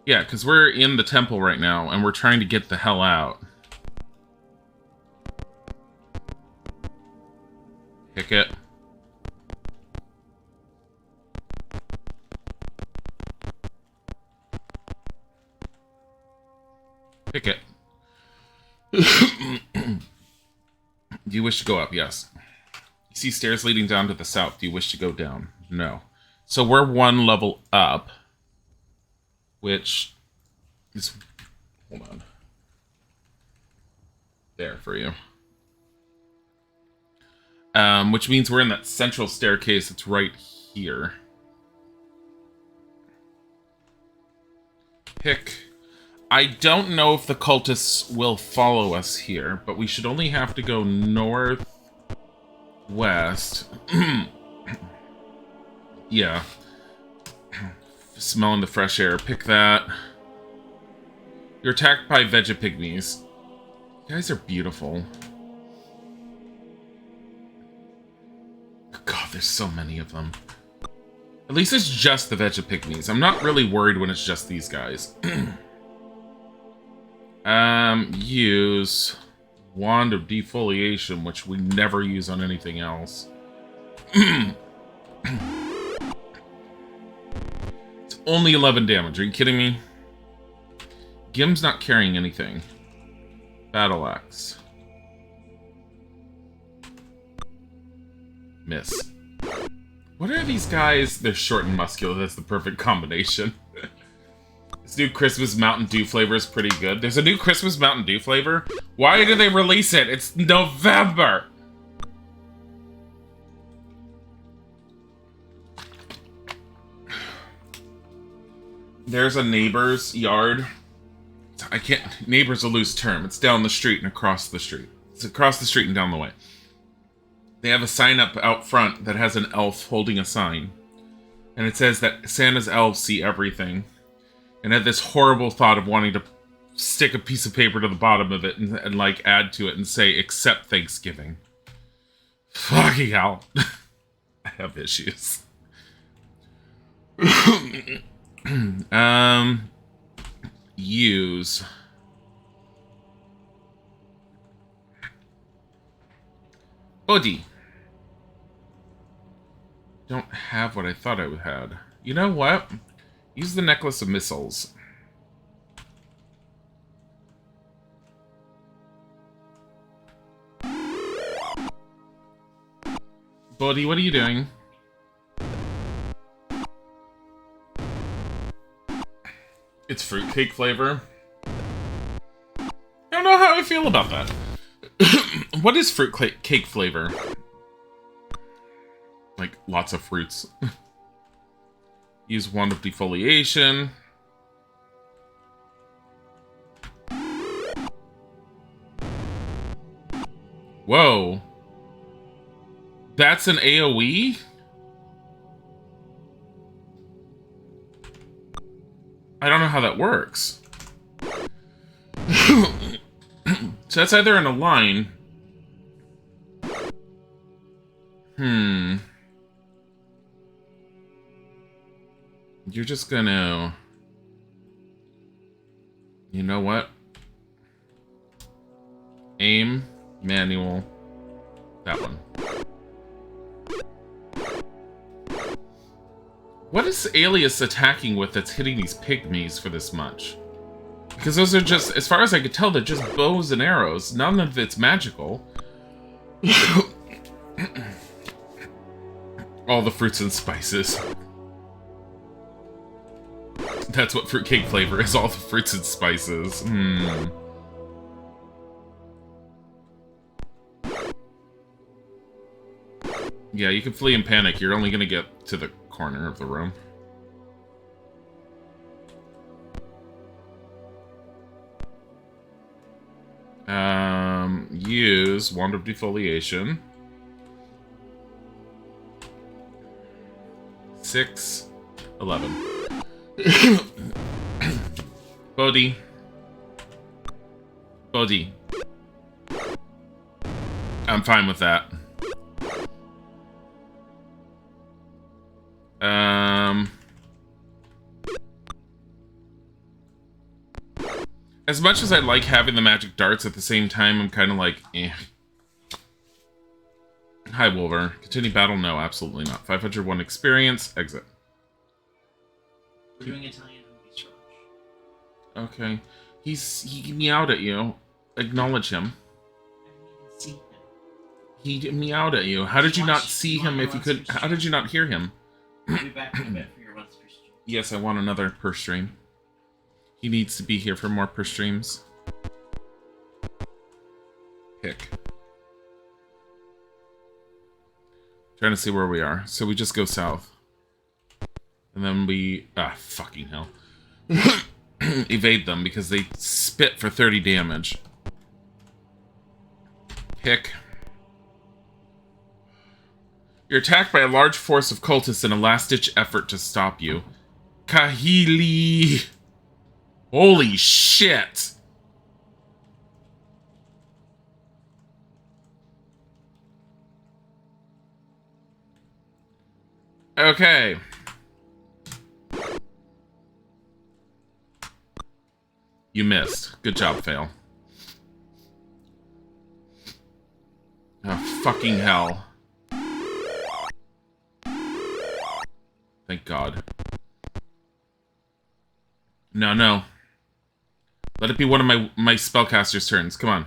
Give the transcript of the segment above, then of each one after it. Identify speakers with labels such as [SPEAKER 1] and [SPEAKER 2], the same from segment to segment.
[SPEAKER 1] Yeah, because we're in the temple right now, and we're trying to get the hell out. Pick it. Pick it. Do you wish to go up? Yes. You see stairs leading down to the south. Do you wish to go down? No. So we're one level up, which is... Hold on. There for you. Which means we're in that central staircase that's right here. Pick. I don't know if the cultists will follow us here, but we should only have to go north, west. Yeah. Smelling the fresh air. Pick that. You're attacked by Vegapygmies. You guys are beautiful. God, there's so many of them. At least it's just the Vegapygmies. I'm not really worried when it's just these guys. Use Wand of Defoliation, which we never use on anything else. It's only 11 damage. Are you kidding me? Gim's not carrying anything. Battle Axe. Miss. What are these guys? They're short and muscular. That's the perfect combination. This new Christmas Mountain Dew flavor is pretty good. There's a new Christmas Mountain Dew flavor? Why did they release it? It's November! There's a neighbor's yard. I can't... Neighbor's a loose term. It's down the street and across the street. It's across the street and down the way. They have a sign up out front that has an elf holding a sign. And it says that Santa's elves see everything. And I had this horrible thought of wanting to stick a piece of paper to the bottom of it and like, add to it and say, except Thanksgiving. Fucking hell. I have issues. Use... Odie. Don't have what I thought I had. You know what? Use the Necklace of Missiles. Bodhi, what are you doing? It's fruitcake flavor. I don't know how I feel about that. What is fruitcake flavor? Like, lots of fruits. Use Wand of Defoliation. Whoa. That's an AoE? I don't know how that works. So that's either in a line. You're just gonna... You know what? Aim, manual, that one. What is Alias attacking with that's hitting these pygmies for this much? Because those are just, as far as I could tell, they're just bows and arrows. None of it's magical. All the fruits and spices. That's what fruitcake flavor is, all the fruits and spices. Yeah, you can flee and panic. You're only gonna get to the corner of the room. Use Wand of Defoliation. 6, 11. Bodhi. Bodhi. I'm fine with that. As much as I like having the magic darts, at the same time, I'm kind of like, eh. Hi, Wolver. Continue battle? No, absolutely not. 501 experience. Exit.
[SPEAKER 2] We're doing Italian movies, Raj.
[SPEAKER 1] Okay. He meowed at you. Acknowledge him.
[SPEAKER 2] I didn't even see him.
[SPEAKER 1] He meowed at you. How did you not see him if you could... How did you not hear him?
[SPEAKER 2] I'll be back in a bit for your once per stream.
[SPEAKER 1] Yes, I want another per stream. He needs to be here for more per streams. Pick. Trying to see where we are. So we just go south. And then we... Ah, fucking hell. Evade them because they spit for 30 damage. Pick. You're attacked by a large force of cultists in a last-ditch effort to stop you. Kahili! Holy shit! Okay. You missed. Good job, Fail. Oh, fucking hell. Thank God. No, no. Let it be one of my spellcaster's turns. Come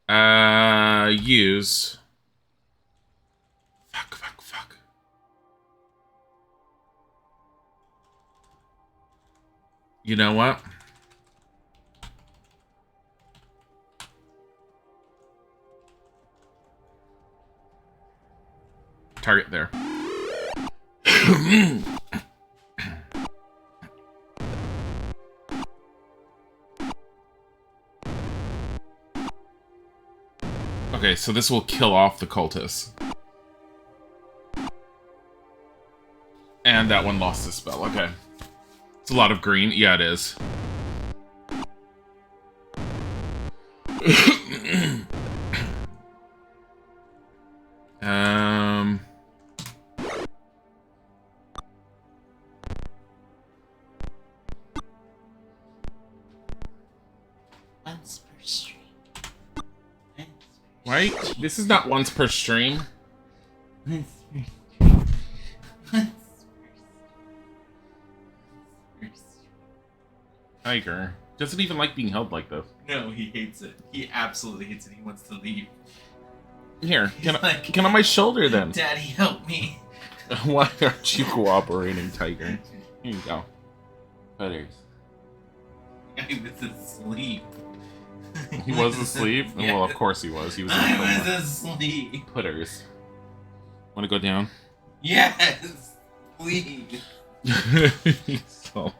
[SPEAKER 1] on. Use... Fuck. You know what? Target there. Okay, so this will kill off the cultists. And that one lost his spell. Okay. It's a lot of green. Yeah, it is.
[SPEAKER 2] Once per stream.
[SPEAKER 1] Right? This is not once per stream.
[SPEAKER 2] Once per stream.
[SPEAKER 1] Tiger doesn't even like being held like this.
[SPEAKER 2] No, he hates it. He absolutely hates it. He wants to leave.
[SPEAKER 1] Here,
[SPEAKER 2] Like,
[SPEAKER 1] get on my shoulder then.
[SPEAKER 2] Daddy, help me.
[SPEAKER 1] Why aren't you cooperating, Tiger? Here you go. Feathers.
[SPEAKER 2] I was asleep.
[SPEAKER 1] He was asleep?
[SPEAKER 2] Yeah.
[SPEAKER 1] Well, of course he was. He was in a
[SPEAKER 2] I
[SPEAKER 1] coma.
[SPEAKER 2] was asleep.
[SPEAKER 1] Putters. Want to go down?
[SPEAKER 2] Yes, please.
[SPEAKER 1] So,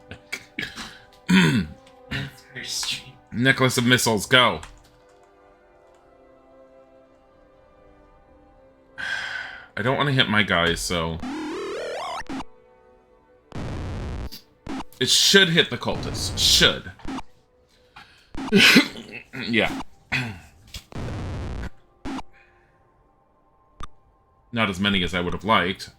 [SPEAKER 2] Once per stream.
[SPEAKER 1] Necklace of missiles, go. I don't want to hit my guys, so... It should hit the cultists. Should. Yeah. Not as many as I would have liked.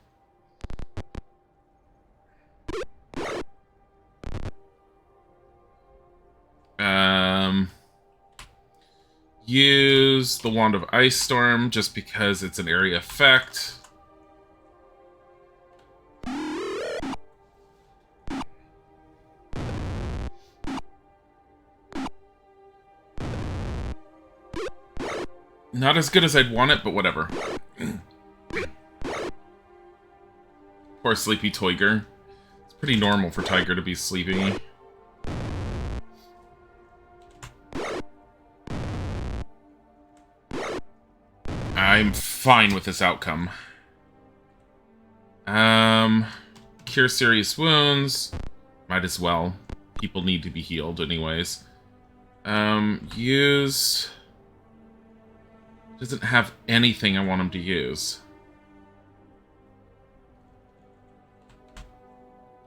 [SPEAKER 1] Use the Wand of Ice Storm just because it's an area effect. Not as good as I'd want it, but whatever. Poor sleepy Tiger. It's pretty normal for Tiger to be sleepy. I'm fine with this outcome. Cure serious wounds. Might as well. People need to be healed anyways. Use... Doesn't have anything I want him to use.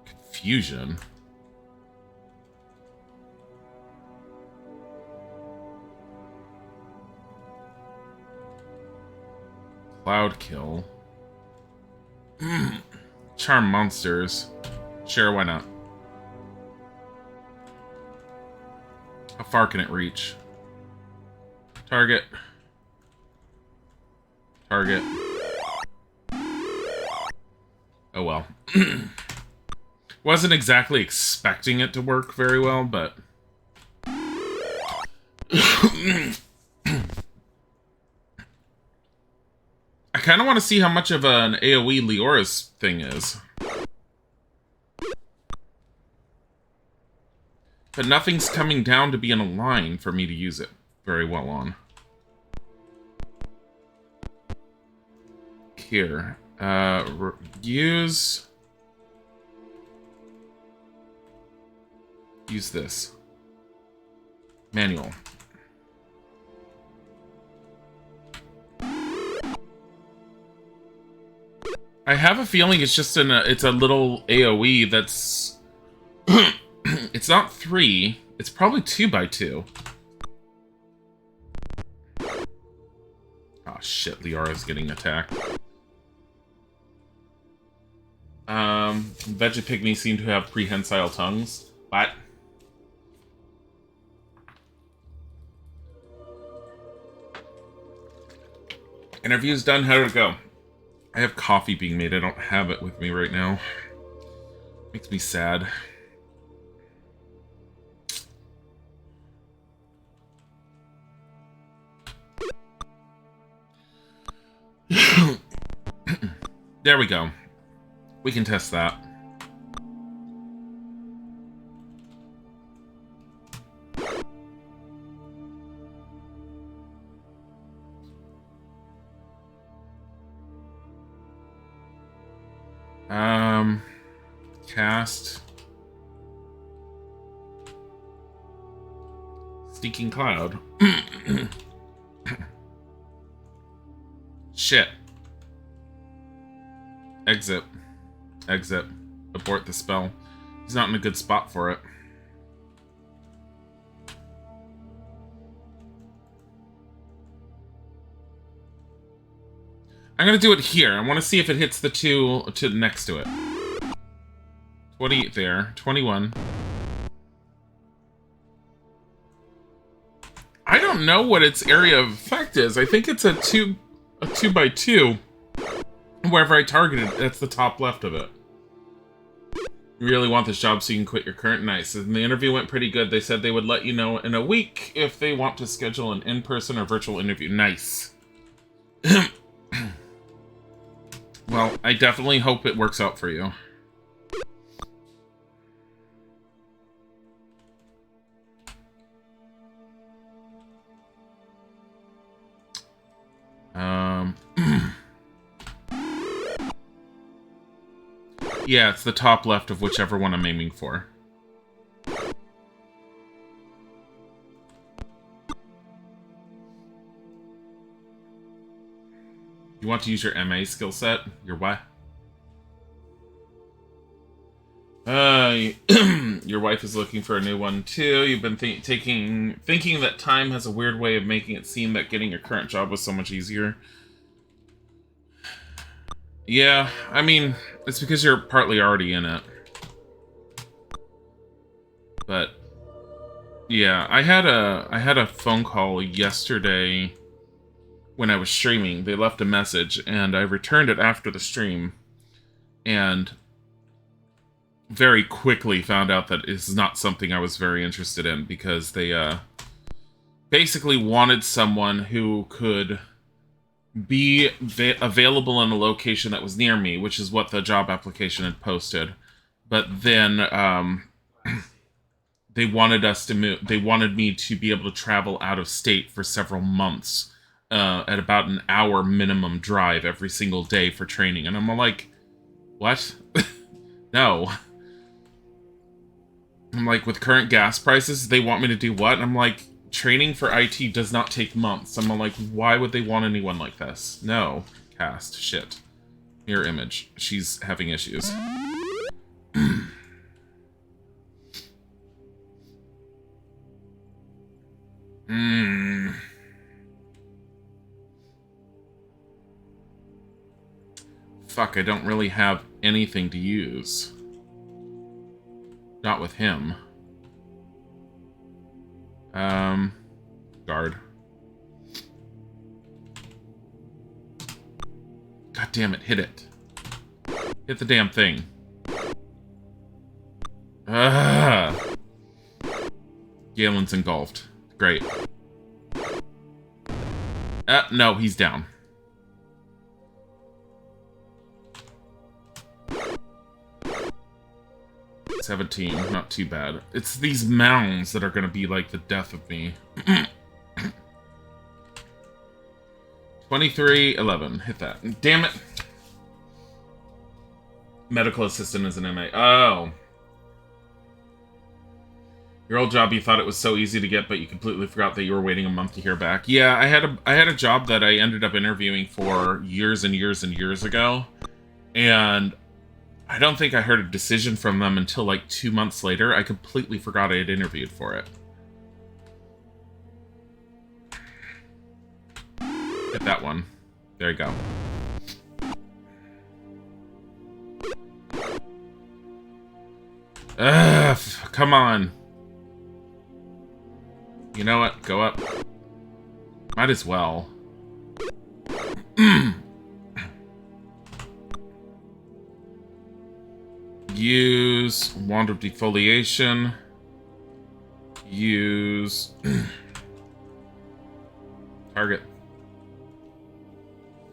[SPEAKER 1] Confusion. Cloud kill. Charm monsters. Sure, why not? How far can it reach? Target. Target. Oh well. Wasn't exactly expecting it to work very well, but... I kind of want to see how much of an AoE Leora's thing is. But nothing's coming down to be in a line for me to use it very well on. Here. Use this. Manual. I have a feeling it's just it's a little AoE that's it's not 3, it's probably 2x2. Oh shit, Leora's getting attacked. Vegapygmies seem to have prehensile tongues. What? Interview's done. How did it go? I have coffee being made. I don't have it with me right now. Makes me sad. There we go. We can test that. Cast Stinking Cloud. Shit. Exit. Exit. Abort the spell. He's not in a good spot for it. I'm gonna do it here. I want to see if it hits the 2 to next to it. 20 there. 21. I don't know what its area of effect is. I think it's a 2x2. Wherever I targeted, that's the top left of it. You really want this job so you can quit your current. Nice. And the interview went pretty good. They said they would let you know in a week if they want to schedule an in-person or virtual interview. Nice. Well, I definitely hope it works out for you. Yeah, it's the top left of whichever one I'm aiming for. You want to use your MA skill set? Your what? Your wife is looking for a new one too. You've been thinking that time has a weird way of making it seem that getting your current job was so much easier. Yeah, I mean, it's because you're partly already in it. But yeah, I had a phone call yesterday when I was streaming. They left a message and I returned it after the stream and very quickly found out that it's not something I was very interested in because they basically wanted someone who could be available in a location that was near me, which is what the job application had posted. But then they wanted us to move. They wanted me to be able to travel out of state for several months at about an hour minimum drive every single day for training. And I'm like, what? No. I'm like, with current gas prices, they want me to do what? And I'm like, training for IT does not take months. I'm like, why would they want anyone like this? No. Cast. Shit. Mirror image. She's having issues. Fuck, I don't really have anything to use. Not with him. Guard. God damn it, hit it. Hit the damn thing. Ah. Galen's engulfed. Great. No, he's down. $17, not too bad. It's these mounds that are gonna be like the death of me. 2311. Hit that. Damn it. Medical assistant is an MA. Oh. Your old job, you thought it was so easy to get, but you completely forgot that you were waiting a month to hear back. Yeah, I had a job that I ended up interviewing for years and years and years ago. And I don't think I heard a decision from them until like 2 months later. I completely forgot I had interviewed for it. Hit that one. There you go. Ugh, come on. You know what? Go up. Might as well. Use Wand of Defoliation. Use target.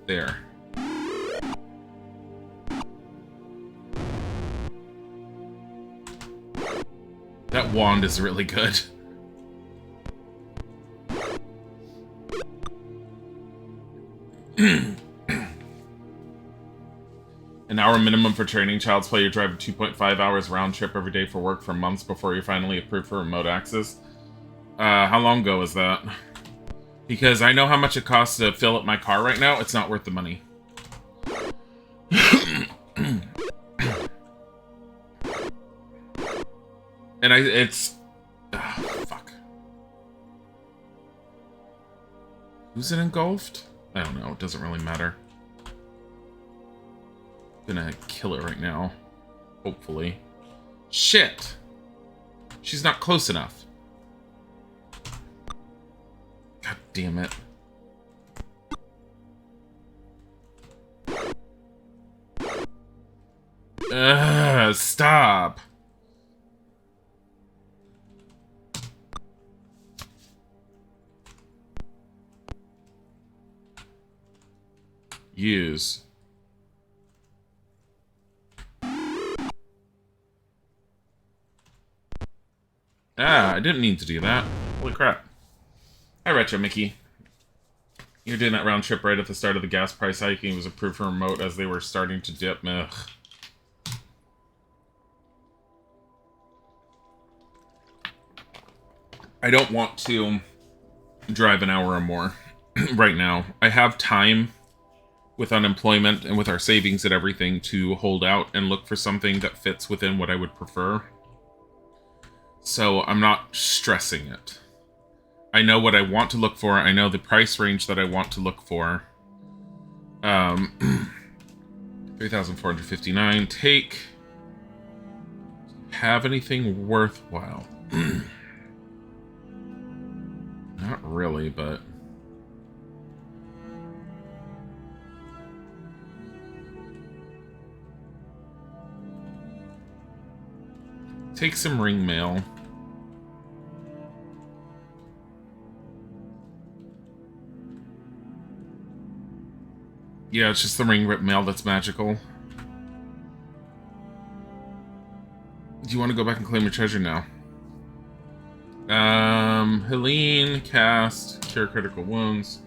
[SPEAKER 1] There. That wand is really good. An hour minimum for training. Child's Play. You're driving 2.5 hours round trip every day for work for months before you're finally approved for remote access. How long ago was that? Because I know how much it costs to fill up my car right now. It's not worth the money. And it's... fuck. Who's it engulfed? I don't know. It doesn't really matter. I'm gonna kill it right now. Hopefully. Shit! She's not close enough. God damn it. Stop! Use. I didn't mean to do that. Holy crap. Hi, Retro Mickey. You're doing that round trip right at the start of the gas price hiking. It was approved for remote as they were starting to dip. Ugh. I don't want to drive an hour or more right now. I have time with unemployment and with our savings and everything to hold out and look for something that fits within what I would prefer. So I'm not stressing it. I know what I want to look for. I know the price range that I want to look for. 3,459. Take. Have anything worthwhile? Not really, but... Take some ring mail. Yeah, it's just the ring rip mail that's magical. Do you want to go back and claim your treasure now? Helene, cast, cure critical wounds.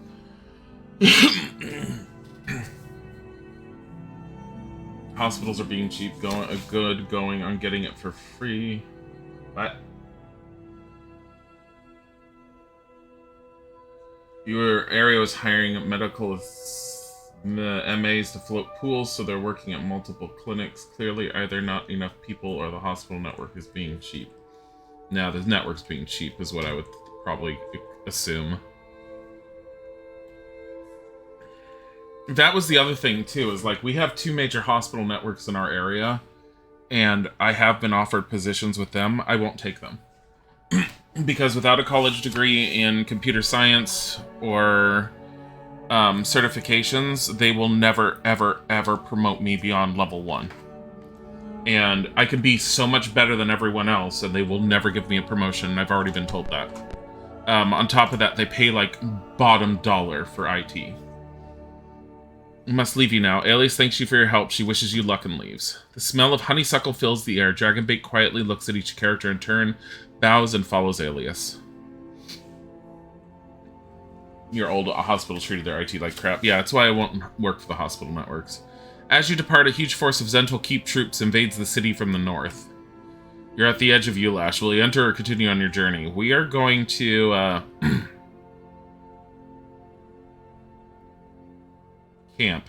[SPEAKER 1] Hospitals are being cheap, going on getting it for free. What? Your area is hiring medical MAs to float pools, so they're working at multiple clinics. Clearly, either not enough people or the hospital network is being cheap. Now, the network's being cheap is what I would probably assume. That was the other thing, too, is like, we have 2 major hospital networks in our area, and I have been offered positions with them. I won't take them. Because without a college degree in computer science or certifications, they will never, ever, ever promote me beyond level 1. And I can be so much better than everyone else, and they will never give me a promotion. I've already been told that. On top of that, they pay, like, bottom dollar for IT. I must leave you now. Alias thanks you for your help. She wishes you luck and leaves. The smell of honeysuckle fills the air. Dragonbait quietly looks at each character in turn, bows, and follows Alias. Your old hospital treated their IT like crap. Yeah, that's why I won't work for the hospital networks. As you depart, a huge force of Zental Keep troops invades the city from the north. You're at the edge of Ulash. Will you enter or continue on your journey? We are going to, camp.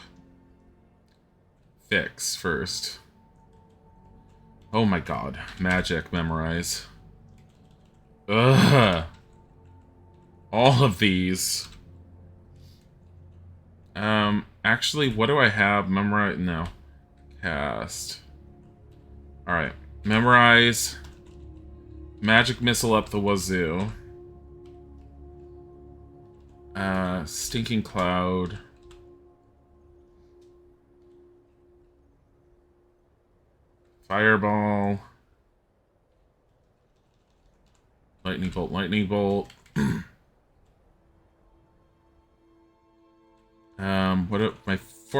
[SPEAKER 1] Fix first. Oh my god. Magic, memorize. Ugh. All of these. Actually, what do I have? Memorize? No. Cast. Alright. Memorize. Magic missile up the wazoo. Stinking cloud. Fireball. Lightning bolt, lightning bolt. My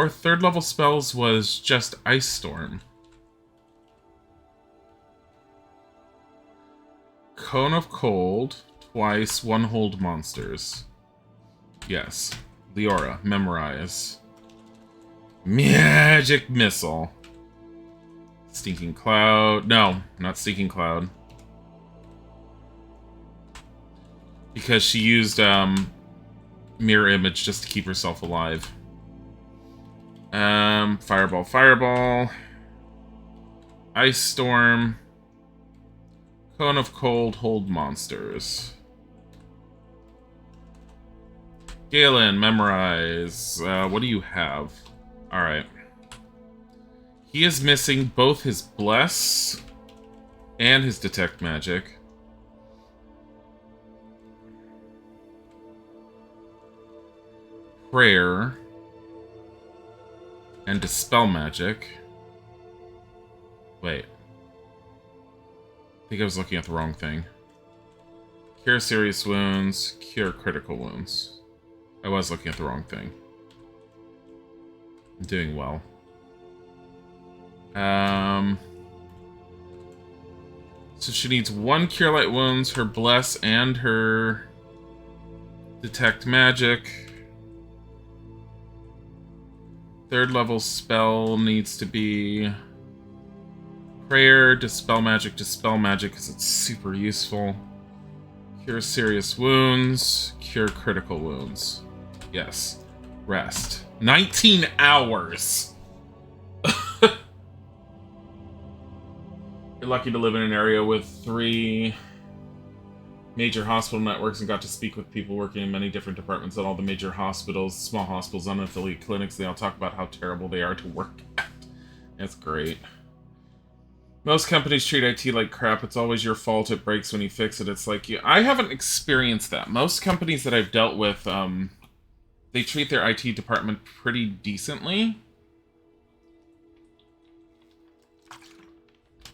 [SPEAKER 1] third level spells was just Ice Storm. Cone of Cold, twice, 1 hold monsters. Yes. Leora, memorize. Magic missile. Stinking cloud. No, not stinking cloud. Because she used mirror image just to keep herself alive. Fireball, fireball. Ice storm. Cone of cold, hold monsters. Galen, memorize. What do you have? Alright. He is missing both his bless and his detect magic. Prayer and dispel magic. Wait. I think I was looking at the wrong thing. Cure serious wounds, cure critical wounds. I was looking at the wrong thing. I'm doing well. So she needs 1 cure light wounds, her bless, and her detect magic. 3rd level spell needs to be prayer, dispel magic, because it's super useful. Cure serious wounds, cure critical wounds. Yes. Rest. 19 hours! You're lucky to live in an area with 3 major hospital networks and got to speak with people working in many different departments at all the major hospitals, small hospitals, unaffiliated clinics. They all talk about how terrible they are to work at. That's great. Most companies treat IT like crap. It's always your fault. It breaks when you fix it. It's like, I haven't experienced that. Most companies that I've dealt with, they treat their IT department pretty decently.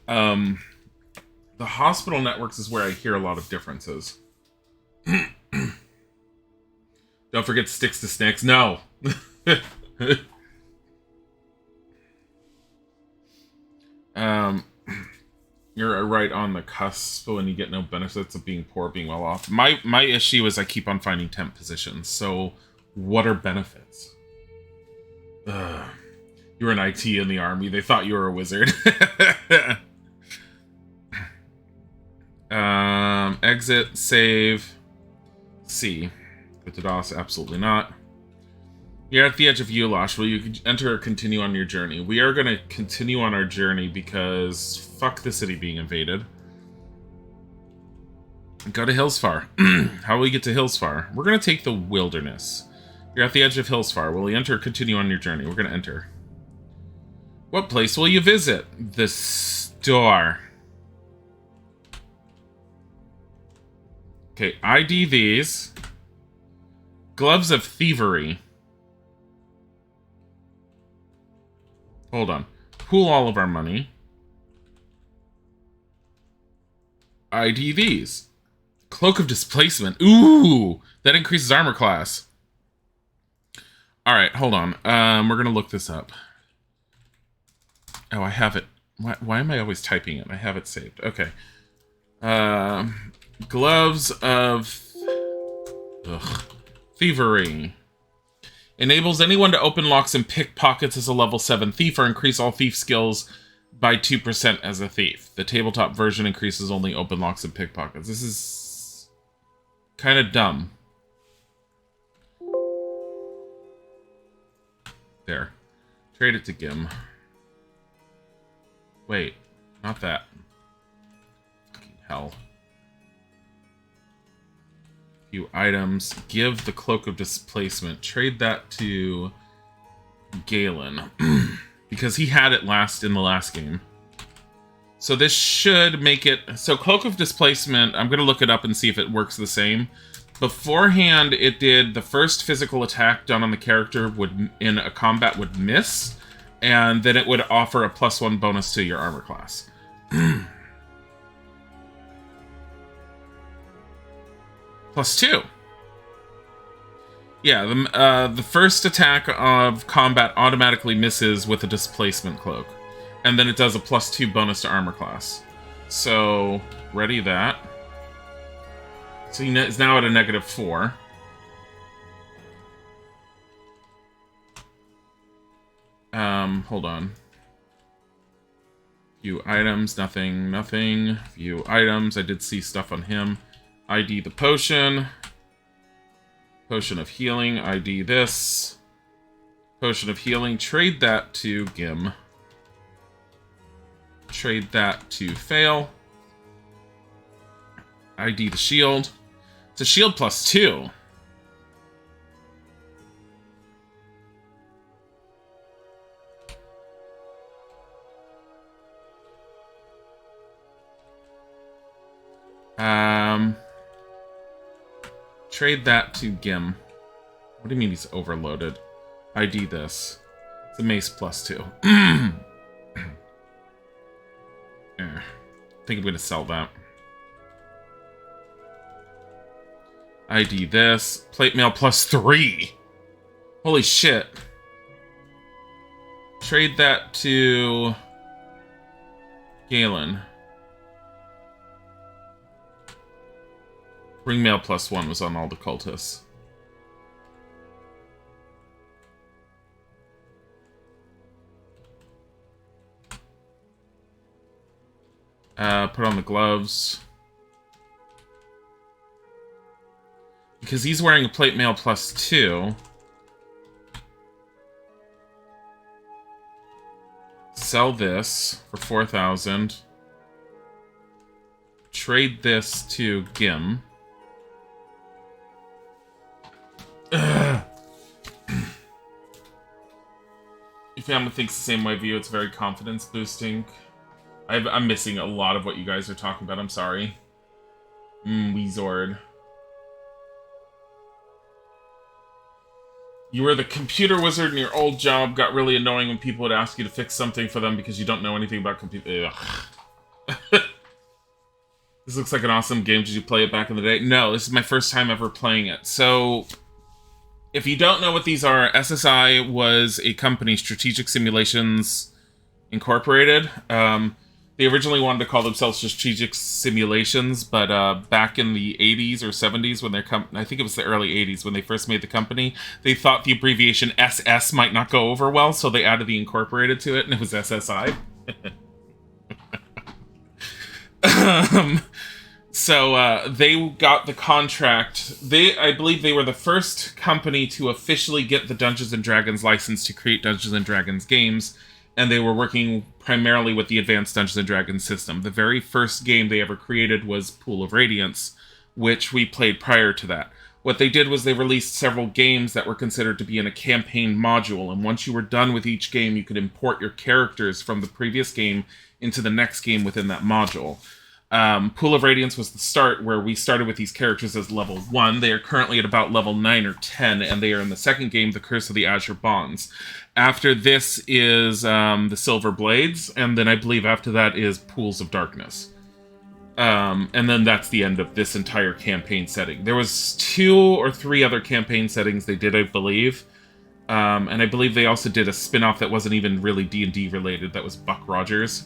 [SPEAKER 1] The hospital networks is where I hear a lot of differences. Don't forget sticks to snakes. No. You're right on the cusp when you get no benefits of being poor, being well off. My issue is I keep on finding temp positions. So what are benefits? You were an IT in the army. They thought you were a wizard. Exit, save, C. Go to DOS, absolutely not. You're at the edge of Ulash. Will you enter or continue on your journey? We are going to continue on our journey because fuck the city being invaded. Go to Hillsfar. How will we get to Hillsfar? We're going to take the wilderness. You're at the edge of Hillsfar. Will you enter or continue on your journey? We're going to enter. What place will you visit? The store. Okay, ID these. Gloves of Thievery. Hold on. Pool all of our money. ID these. Cloak of Displacement. Ooh! That increases armor class. Alright, hold on. We're gonna look this up. Oh, I have it. Why am I always typing it? I have it saved. Okay. Gloves of... Thievery. Enables anyone to open locks and pick pockets as a level 7 thief or increase all thief skills by 2% as a thief. The tabletop version increases only open locks and pickpockets. This is kind of dumb. There. Trade it to Gim. Wait, not that. Fucking hell. Few items. Give the Cloak of Displacement. Trade that to Galen. Because he had it in the last game. So this should make it... So Cloak of Displacement, I'm going to look it up and see if it works the same. Beforehand, it did the first physical attack done on the character in a combat would miss. And then it would offer a +1 bonus to your armor class. +2. Yeah, the first attack of combat automatically misses with a displacement cloak. And then it does a +2 bonus to armor class. So, ready that. So he is now at a -4. Hold on. View items, nothing. View items, I did see stuff on him. ID the potion. Potion of healing, ID this. Potion of healing, trade that to Gim. Trade that to Fail. ID the shield. It's a shield +2. Trade that to Gim. What do you mean he's overloaded? ID this. It's a mace +2. I think I'm going to sell that. ID this. Plate mail +3. Holy shit. Trade that to Galen. Ring mail +1 was on all the cultists. Put on the gloves. Because he's wearing a plate mail +2. Sell this for 4,000. Trade this to Gim. Your family thinks the same way of you. It's very confidence boosting. I'm missing a lot of what you guys are talking about. I'm sorry. Weezord. You were the computer wizard in your old job. Got really annoying when people would ask you to fix something for them because you don't know anything about computer. This looks like an awesome game. Did you play it back in the day? No, this is my first time ever playing it. So, if you don't know what these are, SSI was a company, Strategic Simulations Incorporated. They originally wanted to call themselves Strategic Simulations, but back in the 80s or 70s, when I think it was the early 80s, when they first made the company, they thought the abbreviation SS might not go over well, so they added the Incorporated to it, and it was SSI. So they got the contract. I believe they were the first company to officially get the Dungeons & Dragons license to create Dungeons & Dragons games, and they were working primarily with the Advanced Dungeons & Dragons system. The very first game they ever created was Pool of Radiance, which we played prior to that. What they did was they released several games that were considered to be in a campaign module, and once you were done with each game, you could import your characters from the previous game into the next game within that module. Pool of Radiance was the start where we started with these characters as level 1. They are currently at about level 9 or 10, and they are in the second game, The Curse of the Azure Bonds. After this is the Silver Blades, and then I believe after that is Pools of Darkness. And then that's the end of this entire campaign setting. There was 2 or 3 other campaign settings they did, I believe. And I believe they also did a spin-off that wasn't even really D&D related. That was Buck Rogers.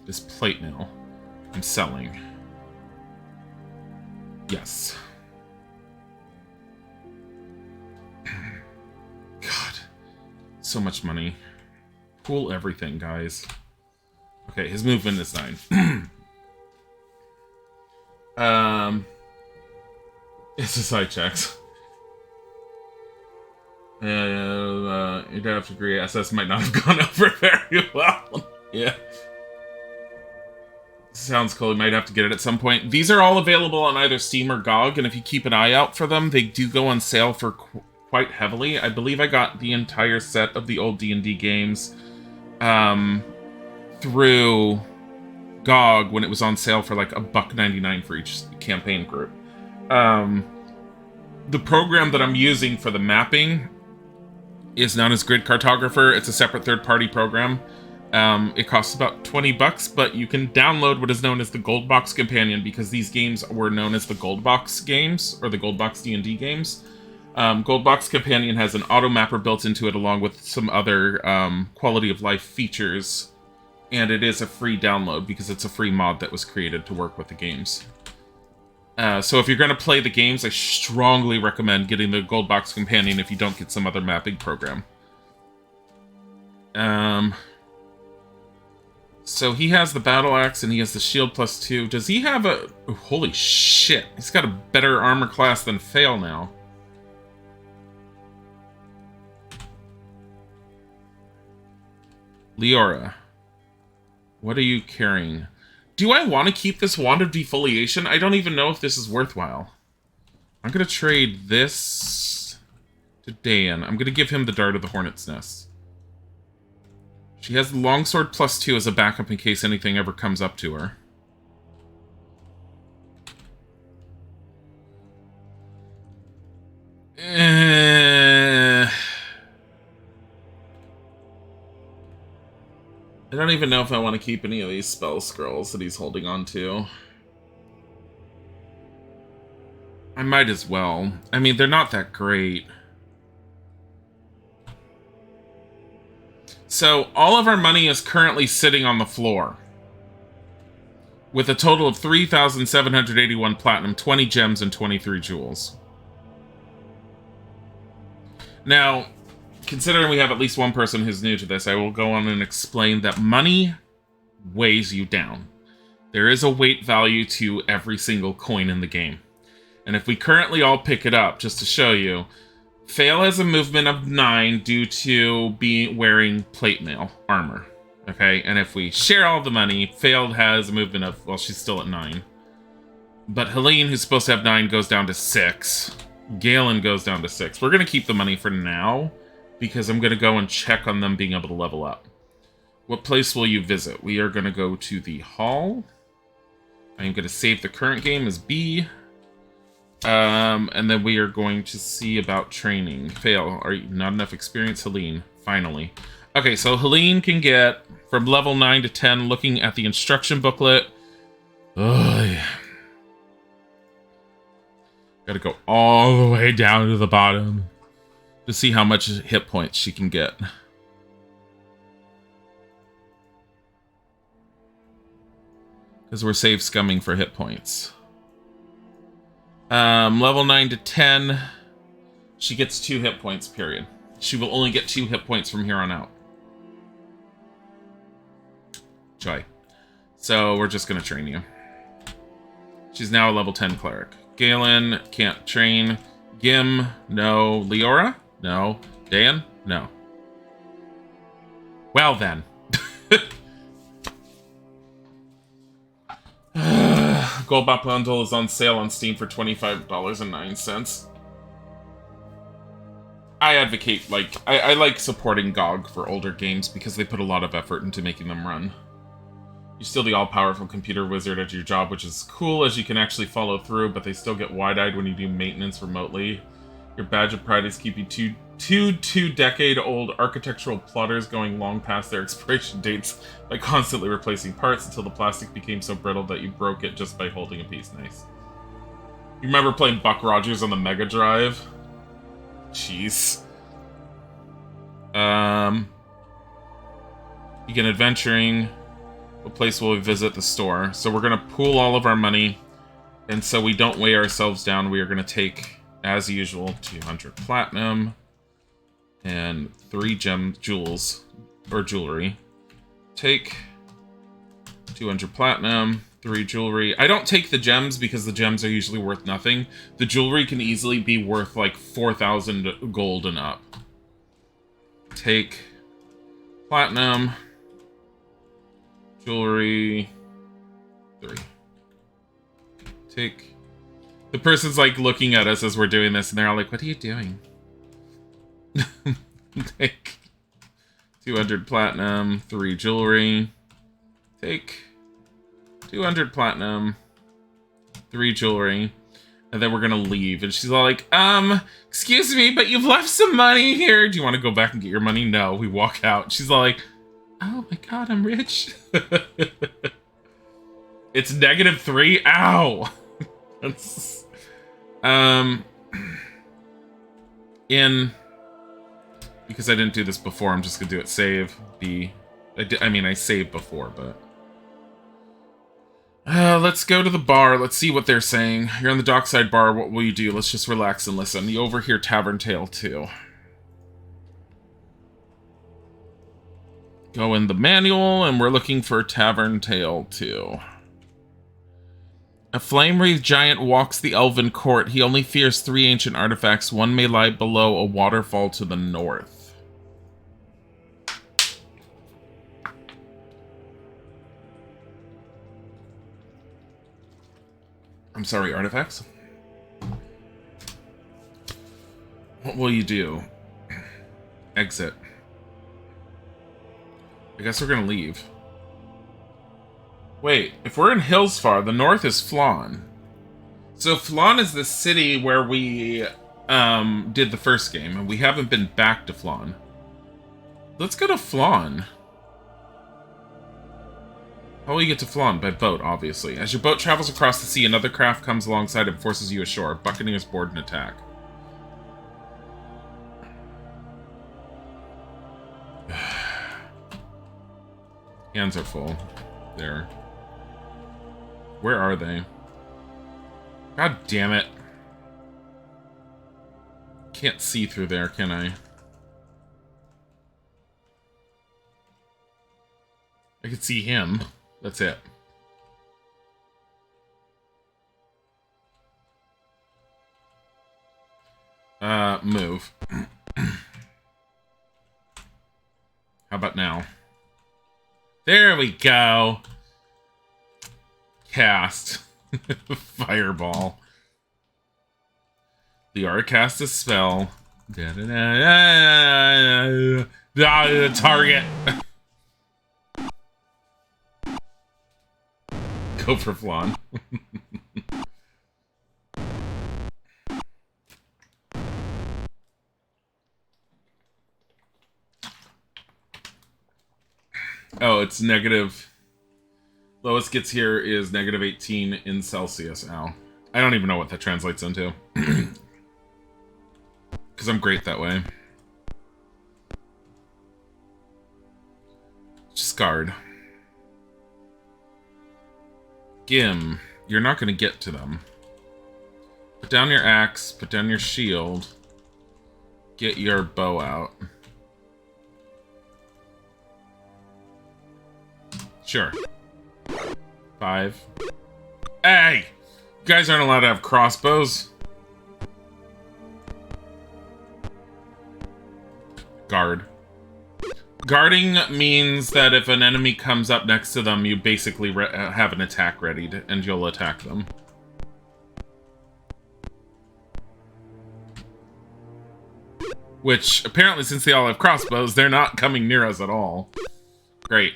[SPEAKER 1] This plate mail I'm selling. Yes. God. So much money. Pool everything, guys. Okay, his movement is 9. It's a side checks. You'd have to agree, SS might not have gone over very well. Yeah. Sounds cool. You might have to get it at some point. These are all available on either Steam or GOG, and if you keep an eye out for them, they do go on sale for quite heavily. I believe I got the entire set of the old D&D games through GOG when it was on sale for like $1.99 for each campaign group. The program that I'm using for the mapping is known as Grid Cartographer. It's a separate third-party program. It costs about $20, but you can download what is known as the Gold Box Companion, because these games were known as the Gold Box games, or the Gold Box D&D games. Gold Box Companion has an auto mapper built into it, along with some other quality of life features, and it is a free download because it's a free mod that was created to work with the games. So if you're going to play the games, I strongly recommend getting the Gold Box Companion if you don't get some other mapping program. So he has the battle axe and he has the shield +2. Does he have a... Oh, holy shit. He's got a better armor class than Fail now. Leora. What are you carrying? Do I want to keep this Wand of Defoliation? I don't even know if this is worthwhile. I'm going to trade this to Dan. I'm going to give him the Dart of the Hornet's Nest. She has the Longsword +2 as a backup in case anything ever comes up to her. I don't even know if I want to keep any of these spell scrolls that he's holding on to. I might as well. I mean, they're not that great. So, all of our money is currently sitting on the floor, with a total of 3,781 platinum, 20 gems, and 23 jewels. Now, considering we have at least one person who's new to this, I will go on and explain that money weighs you down. There is a weight value to every single coin in the game. And if we currently all pick it up, just to show you, Fail has a movement of 9 due to wearing plate mail armor. Okay, and if we share all the money, Failed has a movement of, well, she's still at 9. But Helene, who's supposed to have 9, goes down to 6. Galen goes down to 6. We're going to keep the money for now, because I'm going to go and check on them being able to level up. What place will you visit? We are going to go to the hall. I'm going to save the current game as B. And then we are going to see about training. Fail. Are you not enough experience? Helene. Finally. Okay, so Helene can get from level 9 to 10, looking at the instruction booklet. Oh, yeah. Gotta go all the way down to the bottom to see how much hit points she can get. Because we're save scumming for hit points. Level 9 to 10, she gets 2 hit points, period. She will only get 2 hit points from here on out. Joy. So we're just going to train you. She's now a level 10 cleric. Galen, can't train. Gim, no. Leora? No. Dan? No. Well then. Gold Bot Bundle is on sale on Steam for $25.09. I advocate, I like supporting GOG for older games because they put a lot of effort into making them run. You're still the all-powerful computer wizard at your job, which is cool as you can actually follow through, but they still get wide-eyed when you do maintenance remotely. Your badge of pride is keeping two-decade-old architectural plotters going long past their expiration dates by constantly replacing parts until the plastic became so brittle that you broke it just by holding a piece. Nice. You remember playing Buck Rogers on the Mega Drive? Jeez. Begin adventuring. What place will we visit? The store. So we're going to pool all of our money, and so we don't weigh ourselves down, we are going to take, as usual, 200 platinum and 3 jewels, or jewelry. Take 200 platinum, 3 jewelry. I don't take the gems because the gems are usually worth nothing. The jewelry can easily be worth like 4,000 gold and up. Take platinum, jewelry, 3. Take. The person's like looking at us as we're doing this, and they're all like, "What are you doing?" Take 200 platinum, 3 jewelry. Take 200 platinum, 3 jewelry. And then we're gonna leave. And she's all like, excuse me, but you've left some money here. Do you want to go back and get your money? No. We walk out. She's all like, oh my god, I'm rich. It's -3. Ow! That's... Because I didn't do this before, I'm just gonna do it. Save. I saved before, but... let's go to the bar. Let's see what they're saying. You're in the dockside bar. What will you do? Let's just relax and listen. You overhear Tavern Tale 2. Go in the manual, and we're looking for Tavern Tale 2. A flame-wreathed giant walks the elven court. He only fears 3 ancient artifacts. One may lie below a waterfall to the north. I'm sorry, artifacts? What will you do? Exit. I guess we're gonna leave. Wait, if we're in Hillsfar, the north is Flan. So Flan is the city where we did the first game, and we haven't been back to Flan. Let's go to Flan. How will you get to Flan? By boat, obviously. As your boat travels across the sea, another craft comes alongside and forces you ashore. Buccaneers board and attack. Hands are full. There. Where are they? God damn it. Can't see through there, can I? I can see him. That's it. Move. How about now? There we go. Cast. Fireball. The art cast a spell. Target. Go for Flan. Oh, it's negative. Lowest gets here is -18 in Celsius. Ow. I don't even know what that translates into. Because I'm great that way. Scarred. Gim. You're not going to get to them. Put down your axe. Put down your shield. Get your bow out. Sure. 5. Hey! You guys aren't allowed to have crossbows. Guard. Guarding means that if an enemy comes up next to them, you basically have an attack ready, and you'll attack them. Which, apparently, since they all have crossbows, they're not coming near us at all. Great.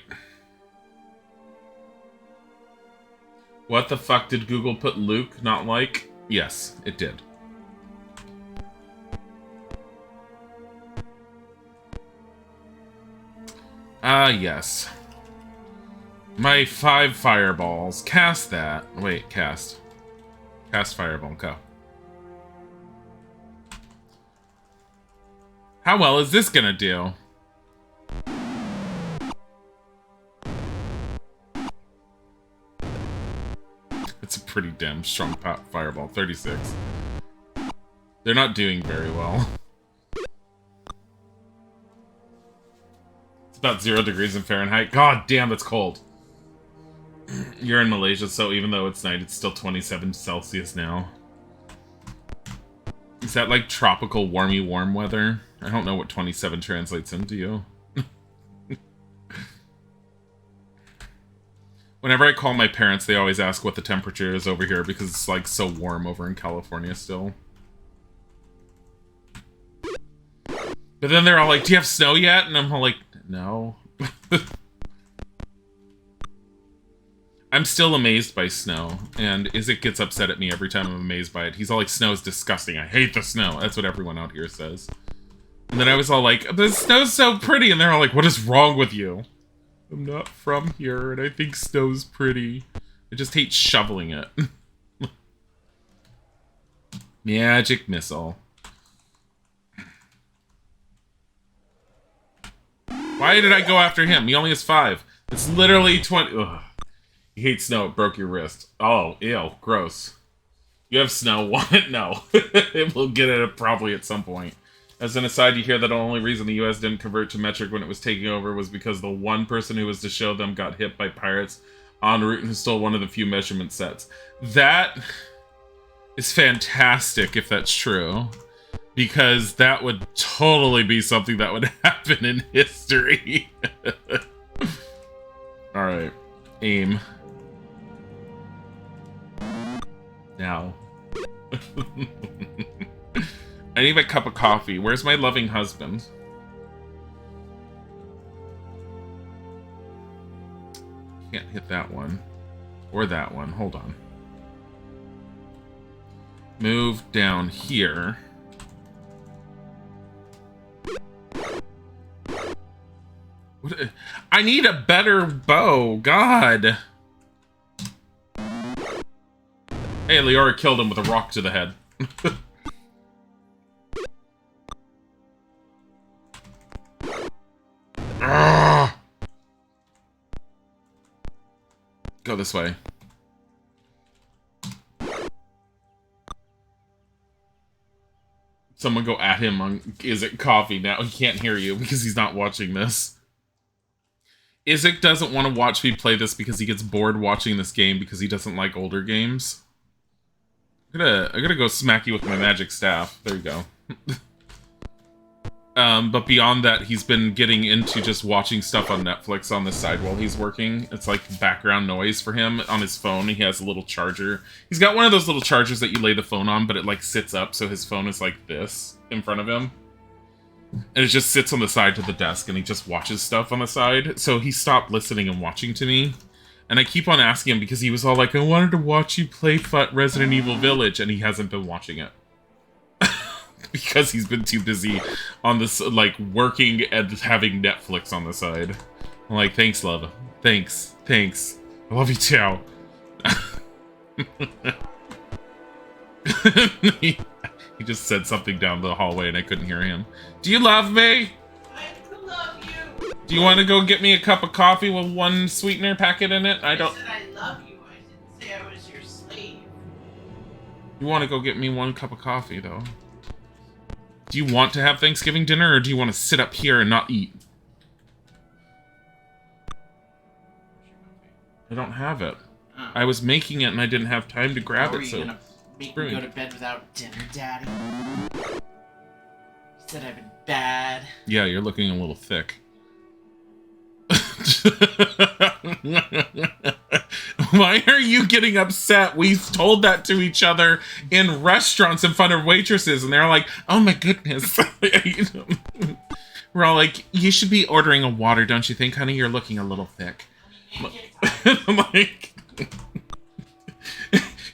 [SPEAKER 1] What the fuck did Google put Luke not like? Yes, it did. Ah, yes. My 5 fireballs. Cast that. Wait, cast. Cast fireball, go. How well is this gonna do? It's a pretty damn strong fireball. 36. They're not doing very well. It's about 0 degrees in Fahrenheit. God damn, that's cold. You're in Malaysia, so even though it's night, it's still 27 Celsius now. Is that like tropical warmy warm weather? I don't know what 27 translates into, you. Whenever I call my parents, they always ask what the temperature is over here because it's like so warm over in California still. But then they're all like, do you have snow yet? And I'm all like, no. I'm still amazed by snow, and Isaac gets upset at me every time I'm amazed by it. He's all like, snow's disgusting. I hate the snow. That's what everyone out here says. And then I was all like, the snow's so pretty. And they're all like, what is wrong with you? I'm not from here, and I think snow's pretty. I just hate shoveling it. Magic missile. Why did I go after him? He only has 5. It's literally 20... Ugh. You hate snow, it broke your wrist. Oh, ew, gross. You have snow, want it? No. We'll get it probably at some point. As an aside, you hear that the only reason the US didn't convert to metric when it was taking over was because the one person who was to show them got hit by pirates en route and stole one of the few measurement sets. That is fantastic if that's true. Because that would totally be something that would happen in history. Alright. Aim. Now. I need a cup of coffee. Where's my loving husband? Can't hit that one. Or that one. Hold on. Move down here. What? I need a better bow. God. Hey, Leora killed him with a rock to the head. Go this way. Someone go at him on Is It Coffee now. He can't hear you because he's not watching this. Isaac doesn't want to watch me play this because he gets bored watching this game because he doesn't like older games. I'm gonna go smack you with my magic staff. There you go. But beyond that, he's been getting into just watching stuff on Netflix on the side while he's working. It's like background noise for him on his phone. He has a little charger. He's got one of those little chargers that you lay the phone on, but it like sits up, so his phone is like this in front of him. And it just sits on the side to the desk, and he just watches stuff on the side. So he stopped listening and watching to me. And I keep on asking him because he was all like, I wanted to watch you play Resident Evil Village, and he hasn't been watching it. Because he's been too busy on this, like, working and having Netflix on the side. I'm like, thanks, love. Thanks. Thanks. I love you too. He just said something down the hallway and I couldn't hear him. Do you love me?
[SPEAKER 3] I love you.
[SPEAKER 1] Do you want to go get me a cup of coffee with 1 sweetener packet in it? I don't...
[SPEAKER 3] I said I love you. I didn't say I was your slave.
[SPEAKER 1] You want to go get me 1 cup of coffee, though? Do you want to have Thanksgiving dinner, or do you want to sit up here and not eat? I don't have it. I was making it and I didn't have time to grab it, so...
[SPEAKER 3] Are you gonna make me go to bed without dinner, Daddy? You said I've been bad.
[SPEAKER 1] Yeah, you're looking a little thick. Why are you getting upset? We told that to each other in restaurants in front of waitresses, and they're like, oh my goodness. We're all like, you should be ordering a water, don't you think, honey? You're looking a little thick. I'm like...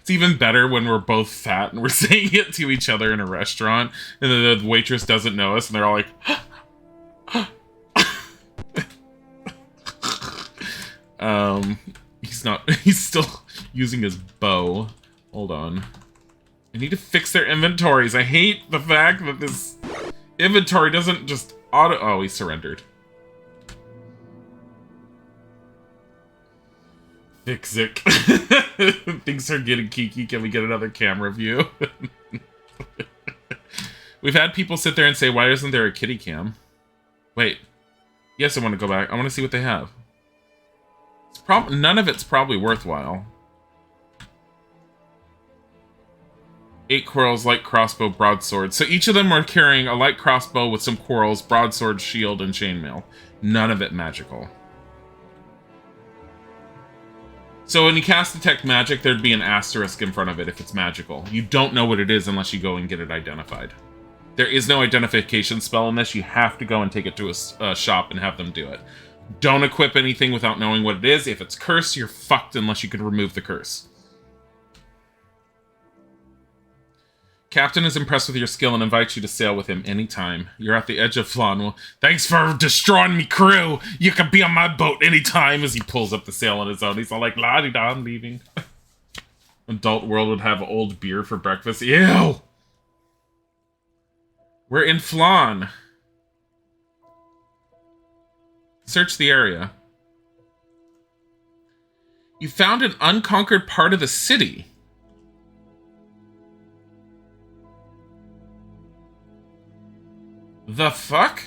[SPEAKER 1] It's even better when we're both fat and we're saying it to each other in a restaurant, and the waitress doesn't know us, and they're all like, he's still using his bow. Hold on. I need to fix their inventories. I hate the fact that this inventory doesn't just auto... Oh, he surrendered. Fix it. Things are getting kiki. Can we get another camera view? We've had people sit there and say, why isn't there a kitty cam? Wait. Yes, I want to go back. I want to see what they have. None of it's probably worthwhile. 8 quarrels, light crossbow, broadsword. So each of them are carrying a light crossbow with some quarrels, broadsword, shield, and chainmail. None of it magical. So when you cast Detect Magic, there'd be an asterisk in front of it if it's magical. You don't know what it is unless you go and get it identified. There is no identification spell in this. You have to go and take it to a shop and have them do it. Don't equip anything without knowing what it is. If it's cursed, you're fucked unless you can remove the curse. Captain is impressed with your skill and invites you to sail with him anytime. You're at the edge of Flan. Well, thanks for destroying me crew. You can be on my boat anytime. As he pulls up the sail on his own. He's all like, la-di-da, I'm leaving. Adult world would have old beer for breakfast. Ew! We're in Flan. Search the area. You found an unconquered part of the city. The fuck?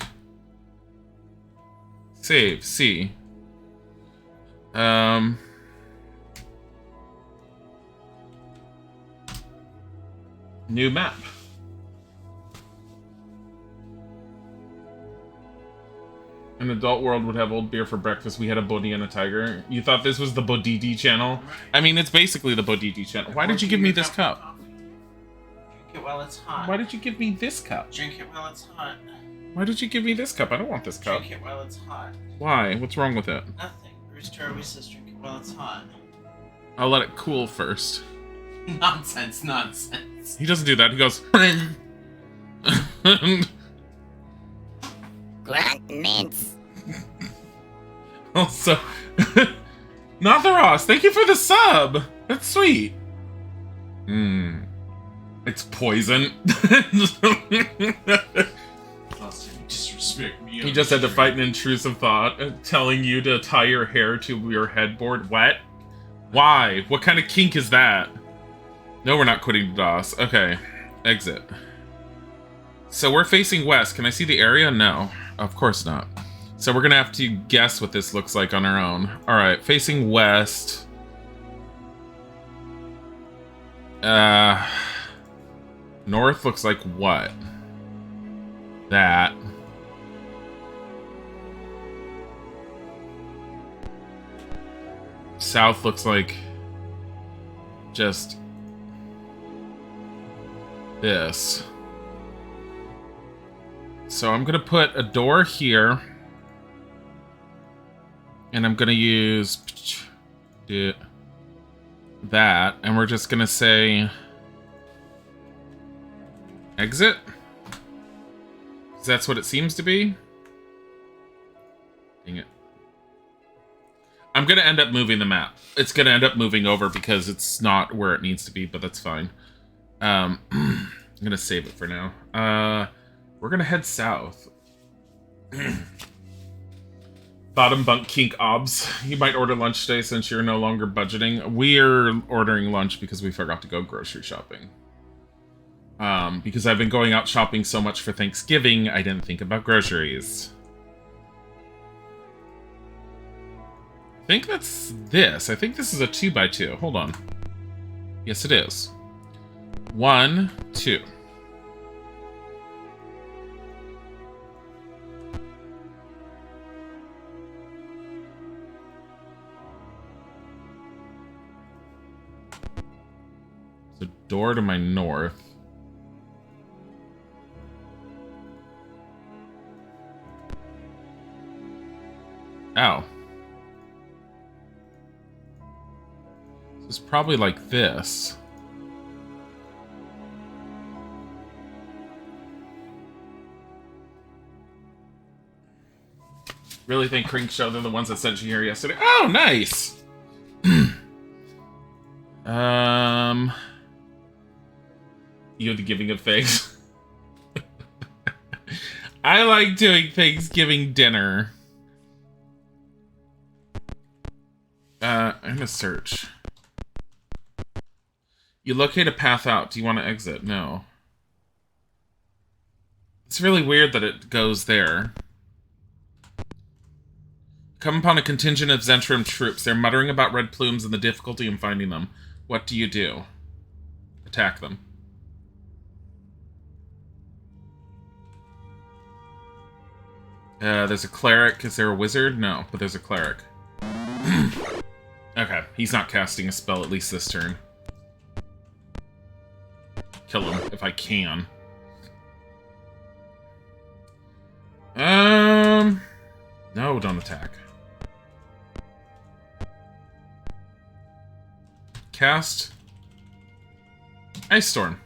[SPEAKER 1] Save. C. New map. An adult world would have old beer for breakfast. We had a Bodhi and a tiger. You thought this was the Bodidi channel? I mean, it's basically the Bodidi channel. Why did you give me this cup?
[SPEAKER 3] Drink it while it's hot.
[SPEAKER 1] Why did you give me this cup?
[SPEAKER 3] Drink it while it's hot.
[SPEAKER 1] Why did you give me this cup? I don't want this cup.
[SPEAKER 3] Drink it while it's hot.
[SPEAKER 1] Why? What's wrong with it?
[SPEAKER 3] Nothing. Rooster always says drink it while it's hot.
[SPEAKER 1] I'll let it cool first.
[SPEAKER 3] Nonsense, nonsense.
[SPEAKER 1] He doesn't do that. He goes...
[SPEAKER 4] Grunt mints.
[SPEAKER 1] Also... Notharos, thank you for the sub! That's sweet. It's poison.
[SPEAKER 2] Disrespect me.
[SPEAKER 1] He just had to fight an intrusive thought, telling you to tie your hair to your headboard. What? Why? What kind of kink is that? No, we're not quitting DOS. Okay. Exit. So we're facing west. Can I see the area? No. Of course not. So we're gonna have to guess what this looks like on our own. Alright, facing west. North looks like what? That. South looks like just this. So I'm gonna put a door here, and I'm gonna use that, and we're just gonna say exit. 'Cause that's what it seems to be. Dang it. I'm gonna end up moving the map. It's gonna end up moving over because it's not where it needs to be, but that's fine. I'm gonna save it for now. We're gonna head south. Bottom bunk kink obs. You might order lunch today since you're no longer budgeting. We're ordering lunch because we forgot to go grocery shopping. Because I've been going out shopping so much for Thanksgiving, I didn't think about groceries. I think that's this. I think this is a 2x2. Hold on. Yes, it is. 1, 2. The door to my north. Ow. It's probably like this. Really think Crink Show, they're the ones that sent you here yesterday. Oh, nice! You have the giving of figs. I like doing Thanksgiving dinner. I'm gonna search. You locate a path out. Do you want to exit? No. It's really weird that it goes there. Come upon a contingent of Zentrum troops. They're muttering about red plumes and the difficulty in finding them. What do you do? Attack them. There's a cleric. Is there a wizard? No, but there's a cleric. Okay, he's not casting a spell at least this turn. Kill him if I can. No, don't attack. Cast Ice Storm.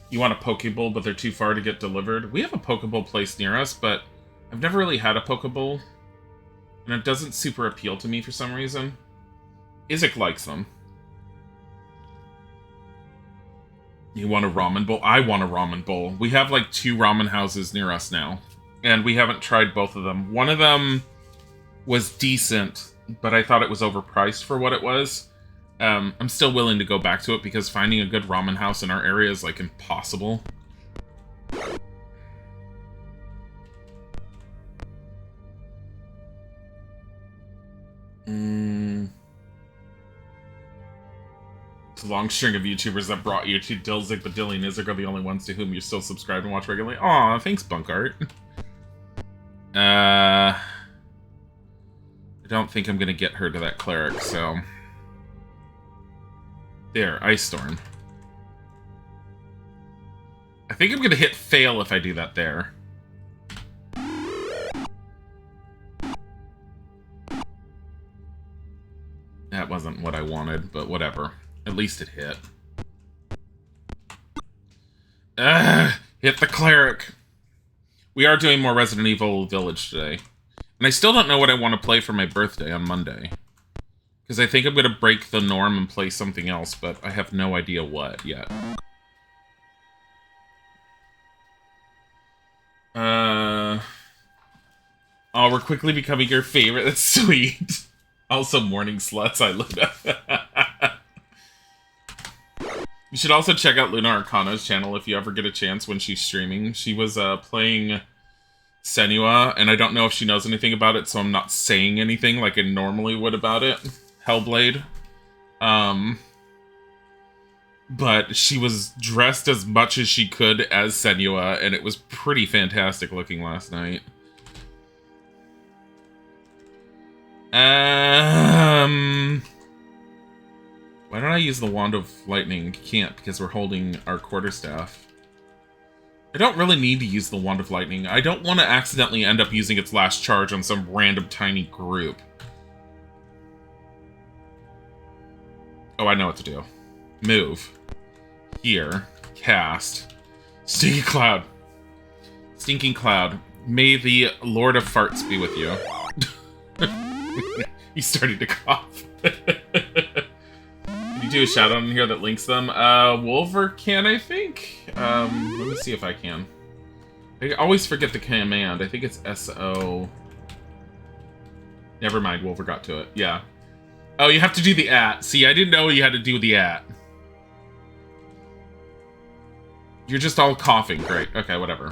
[SPEAKER 1] You want a Pokeball, but they're too far to get delivered? We have a Pokeball place near us, but I've never really had a Pokeball, and it doesn't super appeal to me for some reason. Isaac likes them. You want a ramen bowl? I want a ramen bowl. We have like 2 ramen houses near us now, and we haven't tried both of them. One of them was decent, but I thought it was overpriced for what it was. I'm still willing to go back to it because finding a good ramen house in our area is like impossible. It's a long string of YouTubers that brought you to Dilzig, but Dilly and Izig are the only ones to whom you still subscribe and watch regularly. Aw, thanks, Bunkart. I don't think I'm gonna get her to that cleric, so... There, Ice Storm. I think I'm gonna hit fail if I do that there. That wasn't what I wanted, but whatever. At least it hit. Hit the cleric! We are doing more Resident Evil Village today. And I still don't know what I want to play for my birthday on Monday. Because I think I'm going to break the norm and play something else, but I have no idea what yet. Oh, we're quickly becoming your favorite. That's sweet. Also, morning sluts, I love that. You should also check out Luna Arcana's channel if you ever get a chance when she's streaming. She was playing Senua, and I don't know if she knows anything about it, so I'm not saying anything like I normally would about it. Hellblade. But she was dressed as much as she could as Senua, and it was pretty fantastic looking last night. Why don't I use the Wand of Lightning? Can't, because we're holding our quarterstaff. I don't really need to use the Wand of Lightning. I don't want to accidentally end up using its last charge on some random tiny group. Oh, I know what to do. Move. Here. Cast. Stinking Cloud. Stinking Cloud. May the Lord of Farts be with you. He's starting to cough. Can you do a shout out in here that links them? Wolver can, I think? Let me see if I can. I always forget the command. I think it's S-O... Never mind, Wolver got to it. Yeah. Oh, you have to do the @ See, I didn't know you had to do the @ You're just all coughing. Great. Okay, whatever.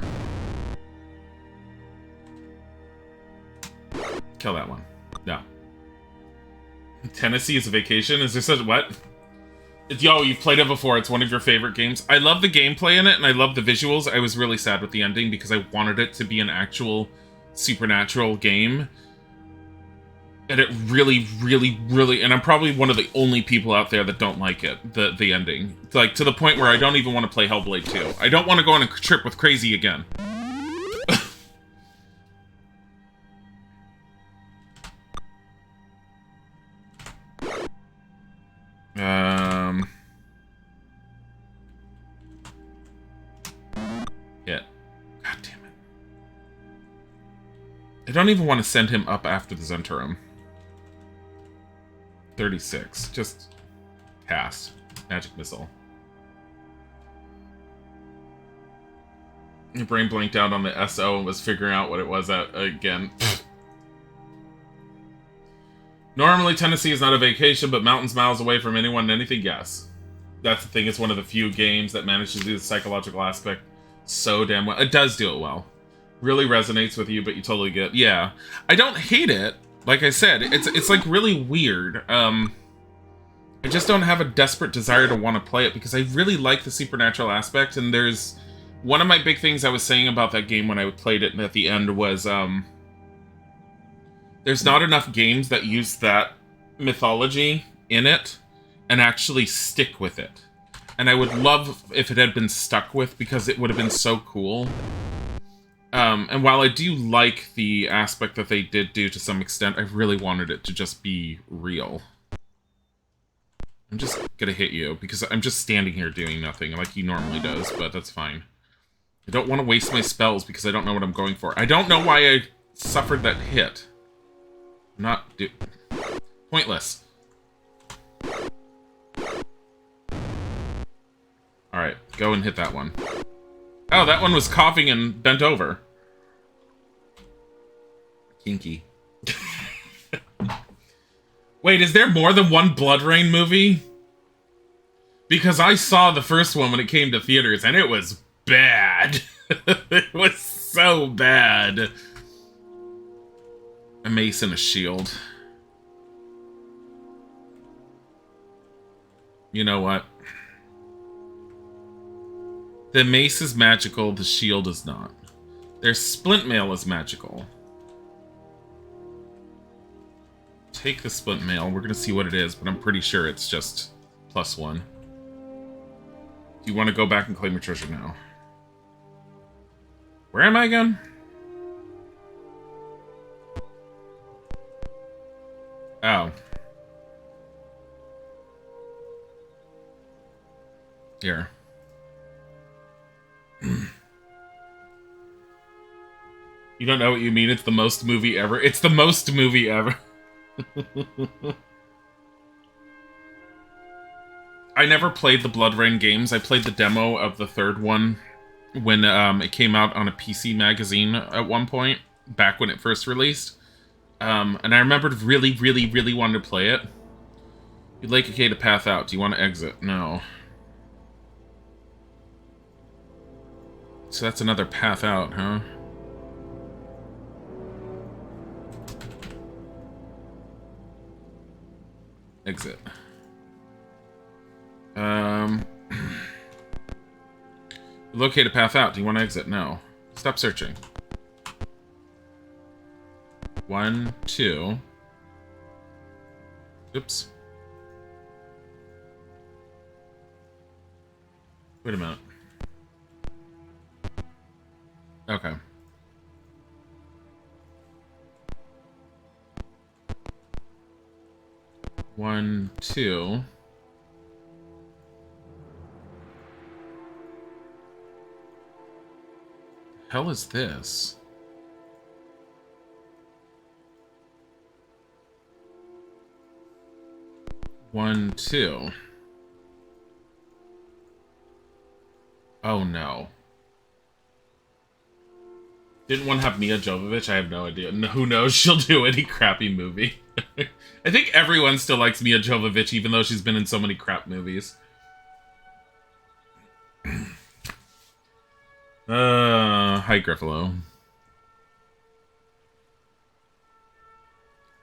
[SPEAKER 1] Kill that one. No. Tennessee is a vacation? Is there such... What? Yo, you've played it before. It's one of your favorite games. I love the gameplay in it, and I love the visuals. I was really sad with the ending because I wanted it to be an actual supernatural game. And it really, really, really... And I'm probably one of the only people out there that don't like it, the ending. Like, to the point where I don't even want to play Hellblade 2. I don't want to go on a trip with Crazy again. don't even want to send him up after the Zentarum. 36. Just cast. Magic Missile. Your brain blanked out on the SO and was figuring out what it was again. Normally, Tennessee is not a vacation, but mountains miles away from anyone and anything, yes. That's the thing, it's one of the few games that manages to do the psychological aspect so damn well. It does do it well. Really resonates with you, but you totally get... Yeah. I don't hate it. Like I said, it's like really weird. I just don't have a desperate desire to want to play it because I really like the supernatural aspect, and there's... One of my big things I was saying about that game when I played it at the end was, there's not enough games that use that mythology in it and actually stick with it. And I would love if it had been stuck with, because it would have been so cool. And while I do like the aspect that they did do to some extent, I really wanted it to just be real. I'm just gonna hit you, because I'm just standing here doing nothing, like he normally does, but that's fine. I don't want to waste my spells, because I don't know what I'm going for. I don't know why I suffered that hit. Pointless. Alright, go and hit that one. Oh, that one was coughing and bent over. Kinky. Wait, is there more than one Blood Rain movie? Because I saw the first one when it came to theaters, and it was bad. It was so bad. A mace and a shield. You know what? The mace is magical, the shield is not. Their splint mail is magical. Take the splint mail. We're gonna see what it is, but I'm pretty sure it's just +1. Do you want to go back and claim your treasure now? Where am I again? Oh. Here. You don't know what you mean? It's the most movie ever. It's the most movie ever. I never played the Blood Rain games. I played the demo of the third one when it came out on a PC magazine at one point, back when it first released. And I remembered really, really, really wanting to play it. You'd like okay to path out. Do you want to exit? No. So that's another path out, huh? Exit. Locate a path out. Do you want to exit? No. Stop searching. 1, 2. Oops. Wait a minute. Okay. One, two. Hell is this? One, two. Oh no. Didn't one have Mia Jovovich? I have no idea. No, who knows? She'll do any crappy movie. I think everyone still likes Mia Jovovich, even though she's been in so many crap movies. Hi, Griffalo.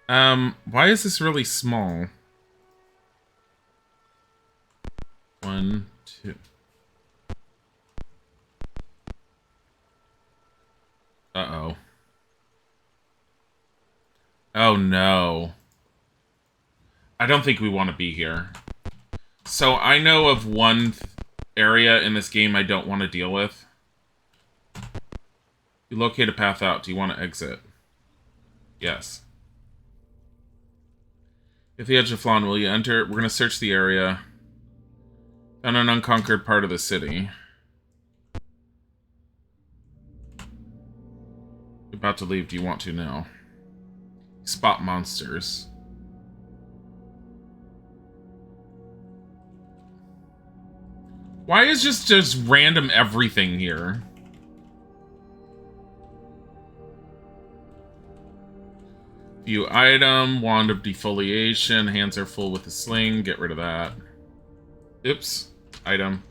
[SPEAKER 1] Why is this really small? 1, 2. Uh-oh. Oh, no. I don't think we want to be here. So, I know of one area in this game I don't want to deal with. You locate a path out. Do you want to exit? Yes. If the edge of Flan, will you enter? We're going to search the area. On an unconquered part of the city. about to leave. Do you want to now? Spot monsters. Why is just random everything here? View item, wand of defoliation, hands are full with a sling, get rid of that. Oops. Item.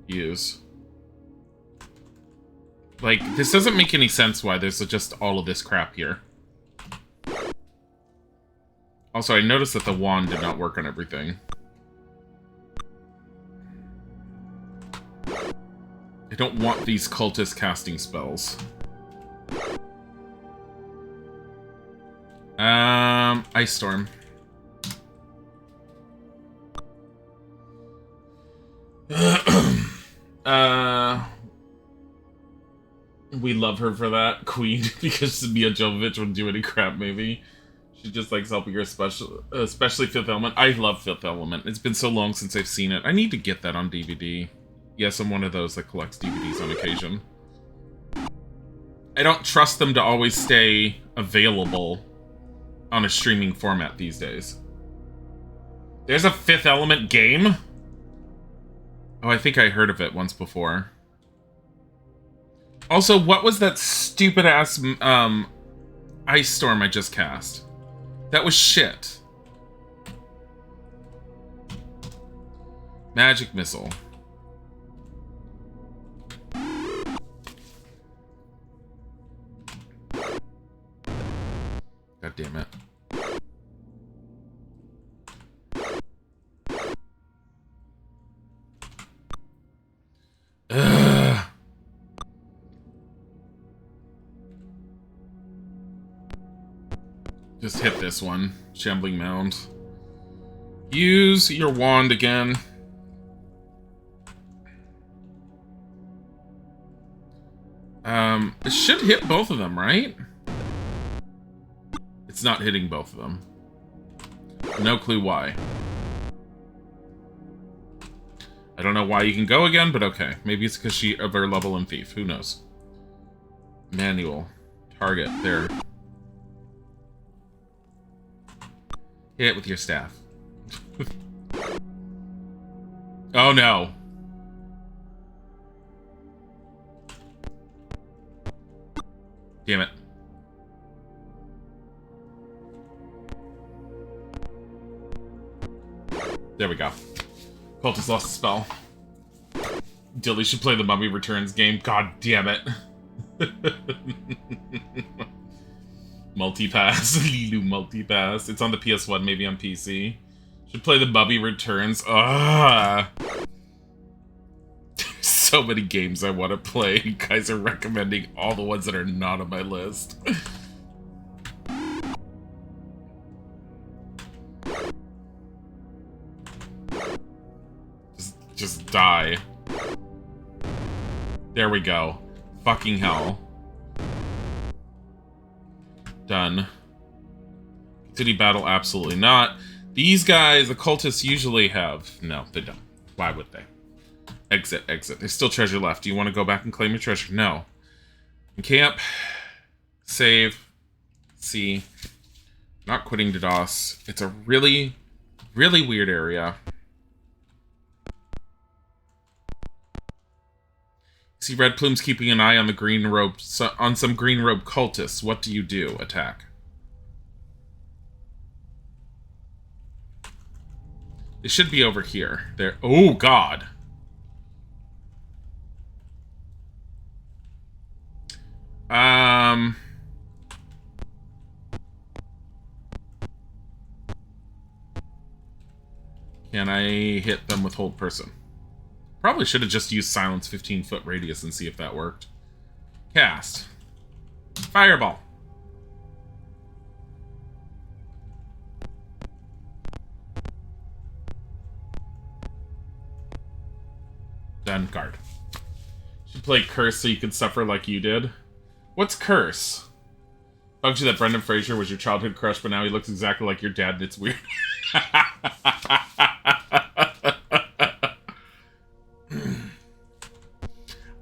[SPEAKER 1] Use. Like, this doesn't make any sense why there's just all of this crap here. Also, I noticed that the wand did not work on everything. I don't want these cultists casting spells. Ice Storm. We love her for that, Queen, because Mia Jovovich wouldn't do any crap, maybe. She just likes helping her, especially Fifth Element. I love Fifth Element. It's been so long since I've seen it. I need to get that on DVD. Yes, I'm one of those that collects DVDs on occasion. I don't trust them to always stay available on a streaming format these days. There's a Fifth Element game? Oh, I think I heard of it once before. Also, what was that stupid-ass Ice Storm I just cast? That was shit. Magic Missile. God damn it. Ugh. Just hit this one. Shambling Mound. Use your wand again. It should hit both of them, right? It's not hitting both of them. No clue why. I don't know why you can go again, but okay. Maybe it's because she of her level in Thief. Who knows? Manual. Target. There. Hit it with your staff. Oh no. Damn it. There we go. Cultist lost a spell. Dilly should play the Mummy Returns game. God damn it. Multipass. Lilu Multipass. It's on the PS1, maybe on PC. Should play the Mummy Returns. Ah. So many games I want to play. You guys are recommending all the ones that are not on my list. Just die. There we go. Fucking hell. Done. Continue battle? Absolutely not. These guys, the cultists usually have... No, they don't. Why would they? Exit, exit. There's still treasure left. Do you want to go back and claim your treasure? No. Camp. Save. See. Not quitting DDoS. It's a really, really weird area. See red plumes keeping an eye on the green robe, on some green robe cultists. What do you do? Attack. They should be over here. There. Oh God. Can I hit them with hold person? Probably should have just used silence 15-foot radius and see if that worked. Cast. Fireball. Done. Guard. Should play Curse so you could suffer like you did. What's Curse? Bugs you that Brendan Fraser was your childhood crush, but now he looks exactly like your dad and it's weird.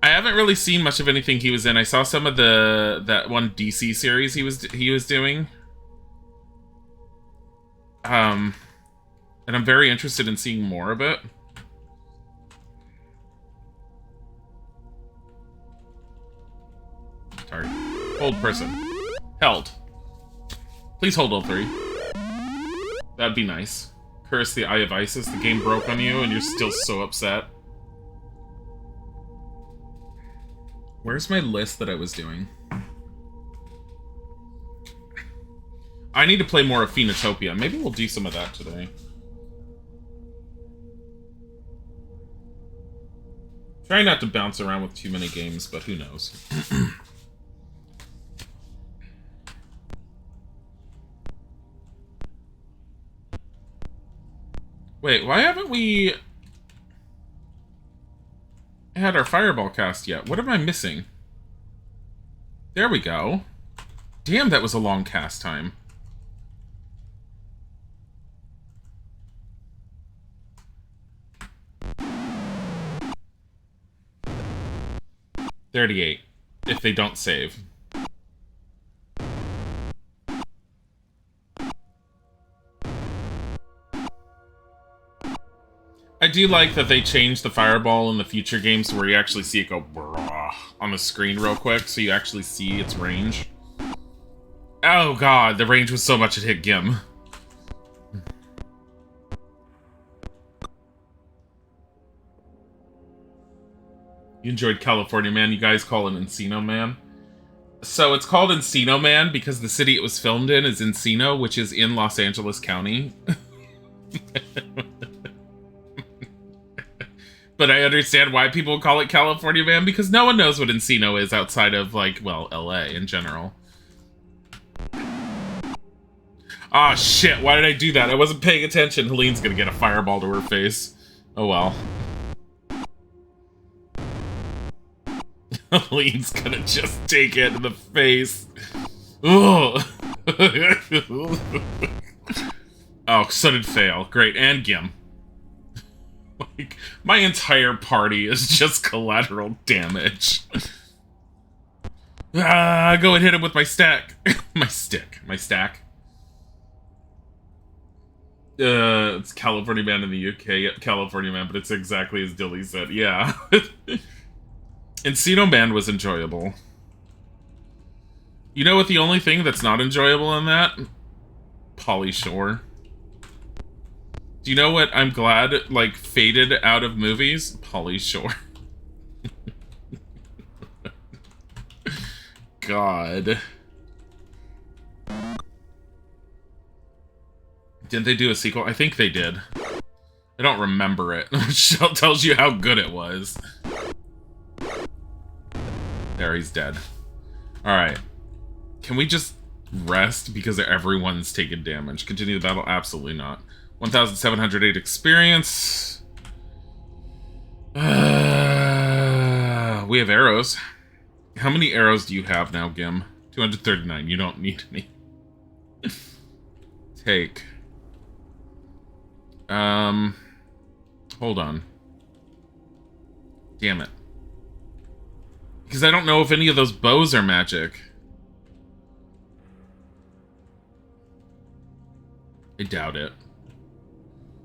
[SPEAKER 1] I haven't really really seen much of anything he was in. I saw some of that one DC series he was doing. And I'm very interested in seeing more of it. Sorry. Hold person. Held. Please hold L3. That'd be nice. Curse the Eye of Isis. The game broke on you and you're still so upset. Where's my list that I was doing? I need to play more of Phoenotopia. Maybe we'll do some of that today. Try not to bounce around with too many games, but who knows. Wait, why haven't we had our Fireball cast yet? What am I missing? There we go. Damn, that was a long cast time. $38, if they don't save. I do like that they changed the Fireball in the future games to where you actually see it go on the screen real quick, so you actually see its range. Oh god, the range was so much it hit Gim. You enjoyed California Man, you guys call it Encino Man. So it's called Encino Man because the city it was filmed in is Encino, which is in Los Angeles County. But I understand why people call it California Man, because no one knows what Encino is outside of, like, well, LA in general. Ah, shit, why did I do that? I wasn't paying attention. Helene's gonna get a fireball to her face. Oh well. Helene's gonna just take it in the face. Ugh. Oh, sudden fail. Great, and Gim. Like, my entire party is just collateral damage. Go and hit him with my stack. My stack. It's California Man in the UK. Yep, California Man, but it's exactly as Dilly said. Yeah. Encino Man was enjoyable. You know what the only thing that's not enjoyable in that? Polly Shore. Do you know what I'm glad, like, faded out of movies? Polly Shore. God. Didn't they do a sequel? I think they did. I don't remember it, which tells you how good it was. There, he's dead. Alright. Can we just rest because everyone's taken damage? Continue the battle? Absolutely not. 1,708 experience. We have arrows. How many arrows do you have now, Gim? 239. You don't need any. Take. Hold on. Damn it. Because I don't know if any of those bows are magic. I doubt it.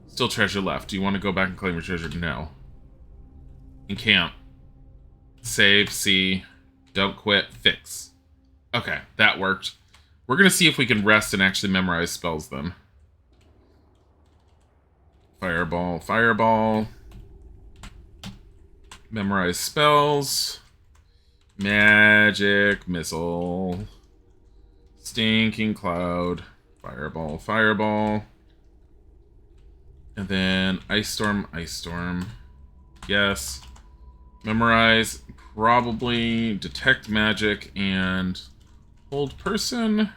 [SPEAKER 1] Still treasure left. Do you want to go back and claim your treasure? No. Encamp. Save, see. Don't quit, fix. Okay, that worked. We're going to see if we can rest and actually memorize spells then. Fireball, fireball. Memorize spells. Magic, missile. Stinking cloud. Fireball, fireball. And then Ice Storm, Ice Storm. Yes. Memorize, probably detect magic and hold person.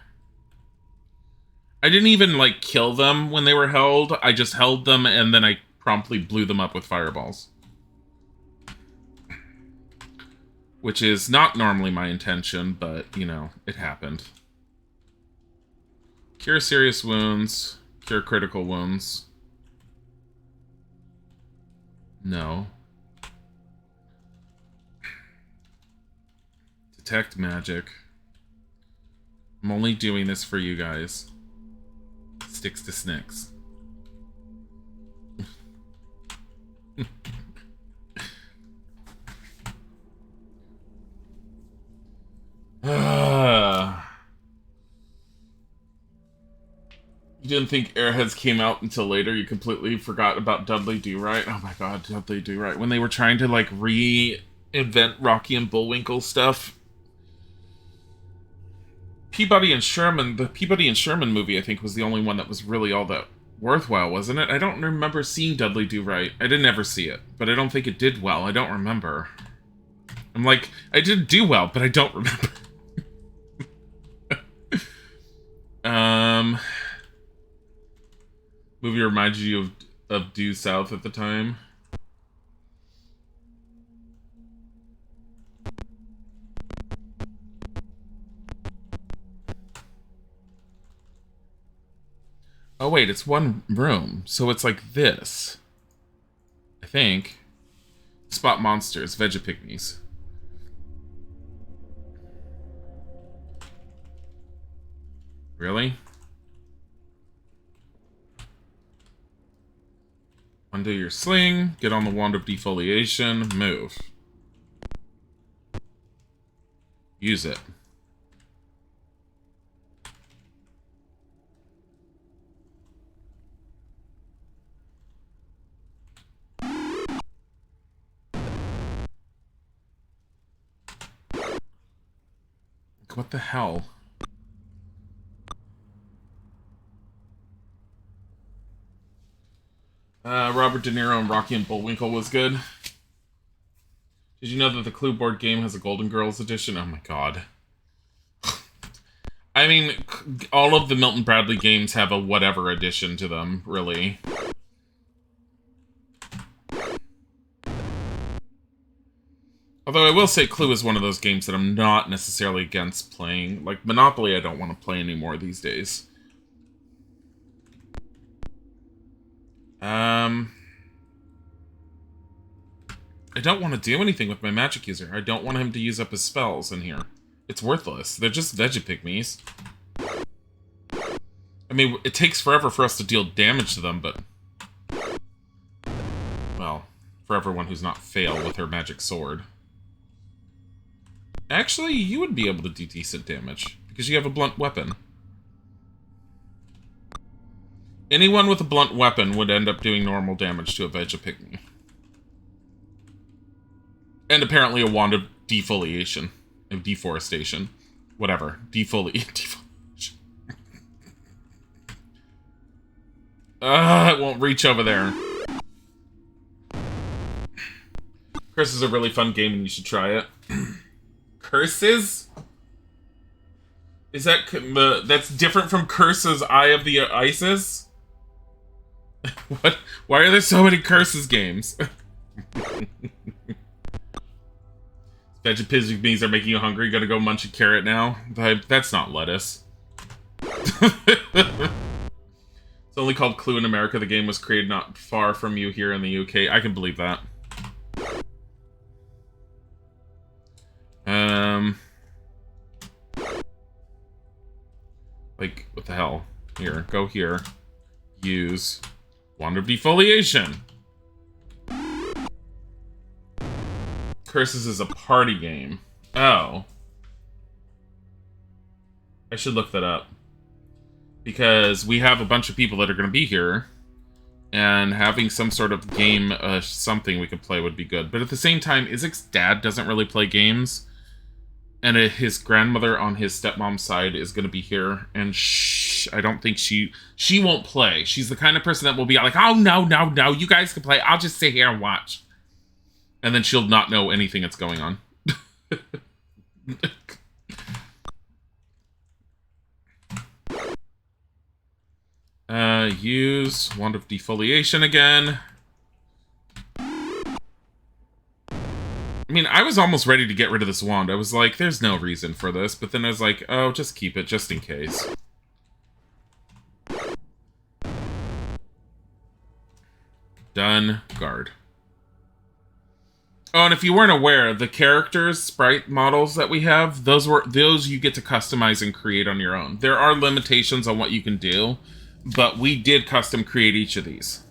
[SPEAKER 1] I didn't even, like, kill them when they were held. I just held them and then I promptly blew them up with fireballs. Which is not normally my intention, but, you know, it happened. Cure serious wounds. Cure critical wounds. No. Detect magic. I'm only doing this for you guys. Sticks to snicks. You didn't think Airheads came out until later? You completely forgot about Dudley Do-Right? Oh my god, Dudley Do-Right. When they were trying to, like, reinvent Rocky and Bullwinkle stuff. Peabody and Sherman, the Peabody and Sherman movie, I think, was the only one that was really all that worthwhile, wasn't it? I don't remember seeing Dudley Do-Right. I didn't ever see it, but I don't think it did well. I don't remember. I'm like, I did do well, but I don't remember. Movie reminded you of Due South at the time. Oh wait, it's one room, so it's like this. I think. Spot monsters, Vegapygmies. Really? Undo your sling, get on the wand of defoliation, move. Use it. What the hell? Robert De Niro and Rocky and Bullwinkle was good. Did you know that the Clue board game has a Golden Girls edition? Oh my god. I mean, all of the Milton Bradley games have a whatever edition to them, really. Although I will say Clue is one of those games that I'm not necessarily against playing. Like, Monopoly I don't want to play anymore these days. I don't want to do anything with my magic user. I don't want him to use up his spells in here. It's worthless. They're just Vegapygmies. I mean, it takes forever for us to deal damage to them, but... Well, for everyone who's not Fail with her magic sword. Actually, you would be able to do decent damage, because you have a blunt weapon. Anyone with a blunt weapon would end up doing normal damage to a Vegapygmy. And apparently a wand of defoliation. Of deforestation. Whatever. Defoliation. It won't reach over there. Curse is a really fun game and you should try it. Curses? Is that... that's different from Curse's Eye of the Isis? What? Why are there so many Curses games? Vegapygmies are making you hungry. Gotta go munch a carrot now. That's not lettuce. It's only called Clue in America. The game was created not far from you here in the UK. I can believe that. Like, what the hell? Here, go here. Use Wand of Defoliation. Curses is a party game. Oh. I should look that up. Because we have a bunch of people that are going to be here. And having some sort of game, something we could play would be good. But at the same time, Isaac's dad doesn't really play games. And his grandmother on his stepmom's side is going to be here. And I don't think she won't play. She's the kind of person that will be like, oh, no, you guys can play. I'll just sit here and watch. And then she'll not know anything that's going on. Use Wand of Defoliation again. I mean, I was almost ready to get rid of this wand. I was like, there's no reason for this. But then I was like, oh, just keep it, just in case. Done. Guard. Oh, and if you weren't aware, the characters, sprite models that we have, those you get to customize and create on your own. There are limitations on what you can do, but we did custom create each of these.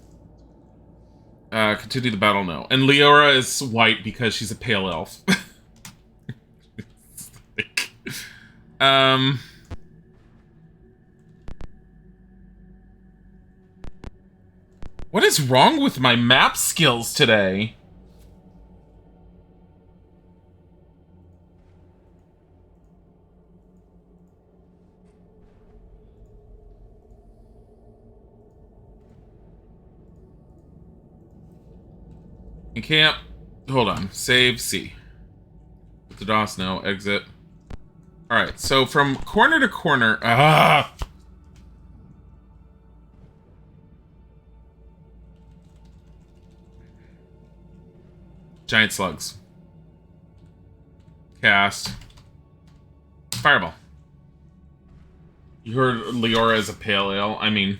[SPEAKER 1] Continue the battle, no. And Leora is white because she's a pale elf. What is wrong with my map skills today? Camp. Hold on. Save C. Put the DOS no. Exit. Alright, so from corner to corner. Giant slugs. Cast. Fireball. You heard Leora is a pale ale. I mean,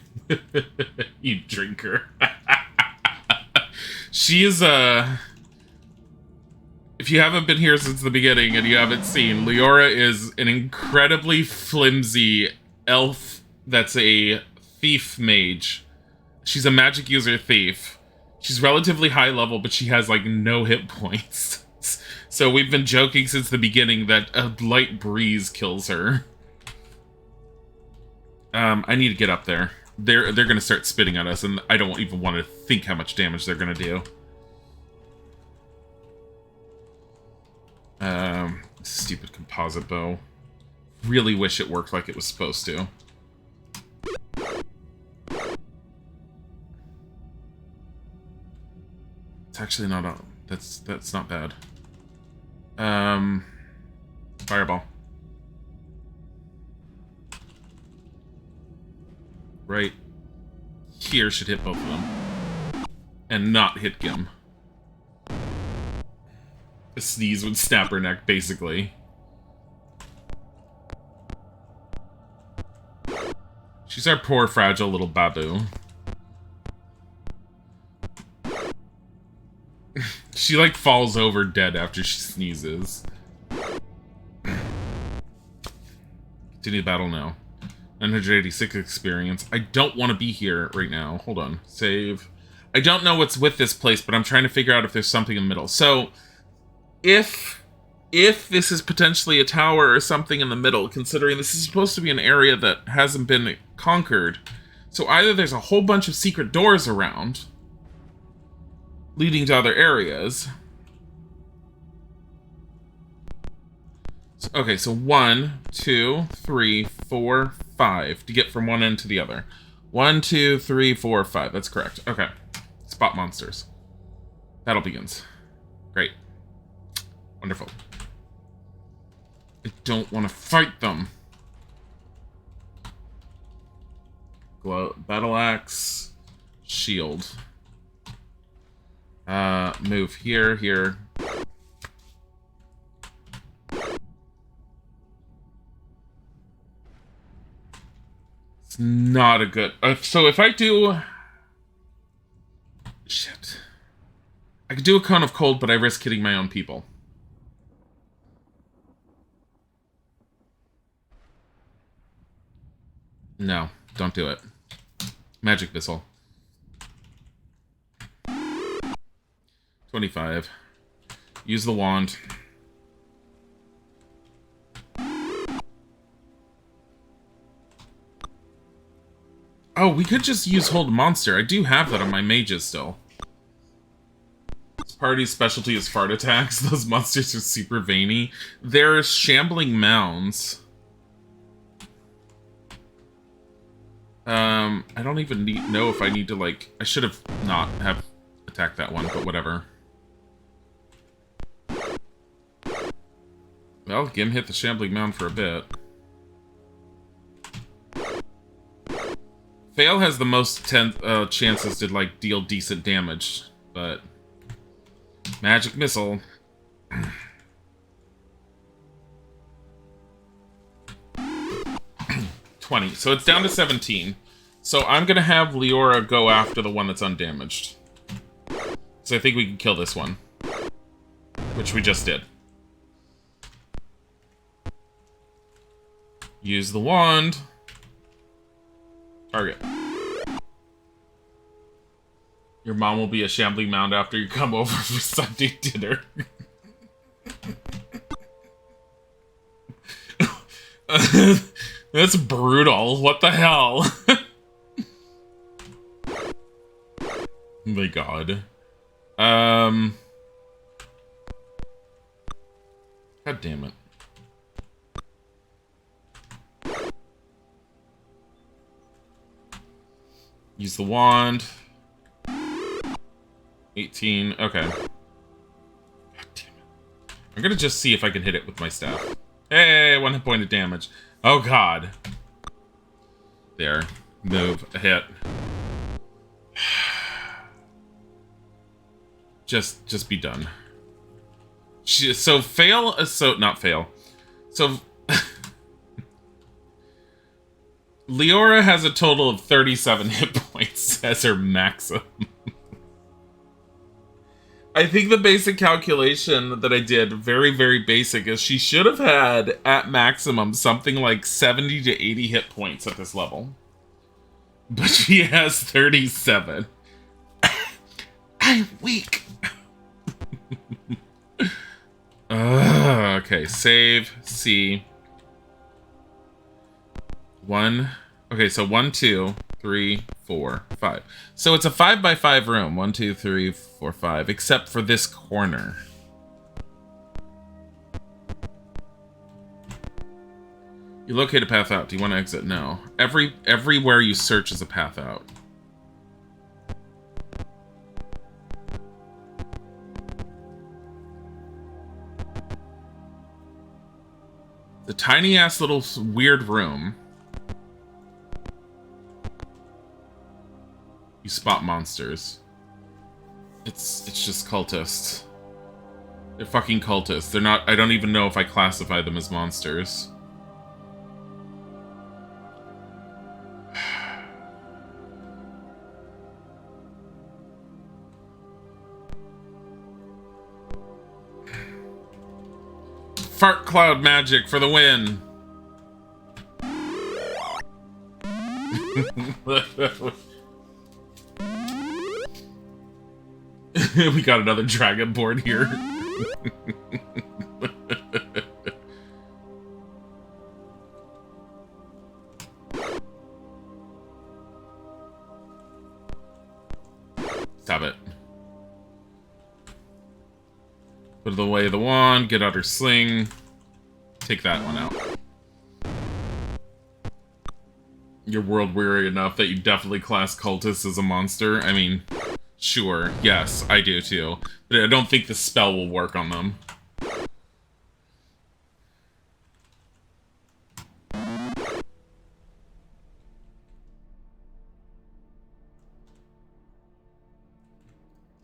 [SPEAKER 1] you drinker. She is a... If you haven't been here since the beginning and you haven't seen, Leora is an incredibly flimsy elf that's a thief mage. She's a magic user thief. She's relatively high level, but she has, like, no hit points. So we've been joking since the beginning that a light breeze kills her. I need to get up there. They're gonna start spitting at us, and I don't even want to think how much damage they're gonna do. Stupid composite bow. Really wish it worked like it was supposed to. It's actually not a... That's not bad. Fireball. Right here should hit both of them. And not hit Gim. A sneeze would snap her neck, basically. She's our poor, fragile little babu. She, like, falls over dead after she sneezes. Continue the battle now. 986 experience. I don't want to be here right now. Hold on. Save. I don't know what's with this place, but I'm trying to figure out if there's something in the middle. So, if this is potentially a tower or something in the middle, considering this is supposed to be an area that hasn't been conquered, so either there's a whole bunch of secret doors around, leading to other areas. Okay, so 1, 2, 3, 4, 5 to get from one end to the other. 1, 2, 3, 4, 5. That's correct. Okay. Spot monsters. Battle begins. Great. Wonderful. I don't want to fight them. Battle axe. Shield. Move here, here. It's not a good... so if I do... Shit. I could do a cone of cold, but I risk hitting my own people. No, don't do it. Magic missile. 25. Use the wand. Oh, we could just use Hold Monster. I do have that on my mages still. This party's specialty is fart attacks. Those monsters are super veiny. They're shambling mounds. I don't even know if I need to, like... I should have not have attacked that one, but whatever. Well, Gim hit the shambling mound for a bit. Fail has the most chances to, like, deal decent damage, but... Magic missile. 20. So it's down to 17. So I'm gonna have Leora go after the one that's undamaged. So I think we can kill this one. which we just did. Use the wand. Target. Your mom will be a shambling mound after you come over for Sunday dinner. That's brutal. What the hell? Oh my god. God damn it. Use the wand. 18. Okay. God damn it. I'm gonna just see if I can hit it with my staff. Hey, 1 hit point of damage. Oh god. There. Move. Hit. Just be done. So fail. So not fail. So Leora has a total of 37 hit points as her maximum. I think the basic calculation that I did, very, very basic, is she should have had, at maximum, something like 70 to 80 hit points at this level. But she has 37. I'm weak. Okay, save, C. 1. Okay, so 1, 2, 3, 4, 5. So it's a 5x5 room. 1, 2, 3, 4, 5. Except for this corner. You locate a path out. Do you want to exit? No. Everywhere you search is a path out. The tiny ass little weird room. You spot monsters. It's just cultists. They're fucking cultists. They're not. I don't even know if I classify them as monsters. Fart cloud magic for the win. We got another dragon board here. Stop it. Put away the wand, get out her sling. Take that one out. You're world weary enough that you definitely class cultists as a monster. I mean, sure, yes, I do too. But I don't think the spell will work on them.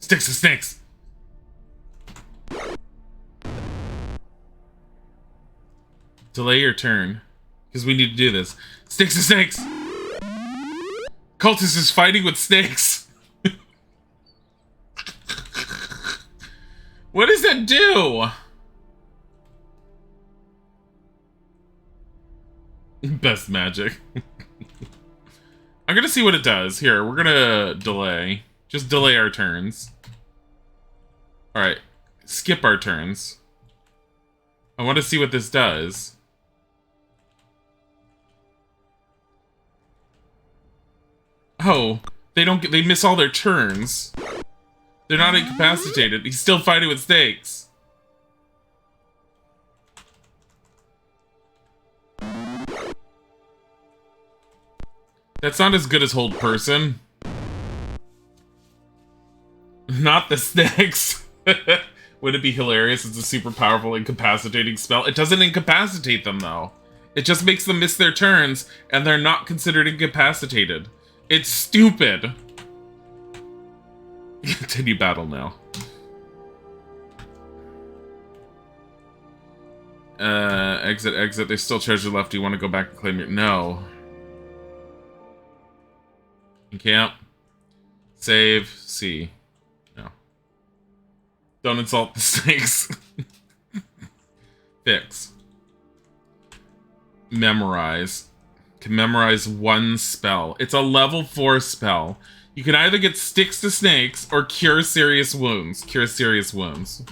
[SPEAKER 1] Sticks to snakes! Delay your turn. Because we need to do this. Sticks to snakes! Cultist is fighting with snakes! What does that do? Best magic. I'm gonna see what it does. Here, we're gonna delay. Just delay our turns. Alright. Skip our turns. I want to see what this does. Oh, they miss all their turns. They're not incapacitated. He's still fighting with snakes. That's not as good as hold person. Not the snakes. Would it be hilarious? It's a super powerful incapacitating spell. It doesn't incapacitate them though. It just makes them miss their turns and they're not considered incapacitated. It's stupid. Continue battle now. Exit, exit. There's still treasure left. Do you want to go back and claim your... No. Camp. Save. C. No. Don't insult the snakes. Fix. Memorize. Can memorize one spell. It's a level 4 spell. You can either get sticks to snakes or cure serious wounds. Cure serious wounds.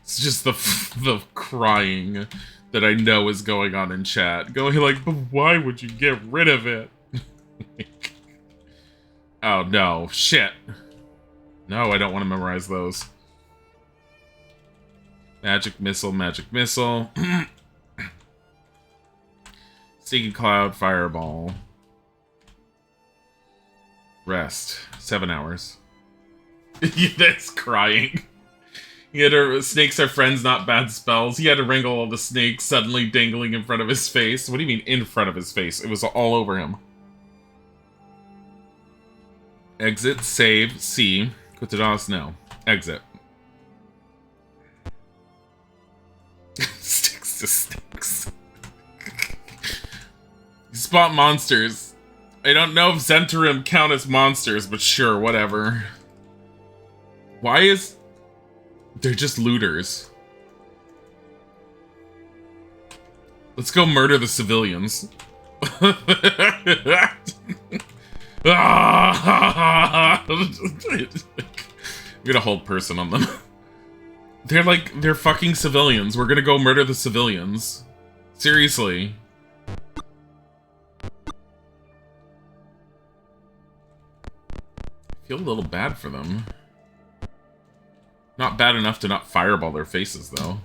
[SPEAKER 1] It's just the crying that I know is going on in chat. Going like, but why would you get rid of it? Oh no, shit. No, I don't want to memorize those. Magic missile, magic missile. Sticky cloud, fireball. Rest. 7 hours. That's crying. He had to, snakes are friends, not bad spells. He had to wrangle all the snakes suddenly dangling in front of his face. What do you mean in front of his face? It was all over him. Exit, save, C. Quitados, no. Exit. Sticks to snakes. You spot monsters. I don't know if Zentarim count as monsters, but sure, whatever. Why is... They're just looters. Let's go murder the civilians. I'm gonna hold person on them. They're fucking civilians. We're gonna go murder the civilians. Seriously. I feel a little bad for them. Not bad enough to not fireball their faces, though.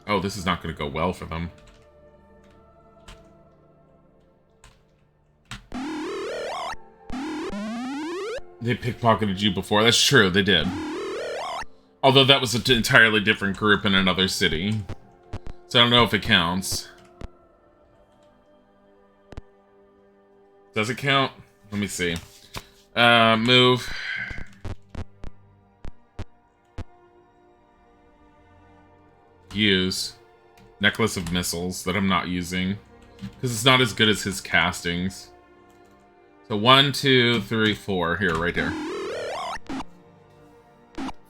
[SPEAKER 1] Oh, this is not going to go well for them. They pickpocketed you before. That's true, they did. Although that was an entirely different group in another city. So I don't know if it counts. Does it count? Let me see. Move. Use. Necklace of missiles that I'm not using. Because it's not as good as his castings. So 1, 2, 3, 4. Here, right here.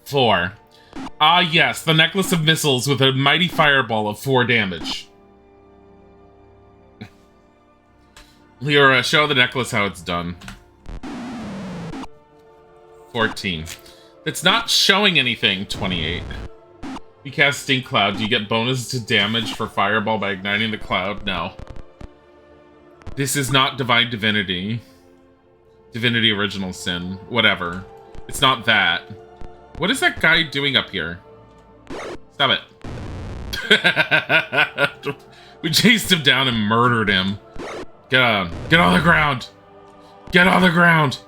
[SPEAKER 1] 4. Ah, yes. The necklace of missiles with a mighty fireball of 4 damage. Lyra, show the necklace how it's done. 14. It's not showing anything. 28. You cast Stink Cloud. Do you get bonus to damage for Fireball by igniting the cloud? No. This is not Divine Divinity. Divinity Original Sin. Whatever. It's not that. What is that guy doing up here? Stop it. We chased him down and murdered him. Get on. Get on the ground. Get on the ground.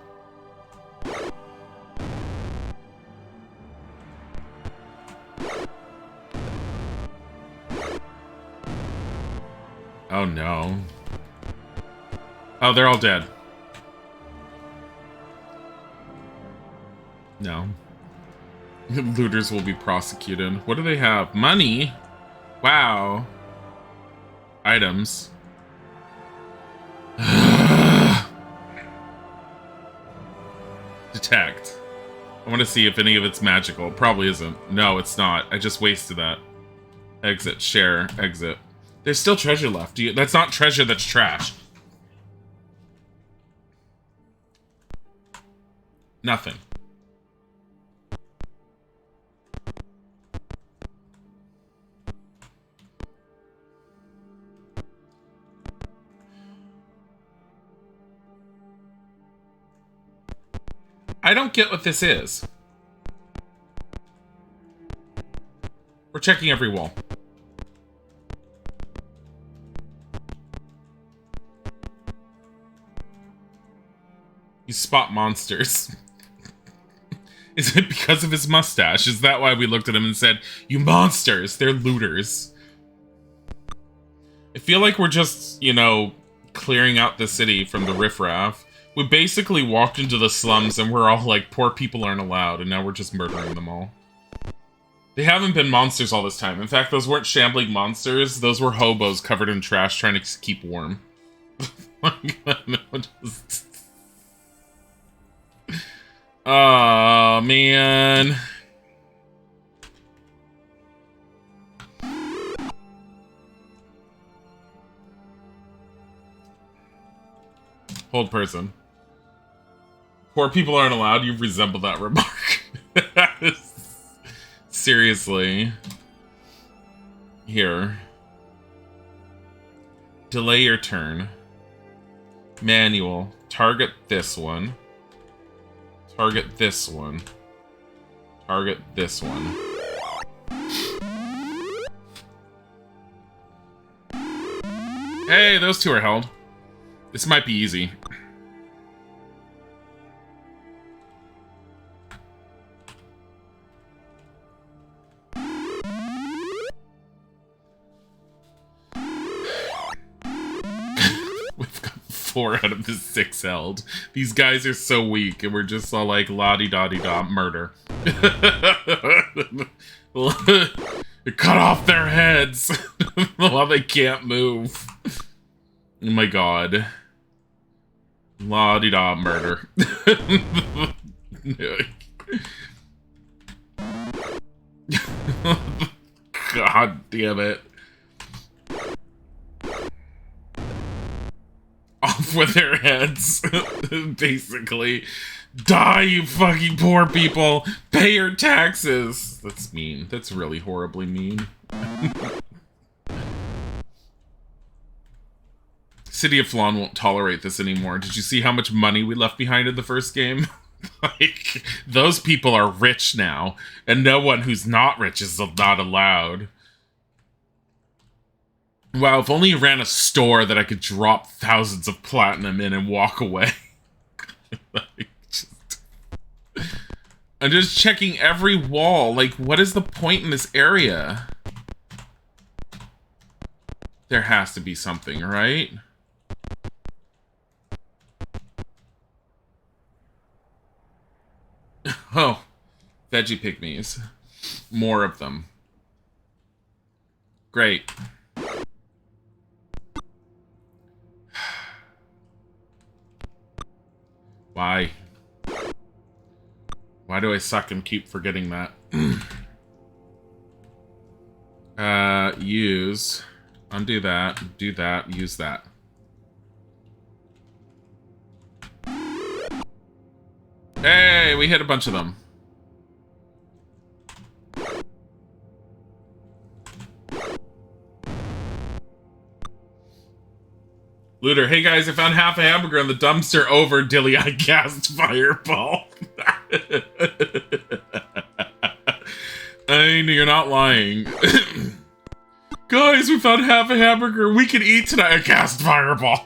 [SPEAKER 1] Oh no. Oh, they're all dead. No. Looters will be prosecuted. What do they have? Money? Wow. Items. Detect. I want to see if any of it's magical. Probably isn't. No, it's not. I just wasted that. Exit. Share. Exit. There's still treasure left. That's not treasure, that's trash. Nothing. I don't get what this is. We're checking every wall. You spot monsters. Is it because of his mustache? Is that why we looked at him and said, you monsters, they're looters? I feel like we're just, you know, clearing out the city from the riffraff. We basically walked into the slums and we're all like, poor people aren't allowed, and now we're just murdering them all. They haven't been monsters all this time. In fact, those weren't shambling monsters. Those were hobos covered in trash trying to keep warm. Oh, man. Hold person. Poor people aren't allowed. You resemble that remark. Seriously. Here. Delay your turn. Manual. Target this one. Target this one. Target this one. Hey, those two are held. This might be easy. We've got 4 out of the 6 held. These guys are so weak, and we're just all like la-di-da-di-da, murder. Cut off their heads while they can't move. Oh my god. La-di-da, murder. God damn it. Off with their heads. Basically. Die, you fucking poor people! Pay your taxes! That's mean. That's really horribly mean. City of Flan won't tolerate this anymore. Did you see how much money we left behind in the first game? Like, those people are rich now, and no one who's not rich is not allowed. Wow, if only you ran a store that I could drop thousands of platinum in and walk away. I'm just checking every wall. Like, what is the point in this area? There has to be something, right? Oh, veggie pygmies. More of them. Great. Why? Why do I suck and keep forgetting that? Use. Undo that. Do that. Use that. Hey, we hit a bunch of them. Looter, hey guys, I found half a hamburger in the dumpster over Dilly. I cast fireball. I know you're not lying. Guys, we found half a hamburger. We can eat tonight. I cast fireball.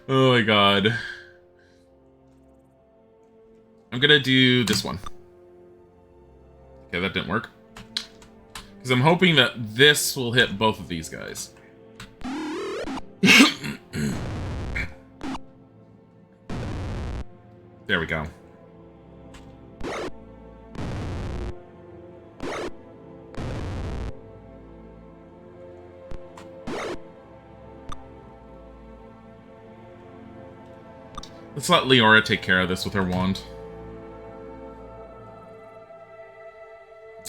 [SPEAKER 1] Oh my god. I'm gonna do this one. Okay, that didn't work. Because I'm hoping that this will hit both of these guys. There we go. Let's let Leora take care of this with her wand.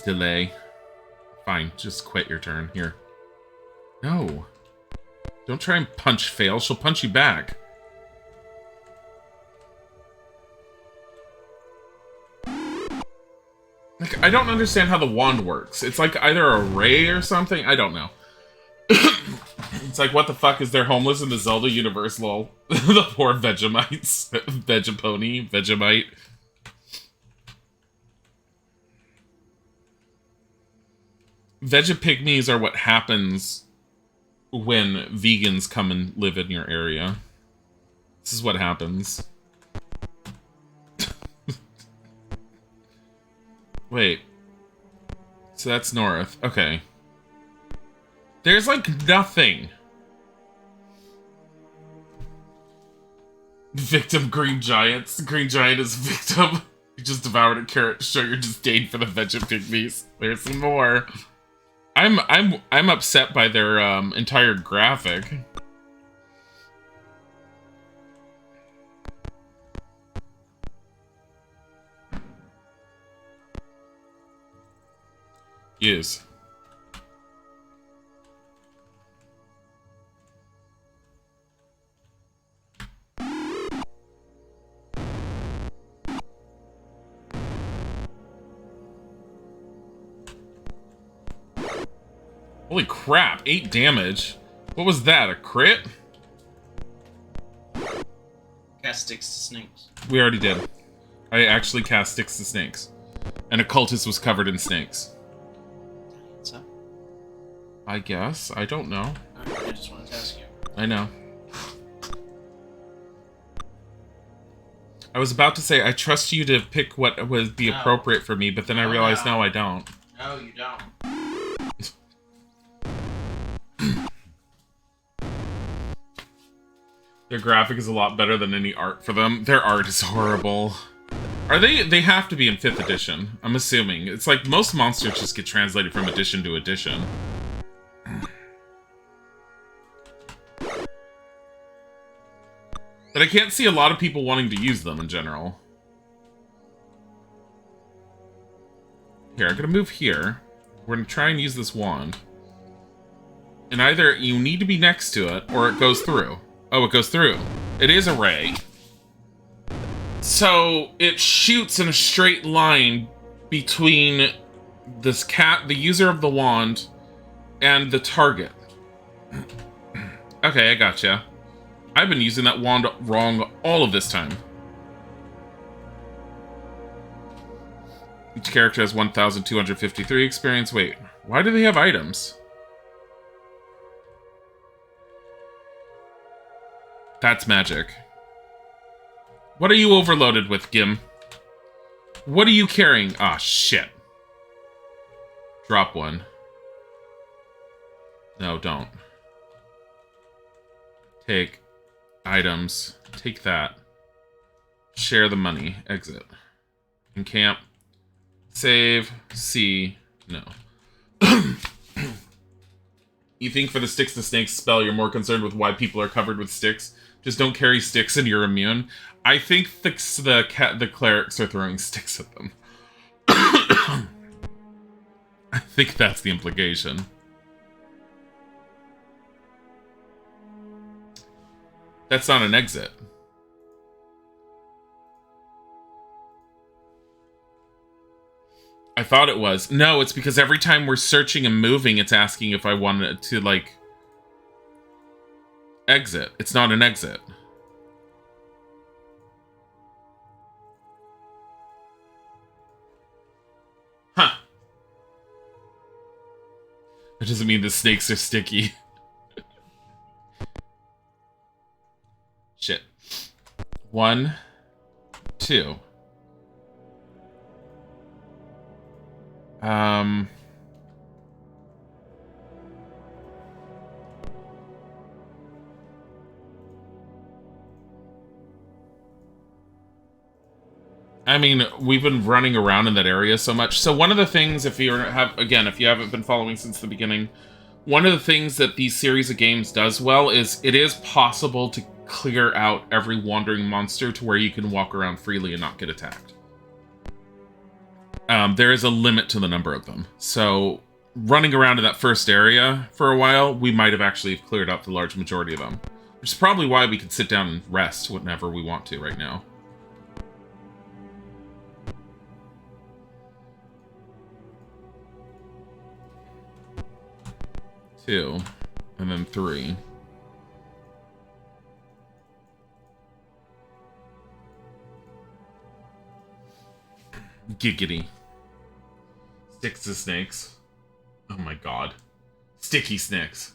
[SPEAKER 1] Delay. Fine, just quit your turn. Here. No. Don't try and punch fail. She'll punch you back. Like, I don't understand how the wand works. It's like either a ray or something. I don't know. It's like, what the fuck is there homeless in the Zelda universe, lol? The poor Vegemites. Vegapony. Vegemite. Vegapygmies are what happens when vegans come and live in your area. This is what happens. Wait. So that's north. Okay. There's like nothing. Victim Green Giants. Green Giant is victim. You just devoured a carrot to show your disdain for the veggie pygmies. There's some more. I'm upset by their entire graphic. Use. Holy crap, 8 damage. What was that, a crit?
[SPEAKER 3] Cast sticks to snakes.
[SPEAKER 1] We already did. I actually cast sticks to snakes. And a cultist was covered in snakes.
[SPEAKER 3] So?
[SPEAKER 1] I guess. I don't know.
[SPEAKER 3] I just wanted to ask you.
[SPEAKER 1] I know. I was about to say, I trust you to pick what would be appropriate for me, but then I realized, no, I don't.
[SPEAKER 3] No, you don't.
[SPEAKER 1] Their graphic is a lot better than any art for them. Their art is horrible. Are they have to be in 5th edition, I'm assuming. It's like most monsters just get translated from edition to edition. But I can't see a lot of people wanting to use them in general. Here, I'm gonna move here. We're gonna try and use this wand. And either you need to be next to it, or it goes through. Oh, it goes through. It is a ray. So, it shoots in a straight line between the user of the wand, and the target. Okay, I gotcha. I've been using that wand wrong all of this time. Each character has 1,253 experience. Wait, why do they have items? That's magic. What are you overloaded with, Gim? What are you carrying? Ah, shit. Drop one. No, don't. Take items. Take that. Share the money. Exit. Encamp. Save. C. No. You think for the sticks to snakes spell, you're more concerned with why people are covered with sticks? Just don't carry sticks and you're immune. I think the clerics are throwing sticks at them. I think that's the implication. That's not an exit. I thought it was. No, it's because every time we're searching and moving, it's asking if I wanted to, like, exit. It's not an exit. Huh. That doesn't mean the snakes are sticky. Shit. 1, 2. I mean, we've been running around in that area so much. So one of the things, if you haven't been following since the beginning, one of the things that these series of games does well is it is possible to clear out every wandering monster to where you can walk around freely and not get attacked. There is a limit to the number of them. So running around in that first area for a while, we might have actually cleared out the large majority of them. Which is probably why we can sit down and rest whenever we want to right now. Two, and then 3. Giggity. Sticks to snakes. Oh my god. Sticky snakes.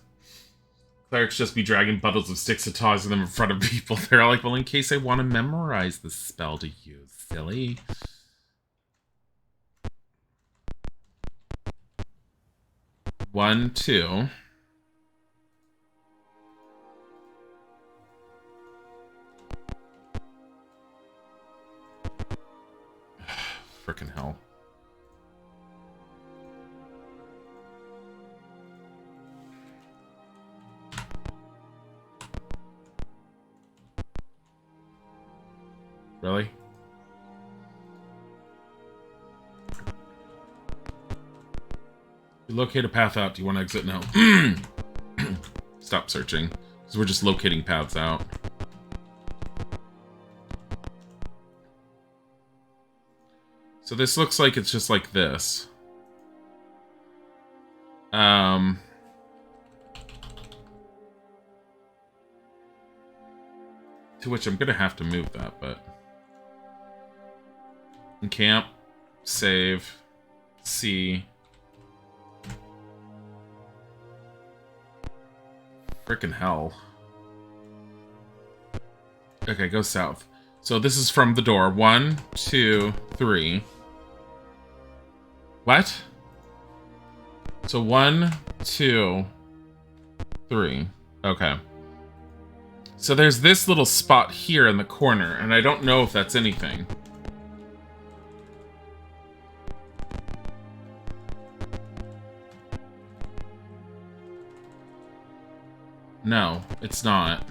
[SPEAKER 1] Clerics just be dragging bundles of sticks and tossing them in front of people. They're all like, well, in case I want to memorize the spell to use, silly. One, 2. Frickin' hell. Really? You locate a path out. Do you want to exit now? Stop searching. Because we're just locating paths out. So this looks like it's just like this. To which I'm going to have to move that, but... Encamp. Save. C. Frickin' hell. Okay, go south. So this is from the door. 1, 2, 3. What? So 1, 2, 3. Okay. So there's this little spot here in the corner, and I don't know if that's anything. No, it's not.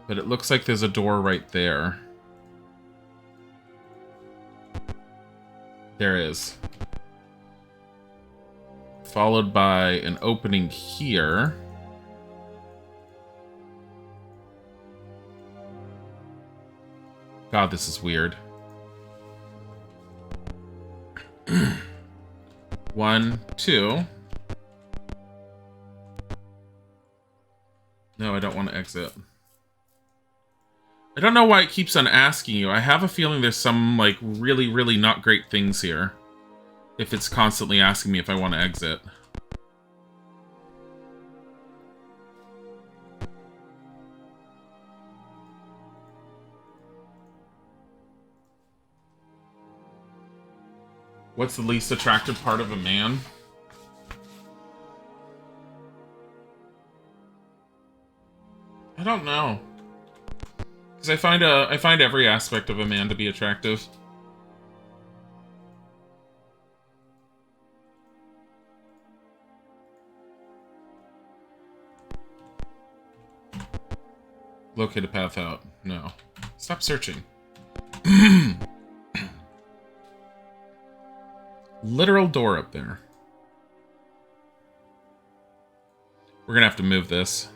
[SPEAKER 1] But it looks like there's a door right there. There is. Followed by an opening here. God, this is weird. 1, 2. No, I don't want to exit. I don't know why it keeps on asking you. I have a feeling there's some, like, really, really not great things here. If it's constantly asking me if I want to exit. What's the least attractive part of a man? I don't know. Because I find every aspect of a man to be attractive. Locate a path out. No. Stop searching. Literal door up there. We're gonna have to move this.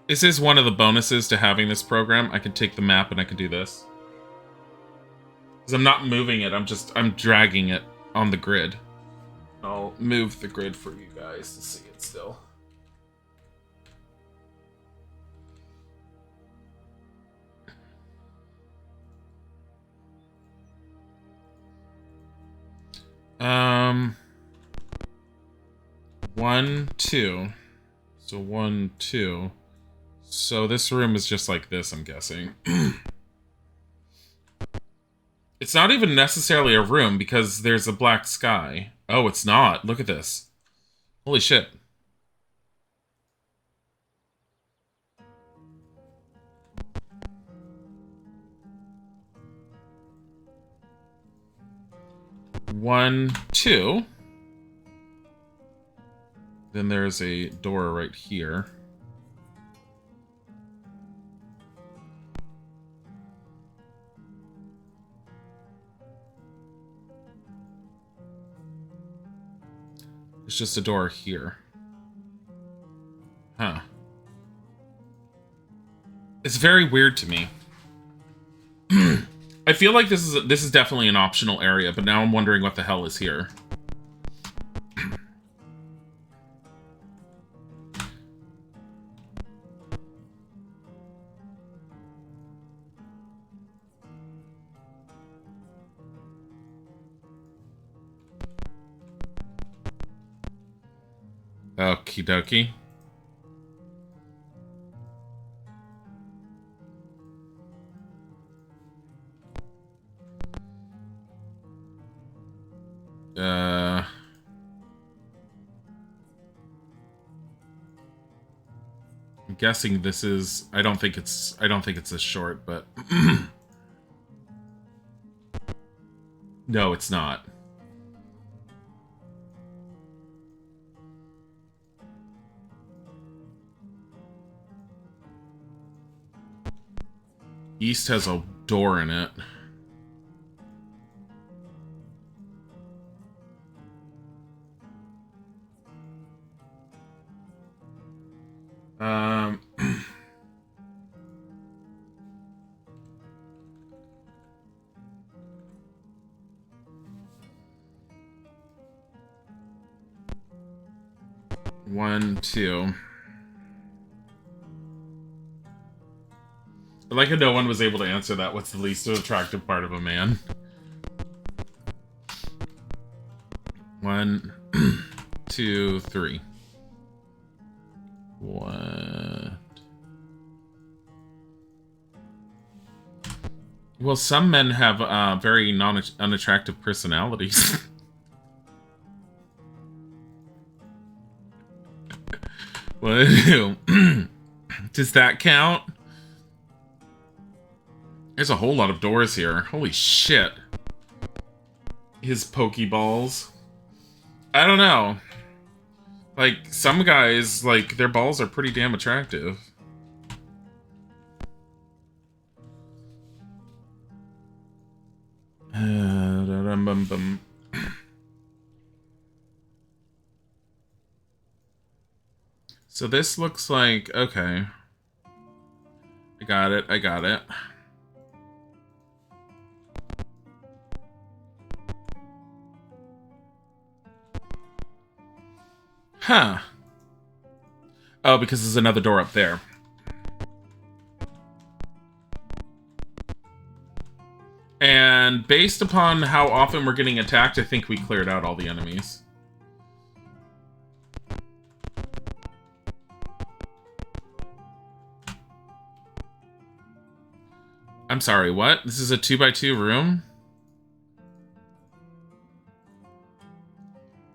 [SPEAKER 1] This is one of the bonuses to having this program. I can take the map and I can do this. Because I'm not moving it, I'm dragging it on the grid. I'll move the grid for you guys to see it still. One, 2. So 1, 2. So this room is just like this, I'm guessing. It's not even necessarily a room because there's a black sky. Oh, it's not. Look at this. Holy shit. One, 2. Then there's a door right here. It's just a door here. Huh. It's very weird to me. I feel like this is definitely an optional area, but now I'm wondering what the hell is here. Okie dokie. I'm guessing this is. I don't think it's this short, but no, it's not. East has a door in it. Um, 1, 2. I like how no one was able to answer that. What's the least attractive part of a man? 1, 2, 3. What? Well, some men have very unattractive personalities. What? Does that count? There's a whole lot of doors here. Holy shit. His pokeballs. I don't know. Like, some guys, like, their balls are pretty damn attractive. So this looks like... Okay. I got it. I got it. Huh. Oh, because there's another door up there. And based upon how often we're getting attacked, I think we cleared out all the enemies. I'm sorry, what? This is a 2x2 room?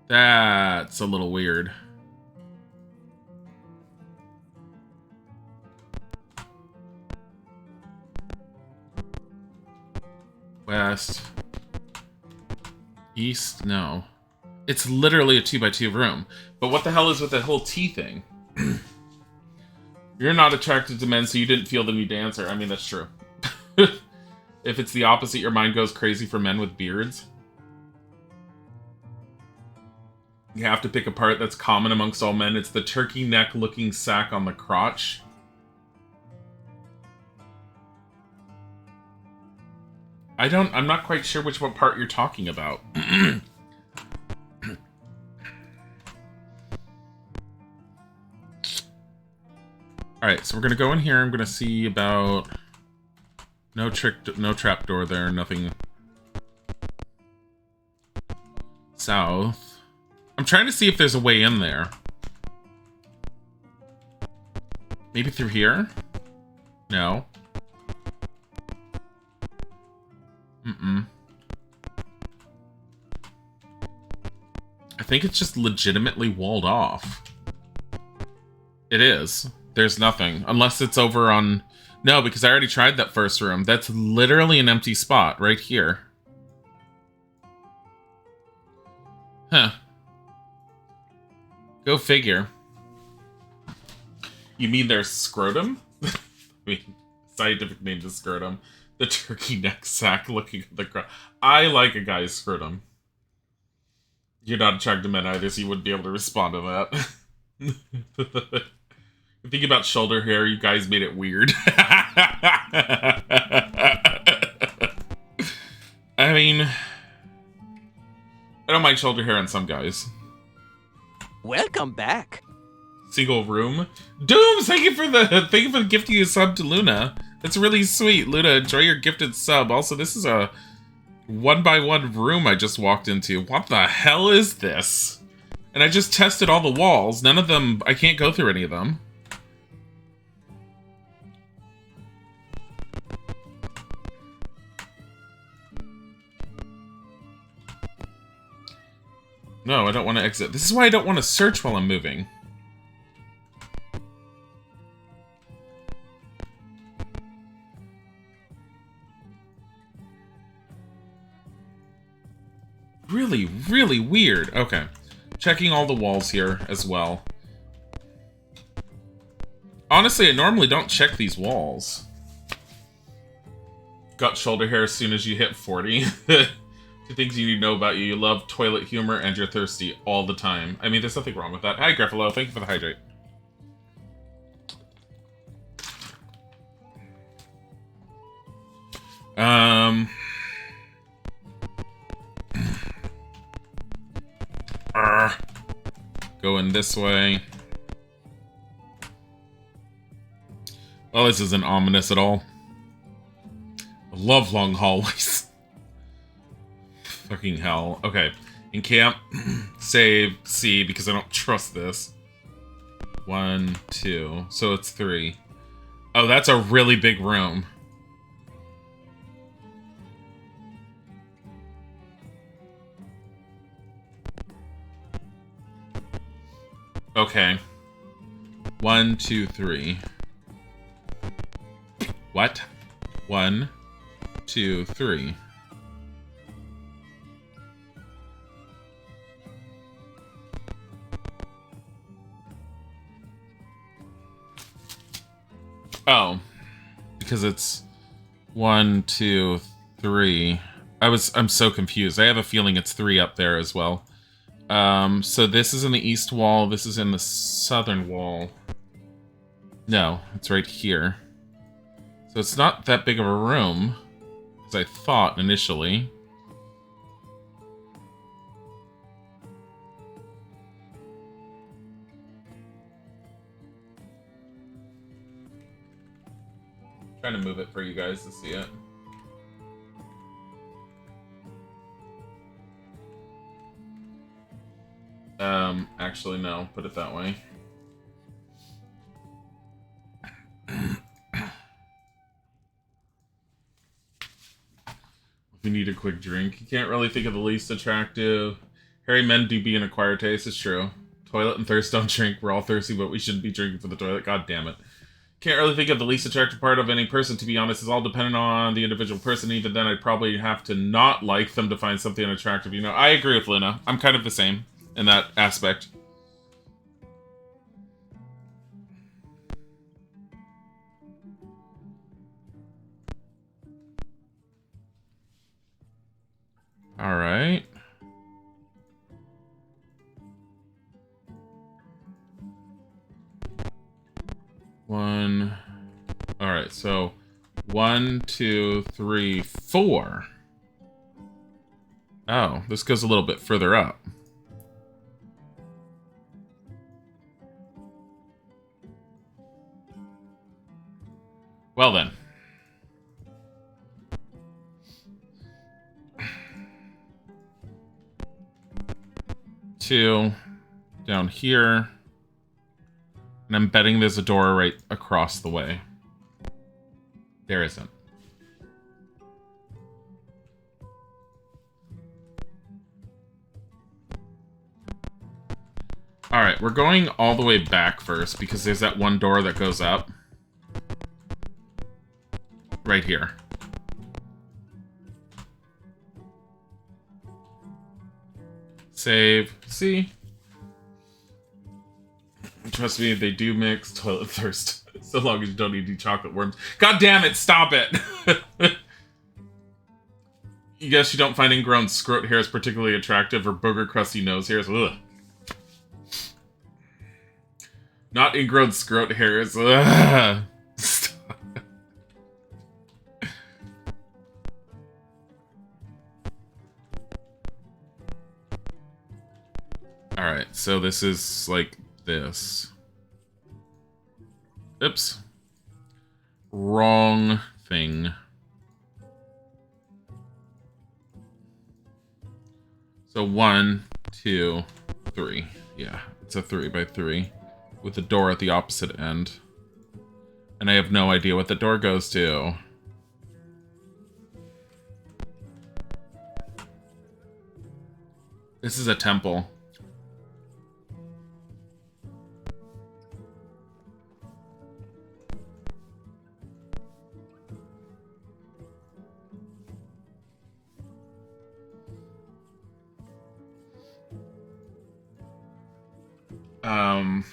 [SPEAKER 1] That's a little weird. West. East? No. It's literally a 2x2 room. But what the hell is with that whole T thing? You're not attracted to men, so you didn't feel the need to answer. I mean, that's true. If it's the opposite, your mind goes crazy for men with beards. You have to pick a part that's common amongst all men. It's the turkey neck looking sack on the crotch. I'm not quite sure which one part you're talking about. Alright, so we're gonna go in here. I'm gonna see about... No trap door there, nothing... South. I'm trying to see if there's a way in there. Maybe through here? No. Mm-mm. I think it's just legitimately walled off. It is. There's nothing. Unless it's over on... No, because I already tried that first room. That's literally an empty spot right here. Huh. Go figure. You mean there's scrotum? I mean, scientific name is scrotum. The turkey neck sack looking at the crowd. I like a guy's scrotum. You're not attracted to men either, so you wouldn't be able to respond to that. Think about shoulder hair, you guys made it weird. I mean, I don't mind shoulder hair on some guys.
[SPEAKER 4] Welcome back.
[SPEAKER 1] Single room. Dooms, thank you for the gifting you sub to Luna. That's really sweet. Luna, enjoy your gifted sub. Also, this is a 1x1 room I just walked into. What the hell is this? And I just tested all the walls. None of them, I can't go through any of them. No, I don't want to exit. This is why I don't want to search while I'm moving. Really, really weird. Okay. Checking all the walls here as well. Honestly, I normally don't check these walls. Got shoulder hair as soon as you hit 40. Two things you need to know about you. You love toilet humor and you're thirsty all the time. I mean, there's nothing wrong with that. Hi, Gruffalo. Thank you for the hydrate. Going this way. Well, this isn't ominous at all. I love long hallways. Fucking hell. Okay. In camp, save C because I don't trust this. 1, 2. So it's 3. Oh, that's a really big room. Okay. 1, 2, 3. What? 1, 2, 3. Oh. Because it's 1, 2, 3. I'm so confused. I have a feeling it's 3 up there as well. So this is in the east wall, this is in the southern wall. No, it's right here. So it's not that big of a room, as I thought initially. Trying to move it for you guys to see it. Actually, no. Put it that way. We need a quick drink. You can't really think of the least attractive. Hairy men do be an acquired taste. It's true. Toilet and thirst don't drink. We're all thirsty, but we shouldn't be drinking for the toilet. God damn it. Can't really think of the least attractive part of any person, to be honest. It's all dependent on the individual person. Even then, I'd probably have to not like them to find something unattractive. You know, I agree with Luna. I'm kind of the same in that aspect. All right. One. All right, so 1, 2, 3, 4. Oh, this goes a little bit further up. Well then. Two down here. And I'm betting there's a door right across the way. There isn't. Alright, we're going all the way back first because there's that one door that goes up. Right here. Save. See? Trust me, they do mix toilet thirst. So long as you don't eat chocolate worms. God damn it, stop it! You guess you don't find ingrown scrot hairs particularly attractive or booger crusty nose hairs? Ugh. Not ingrown scrot hairs. Ugh. Stop. Alright, so this is like this. Oops. Wrong thing. So 1, 2, 3. Yeah, it's a 3 by 3 with a door at the opposite end. And I have no idea what the door goes to. This is a temple. Um...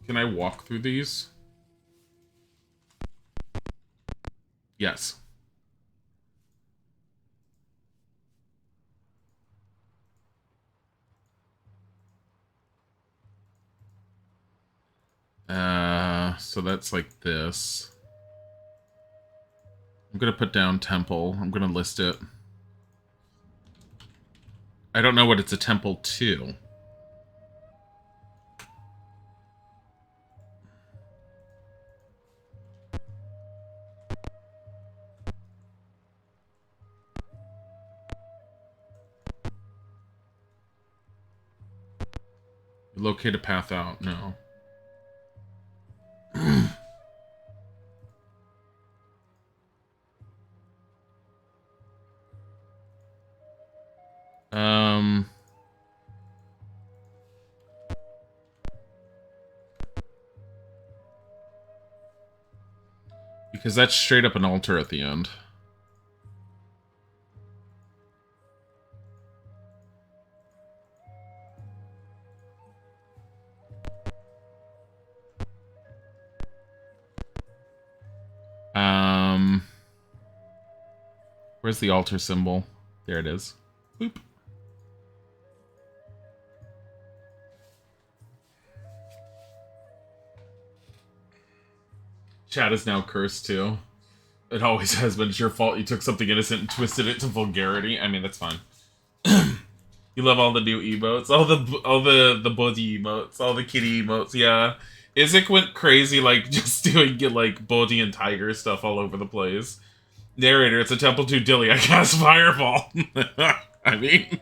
[SPEAKER 1] Can I walk through these? Yes. So that's like this. I'm gonna put down temple. I'm gonna list it. I don't know what it's a temple to. Locate a path out. No. Because that's straight up an altar at the end. Where's the altar symbol? There it is. Boop. Chat is now cursed too. It always has been. It's your fault you took something innocent and twisted it to vulgarity. I mean, that's fine. You love all the new emotes, all the body emotes, all the kitty emotes. Yeah, Isaac went crazy, like just doing like body and tiger stuff all over the place. Narrator, it's a temple to Dilly. I cast fireball. I mean,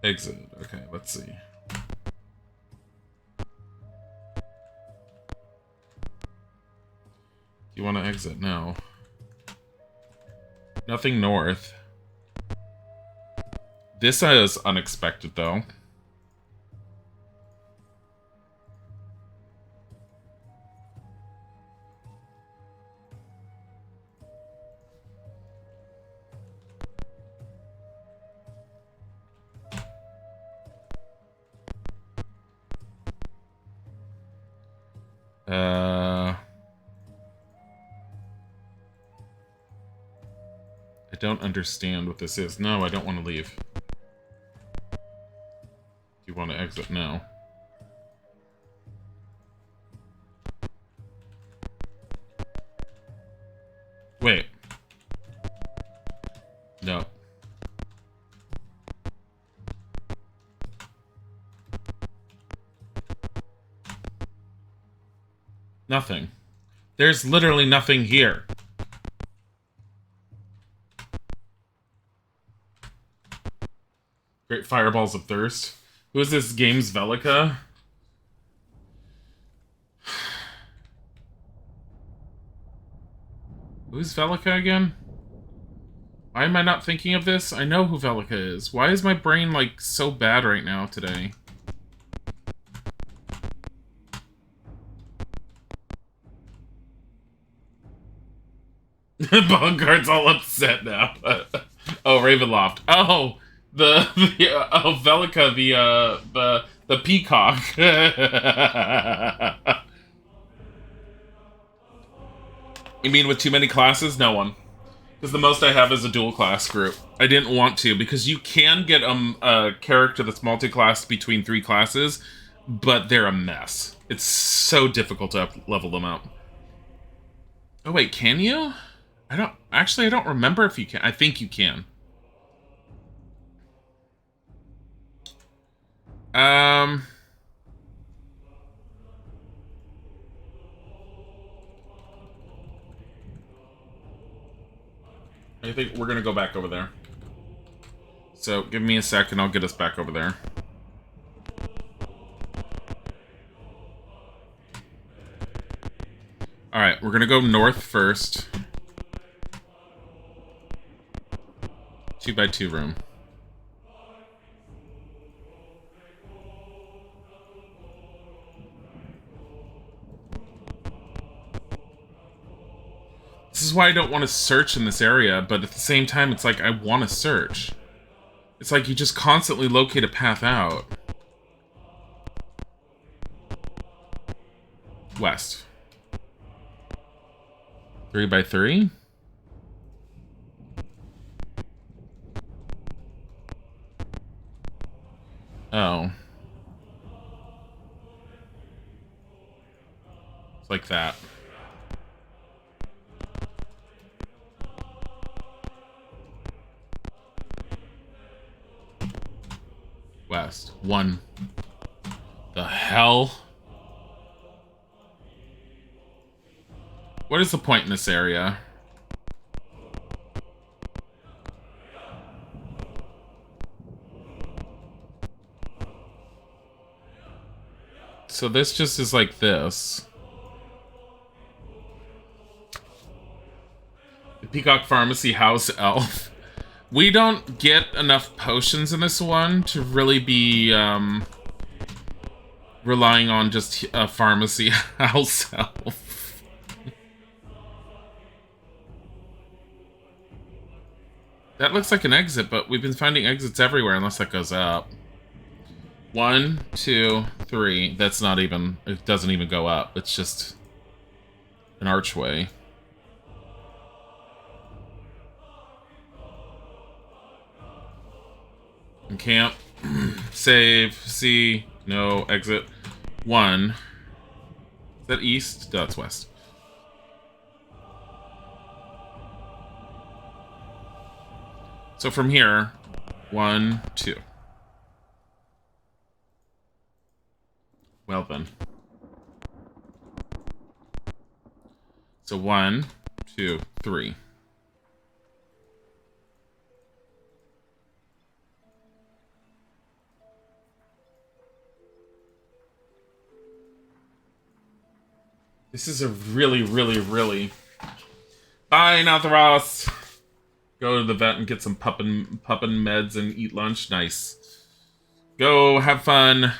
[SPEAKER 1] exit. Okay, let's see. You want to exit? No. Nothing north. This is unexpected, though. I don't understand what this is. No, I don't want to leave. Do you want to exit now? Wait. No. Nothing. There's literally nothing here. Great fireballs of thirst. Who is this game's Velica? Who's Velica again? Why am I not thinking of this? I know who Velica is. Why is my brain, like, so bad right now today? Boggart's all upset now. Oh, Ravenloft. Oh, oh, Velica, the peacock. You mean with too many classes? No one. Because the most I have is a dual class group. I didn't want to, because you can get a character that's multi-classed between 3 classes, but they're a mess. It's so difficult to level them up. Oh wait, can you? I don't remember if you can. I think you can. I think we're gonna go back over there. So give me a sec and I'll get us back over there. Alright, we're gonna go north first. 2x2 room. This is why I don't want to search in this area, but at the same time, it's like I want to search. It's like you just constantly locate a path out. West. 3x3? Oh. It's like that. West. 1. The hell? What is the point in this area? So this just is like this. The Peacock Pharmacy House Elf. We don't get enough potions in this one to really be relying on just a pharmacy house elf. That looks like an exit, but we've been finding exits everywhere unless that goes up. 1, 2, 3. That's not even... It doesn't even go up. It's just an archway. Camp. Save. C. No. Exit. 1. Is that east? No, it's west. So from here, 1, 2. Well then. So 1, 2, 3. This is a really, really, really... Bye, Nothros! Go to the vet and get some puppin meds and eat lunch. Nice. Go, have fun.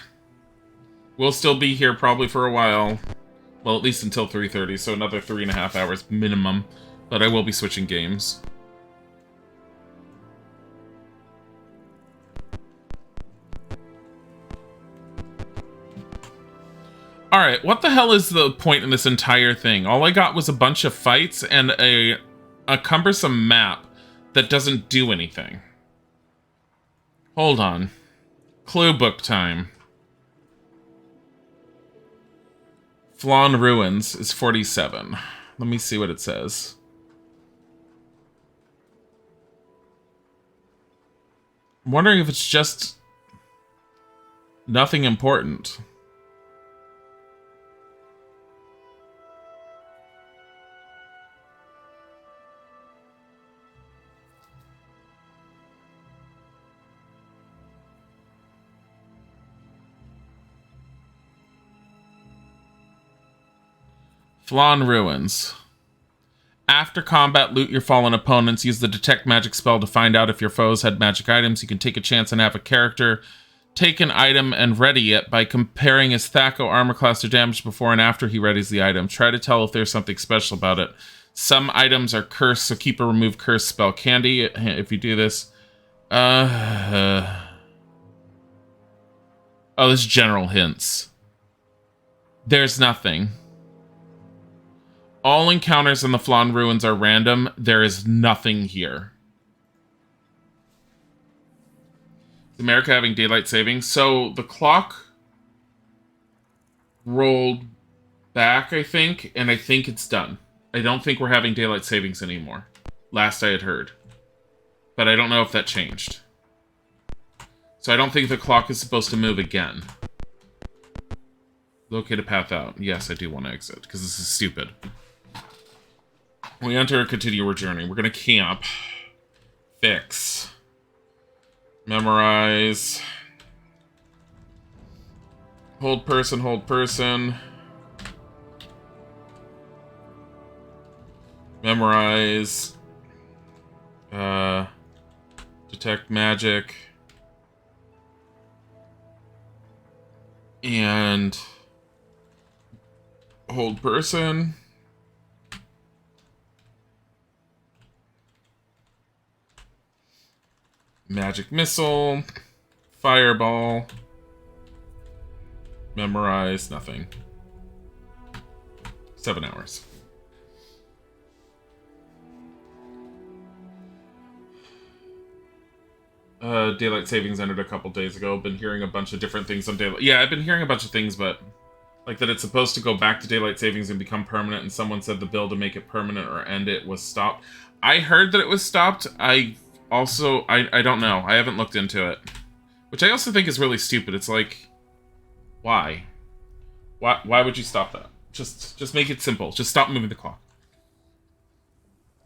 [SPEAKER 1] We'll still be here probably for a while. Well, at least until 3:30, so another 3.5 hours minimum. But I will be switching games. Alright, what the hell is the point in this entire thing? All I got was a bunch of fights and a cumbersome map that doesn't do anything. Hold on. Clue book time. Flawn Ruins is 47. Let me see what it says. I'm wondering if it's just nothing important. Flawn Ruins. After combat, loot your fallen opponents. Use the detect magic spell to find out if your foes had magic items. You can take a chance and have a character take an item and ready it by comparing his Thaco armor class or damage before and after he readies the item. Try to tell if there's something special about it. Some items are cursed, so keep a remove curse spell candy if you do this. Oh, this is general hints. There's nothing. All encounters in the Flawn Ruins are random. There is nothing here. Is America having daylight savings? So the clock rolled back, I think, and I think it's done. I don't think we're having daylight savings anymore. Last I had heard. But I don't know if that changed. So I don't think the clock is supposed to move again. Locate a path out. Yes, I do want to exit, because this is stupid. We enter a continue our journey. We're going to camp. fix. Memorize. Hold person, hold person. Memorize. Detect magic. And hold person. Magic missile. Fireball. Memorize. Nothing. 7 hours. Daylight savings ended a couple days ago. Been hearing a bunch of different things on daylight. Yeah, I've been hearing a bunch of things, but like that it's supposed to go back to daylight savings and become permanent, and someone said the bill to make it permanent or end it was stopped. I heard that it was stopped. I don't know. I haven't looked into it. Which I also think is really stupid. It's like, why? Why would you stop that? Just make it simple. Just stop moving the clock.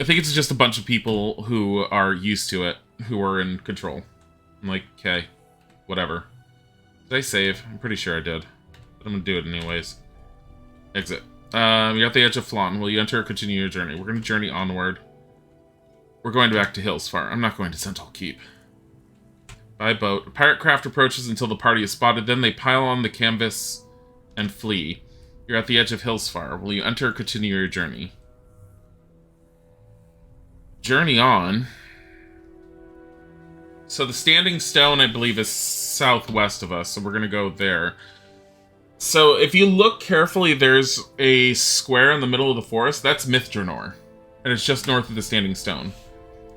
[SPEAKER 1] I think it's just a bunch of people who are used to it, who are in control. I'm like, okay, whatever. Did I save? I'm pretty sure I did. But I'm gonna do it anyways. Exit. You're at the edge of Flan. Will you enter or continue your journey? We're gonna journey onward. We're going back to Hillsfar. I'm not going to Sentinel Keep. By boat. A pirate craft approaches until the party is spotted. Then they pile on the canvas and flee. You're at the edge of Hillsfar. Will you enter or continue your journey? Journey on. So the Standing Stone, I believe, is southwest of us, so we're going to go there. So if you look carefully, there's a square in the middle of the forest. That's Mithranor, and it's just north of the Standing Stone.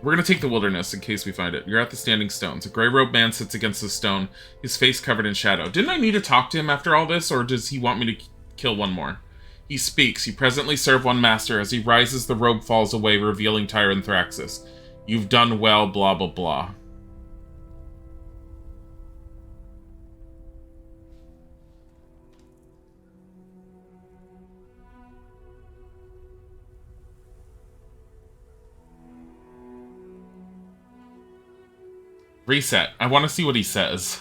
[SPEAKER 1] We're going to take the wilderness in case we find it. You're at the Standing Stones. A gray-robed man sits against the stone, his face covered in shadow. Didn't I need to talk to him after all this, or does he want me to kill one more? He speaks. You presently serve one master. As he rises, the robe falls away, revealing Tyre and Thraxis. You've done well, blah, blah, blah. Reset. I want to see what he says.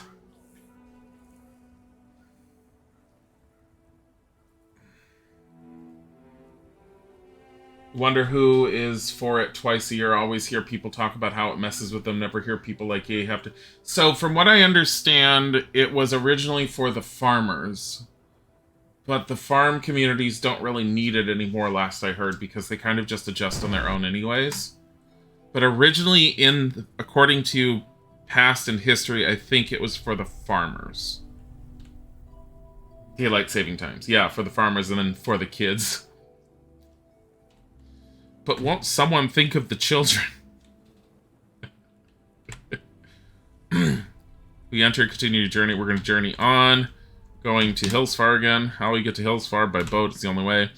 [SPEAKER 1] Wonder who is for it twice a year. Always hear people talk about how it messes with them. Never hear people like, yeah, you have to... So, from what I understand, it was originally for the farmers. But the farm communities don't really need it anymore, last I heard, because they kind of just adjust on their own anyways. But originally, according to past in history, I think it was for the farmers. Daylight saving times. Yeah, for the farmers and then for the kids. But won't someone think of the children? We enter, continue your journey. We're going to journey on. Going to Hillsfar again. How we get to Hillsfar? By boat. It's the only way.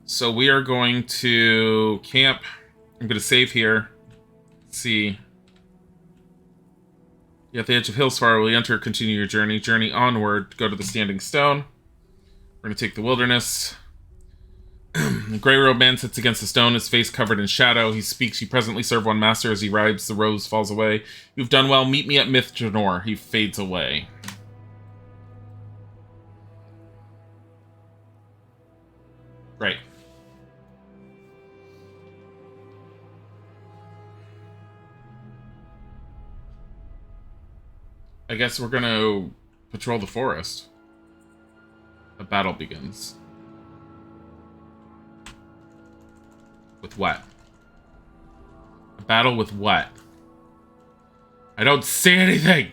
[SPEAKER 1] So we are going to camp. I'm going to save here. Let's see. You're at the edge of Hillsfar. Will you enter, continue your journey? Journey onward. Go to the Standing Stone. We're going to take the wilderness. The gray-robed man sits against the stone, his face covered in shadow. He speaks. You presently serve one master. As he rides, the rose falls away. You've done well. Meet me at Mithranor. He fades away. Right. I guess we're gonna patrol the forest. A battle begins. With what? A battle with what? I don't see anything!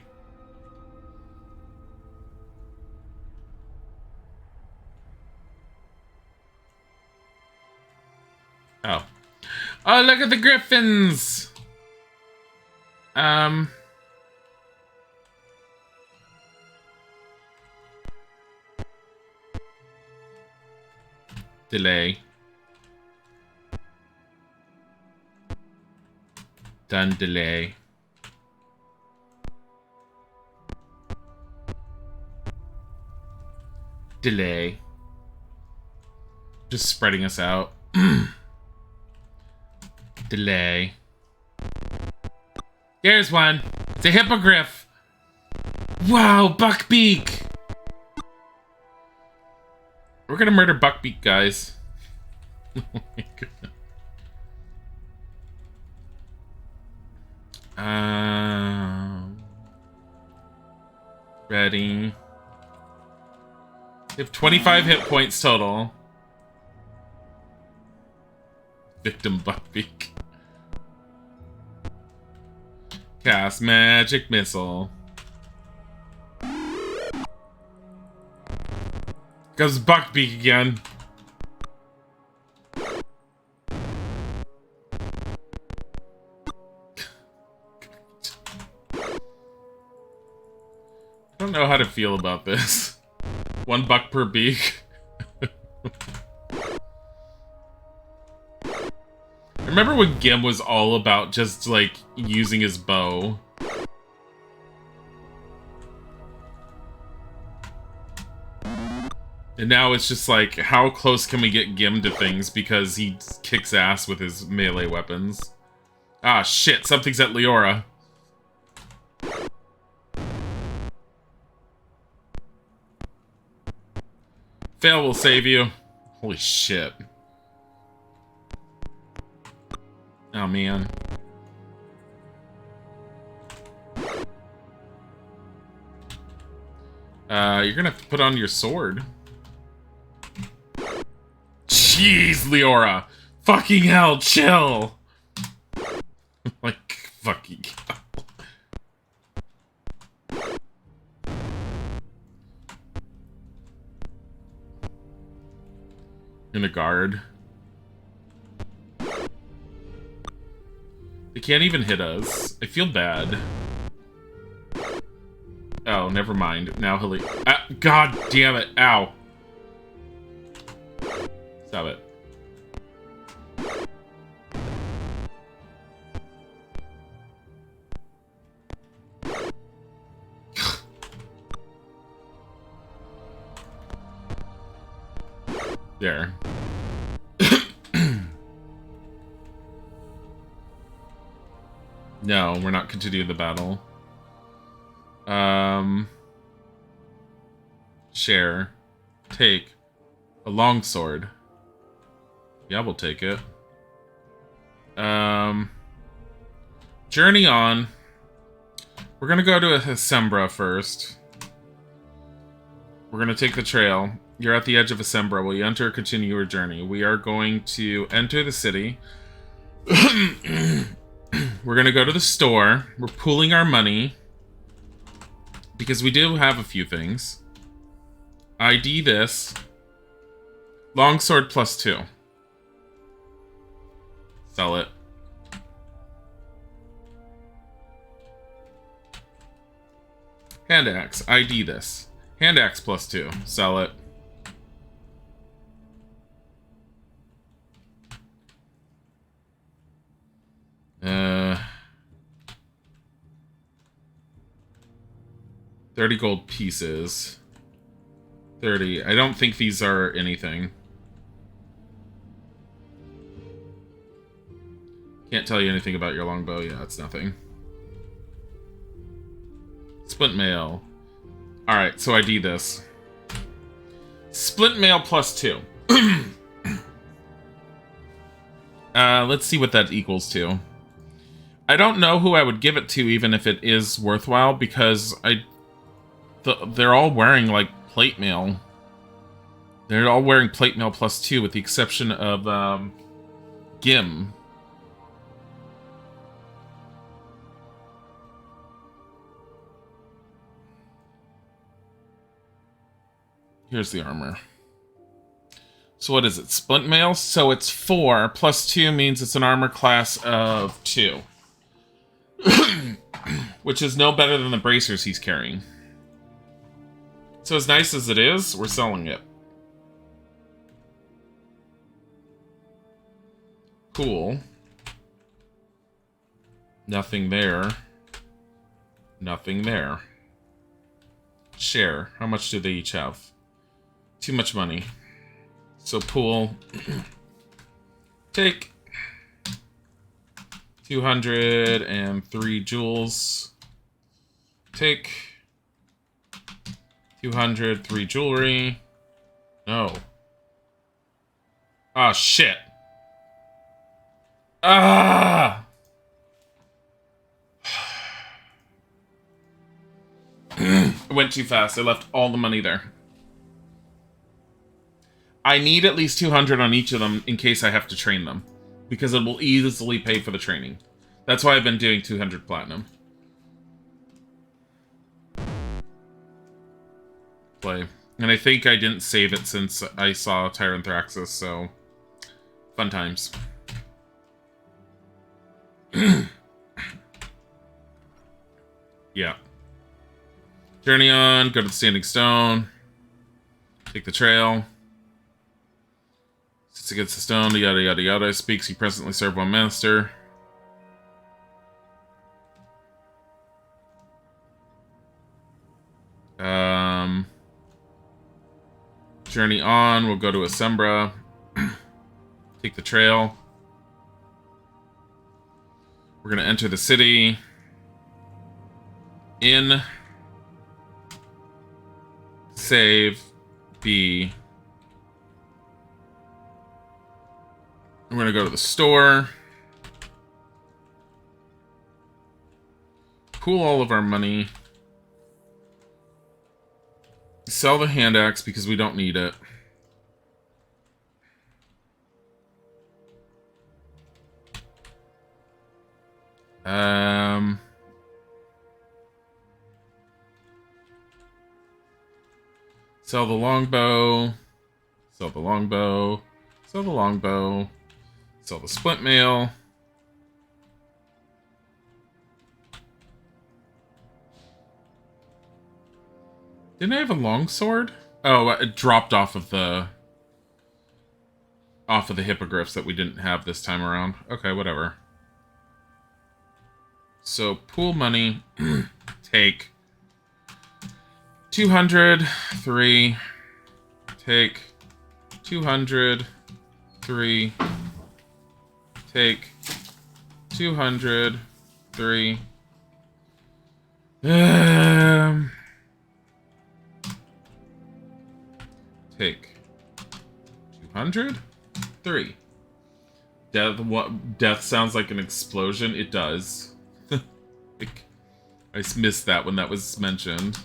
[SPEAKER 1] Oh. Oh, look at the griffins! Delay. Done delay. Delay. Just spreading us out. Delay. There's one. It's a hippogriff. Wow, Buckbeak. We're gonna murder Buckbeak, guys. Oh my goodness. Ready. We have 25 hit points total. Victim Buckbeak. Cast magic missile. Goes Buckbeak again. I don't know how to feel about this. $1 per beak. I remember when Gim was all about just, like, using his bow. And now it's just like, how close can we get Gim to things because he kicks ass with his melee weapons? Ah, shit, something's at Leora. Fail will save you. Holy shit. Oh, man. You're gonna have to put on your sword. Jeez, Leora. Fucking hell, chill. Like, fucking hell. In a guard. They can't even hit us. I feel bad. Oh, never mind. Now he'll... God damn it. Ow. Stop it. There. No, we're not continuing the battle. Share. Take. A longsword. Yeah, we'll take it. Journey on. We're gonna go to Asembra first. We're gonna take the trail. You're at the edge of Asembra. Will you enter or continue your journey? We are going to enter the city. We're gonna go to the store. We're pooling our money. Because we do have a few things. ID this. Longsword +2. Sell it. Hand axe. ID this. Hand axe +2. Sell it. Uh, 30 gold pieces. 30. I don't think these are anything. Can't tell you anything about your longbow. Yeah, it's nothing. Splint mail. Alright, so ID this. Splint mail +2. Let's see what that equals to. I don't know who I would give it to, even if it is worthwhile, because they're all wearing, like, plate mail. They're all wearing plate mail +2, with the exception of, Gim. Here's the armor. So what is it? Splint mail? So it's 4. +2 means it's an armor class of 2. Which is no better than the bracers he's carrying. So as nice as it is, we're selling it. Cool. Nothing there. Nothing there. Share. How much do they each have? Too much money. So pool. Take 203 jewels. Take 203 jewelry. No. Ah, shit. Ah! I went too fast. I left all the money there. I need at least 200 on each of them in case I have to train them. Because it will easily pay for the training. That's why I've been doing 200 platinum. Play. And I think I didn't save it since I saw Tyranthraxis, so... Fun times. Yeah. Journey on, go to the Standing Stone. Take the trail. Sits against the stone, yada yada yada. Speaks, you presently serve one master. Journey on, we'll go to Asembra. Take the trail. We're gonna enter the city. In. Save. B. We're gonna go to the store. Pool all of our money. Sell the hand axe because we don't need it. Sell the longbow. Sell the longbow. Sell the longbow. Sell the splint mail. Didn't I have a longsword? Oh, it dropped off of the hippogriffs that we didn't have this time around. Okay, whatever. So, pool money. Take 203. Take 203. Take 203. Take 203. Death sounds like an explosion. It does. I missed that when that was mentioned.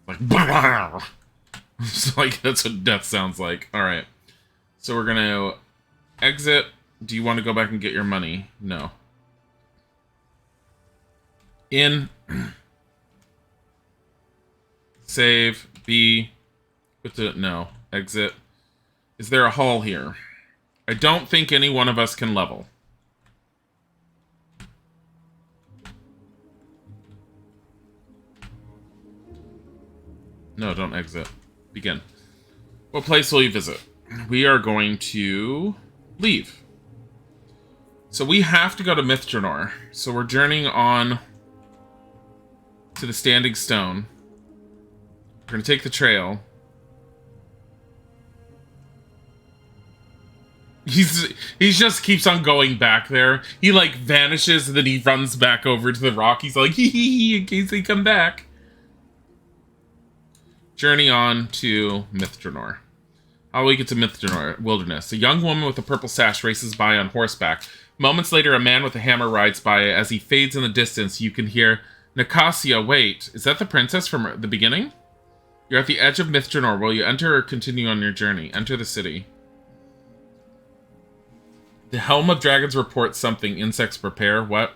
[SPEAKER 1] Like, it's like that's what death sounds like. All right, so we're gonna exit. Do you want to go back and get your money? No. In. Save. B. No. Exit. Is there a hall here? I don't think any one of us can level. No, don't exit. Begin. What place will you visit? We are going to leave. So we have to go to Mithranor. So we're journeying on to the Standing Stone. We're going to take the trail. He just keeps on going back there. He like vanishes and then he runs back over to the rock. He's like, hee hee hee, in case they come back. Journey on to Mithranor. How will we get to Mithranor Wilderness? A young woman with a purple sash races by on horseback. Moments later, a man with a hammer rides by. As he fades in the distance, you can hear, Nicasia, wait. Is that the princess from the beginning? You're at the edge of Mithranor. Will you enter or continue on your journey? Enter the city. The Helm of Dragons reports something. Insects prepare. What?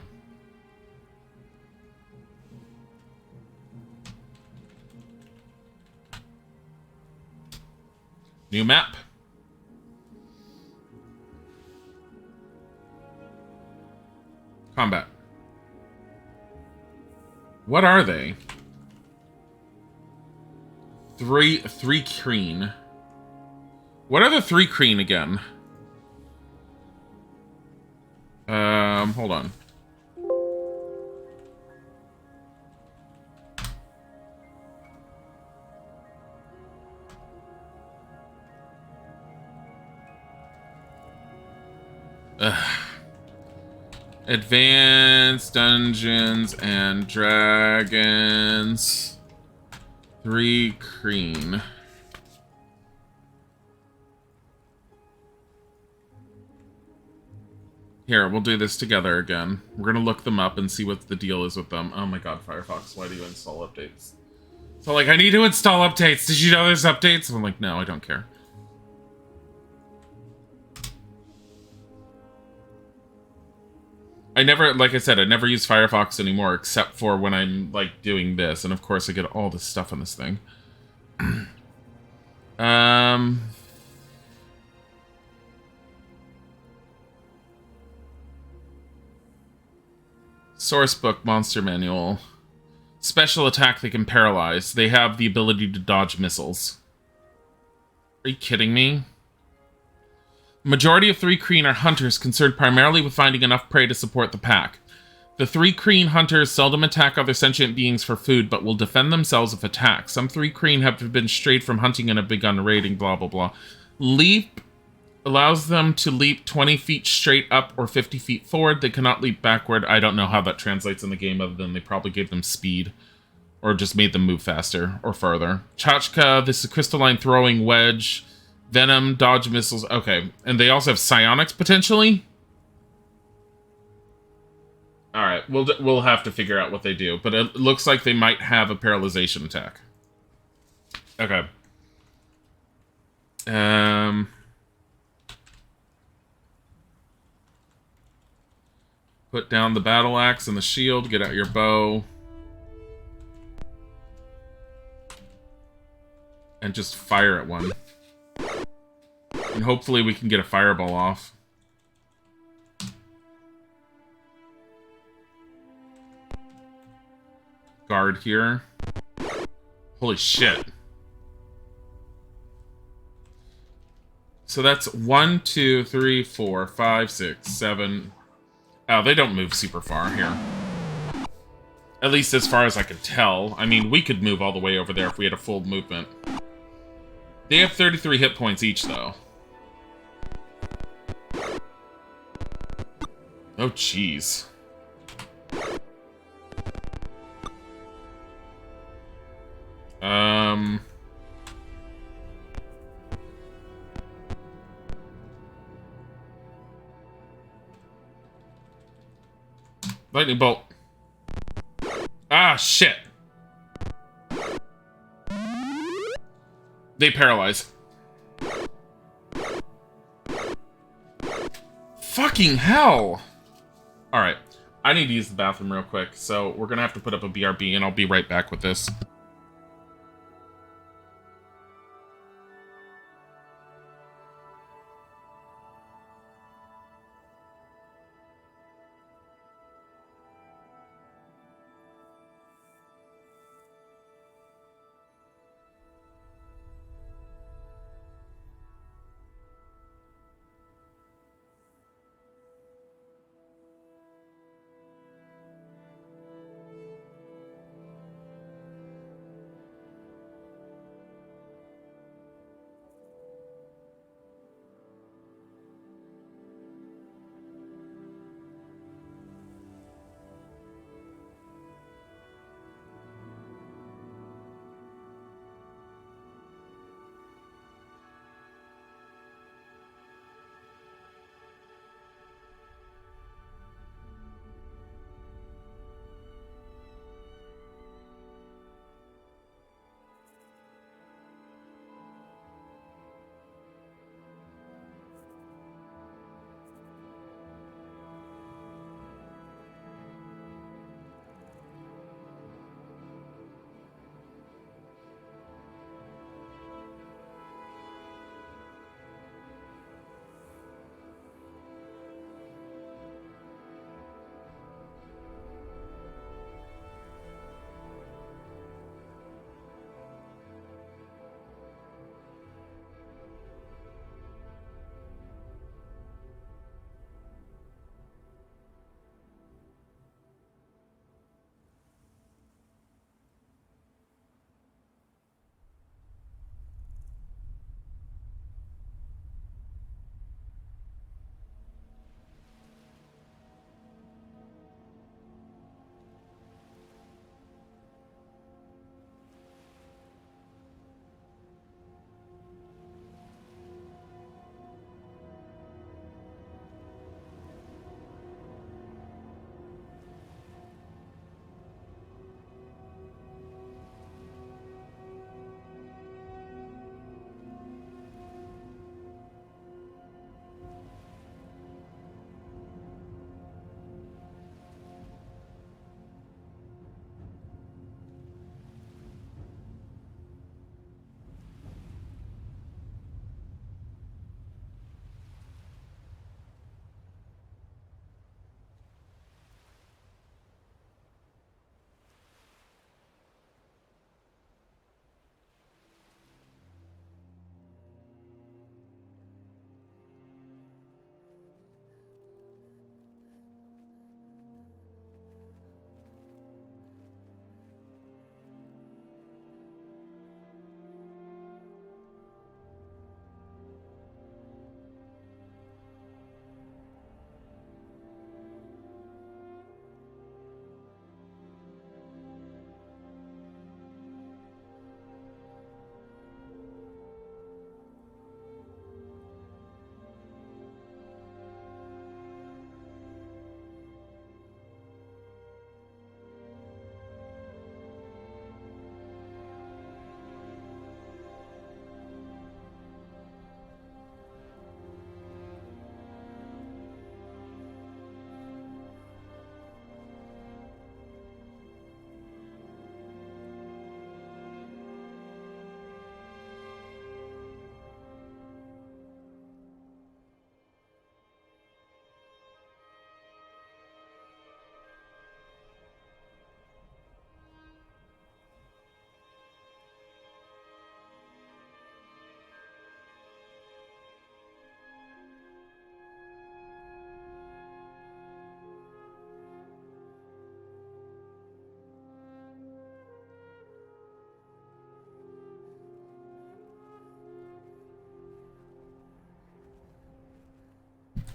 [SPEAKER 1] New map. Combat. What are they? Three Kreen. What are the 3 Kreen again? Hold on. Ugh. Advanced Dungeons and Dragons. 3 green. Here, we'll do this together again. We're gonna look them up and see what the deal is with them. Oh my god, Firefox, why do you install updates? So, like, I need to install updates. Did you know there's updates? I'm like, no, I don't care. I never, like I said, I never use Firefox anymore except for when I'm, like, doing this. And, of course, I get all this stuff on this thing. Sourcebook Monster Manual. Special attack they can paralyze. They have the ability to dodge missiles. Are you kidding me? Majority of 3 Kreen are hunters concerned primarily with finding enough prey to support the pack. The 3 Kreen hunters seldom attack other sentient beings for food, but will defend themselves if attacked. Some 3 Kreen have been strayed from hunting and have begun raiding, blah blah blah. Leap allows them to leap 20 feet straight up or 50 feet forward. They cannot leap backward. I don't know how that translates in the game other than they probably gave them speed. Or just made them move faster or farther. Chachka, this is a crystalline throwing wedge. Venom, dodge missiles. Okay. And they also have psionics, potentially? Alright, we'll have to figure out what they do. But it looks like they might have a paralyzation attack. Okay. Put down the battle axe and the shield. Get out your bow. And just fire at one. And hopefully we can get a fireball off. Guard here. Holy shit. So that's 1, 2, 3, 4, 5, 6, 7. Oh, they don't move super far here. At least as far as I can tell. I mean, we could move all the way over there if we had a full movement. They have 33 hit points each, though. Oh, jeez. Lightning bolt. Ah, shit. They paralyze. Fucking hell. Alright. I need to use the bathroom real quick, so we're gonna have to put up a BRB, and I'll be right back with this.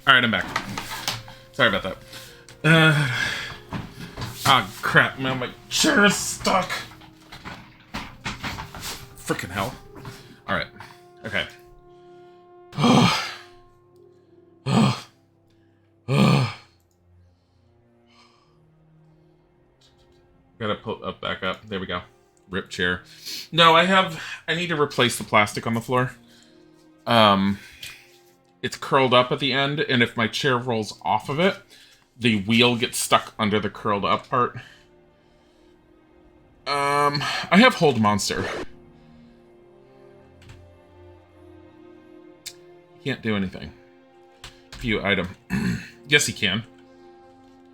[SPEAKER 1] Alright, I'm back. Sorry about that. Crap, man, my chair is stuck. Frickin' hell. Alright. Okay. Gotta pull up back up. There we go. Rip chair. No, I need to replace the plastic on the floor. It's curled up at the end, and if my chair rolls off of it, the wheel gets stuck under the curled up part. I have Hold Monster. Can't do anything. View item. Yes, he can.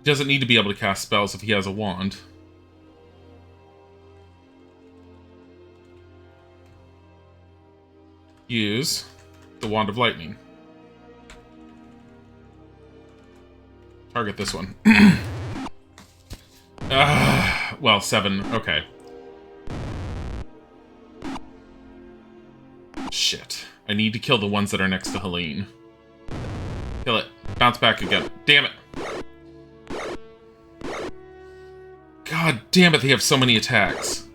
[SPEAKER 1] Doesn't need to be able to cast spells if he has a wand. Use the Wand of Lightning. Target this one. Well, 7. Okay. Shit. I need to kill the ones that are next to Helene. Kill it. Bounce back again. Damn it. God damn it, they have so many attacks.